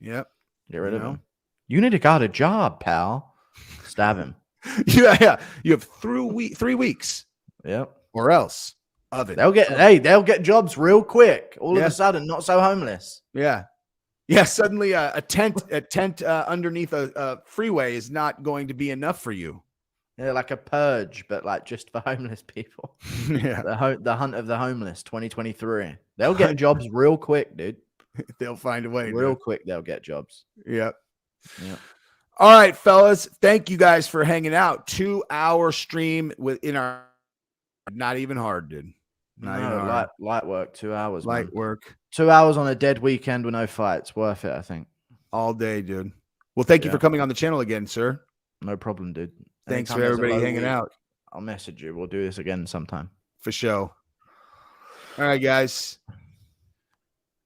Yep. Get rid of him. You need to got a job, pal. Stab him. Yeah. You have 3 weeks. Yep. Or else oven. They'll get jobs real quick. All of a sudden, not so homeless. Yeah. Yeah. Suddenly, a tent underneath a freeway is not going to be enough for you. Yeah, like a purge, but like just for homeless people. Yeah. The hunt of the homeless, 2023. They'll get jobs real quick, dude. They'll find a way. Real quick, they'll get jobs. Yep. Yep. All right, fellas. Thank you guys for hanging out. 2-hour stream within our. Not even hard, dude. Not even hard. Light work. 2 hours. Light work. 2 hours on a dead weekend with no fights. Worth it, I think. All day, dude. Well, thank you for coming on the channel again, sir. No problem, dude. Thanks Anytime for there's a everybody low hanging week, out. I'll message you. We'll do this again sometime. For sure. All right, guys.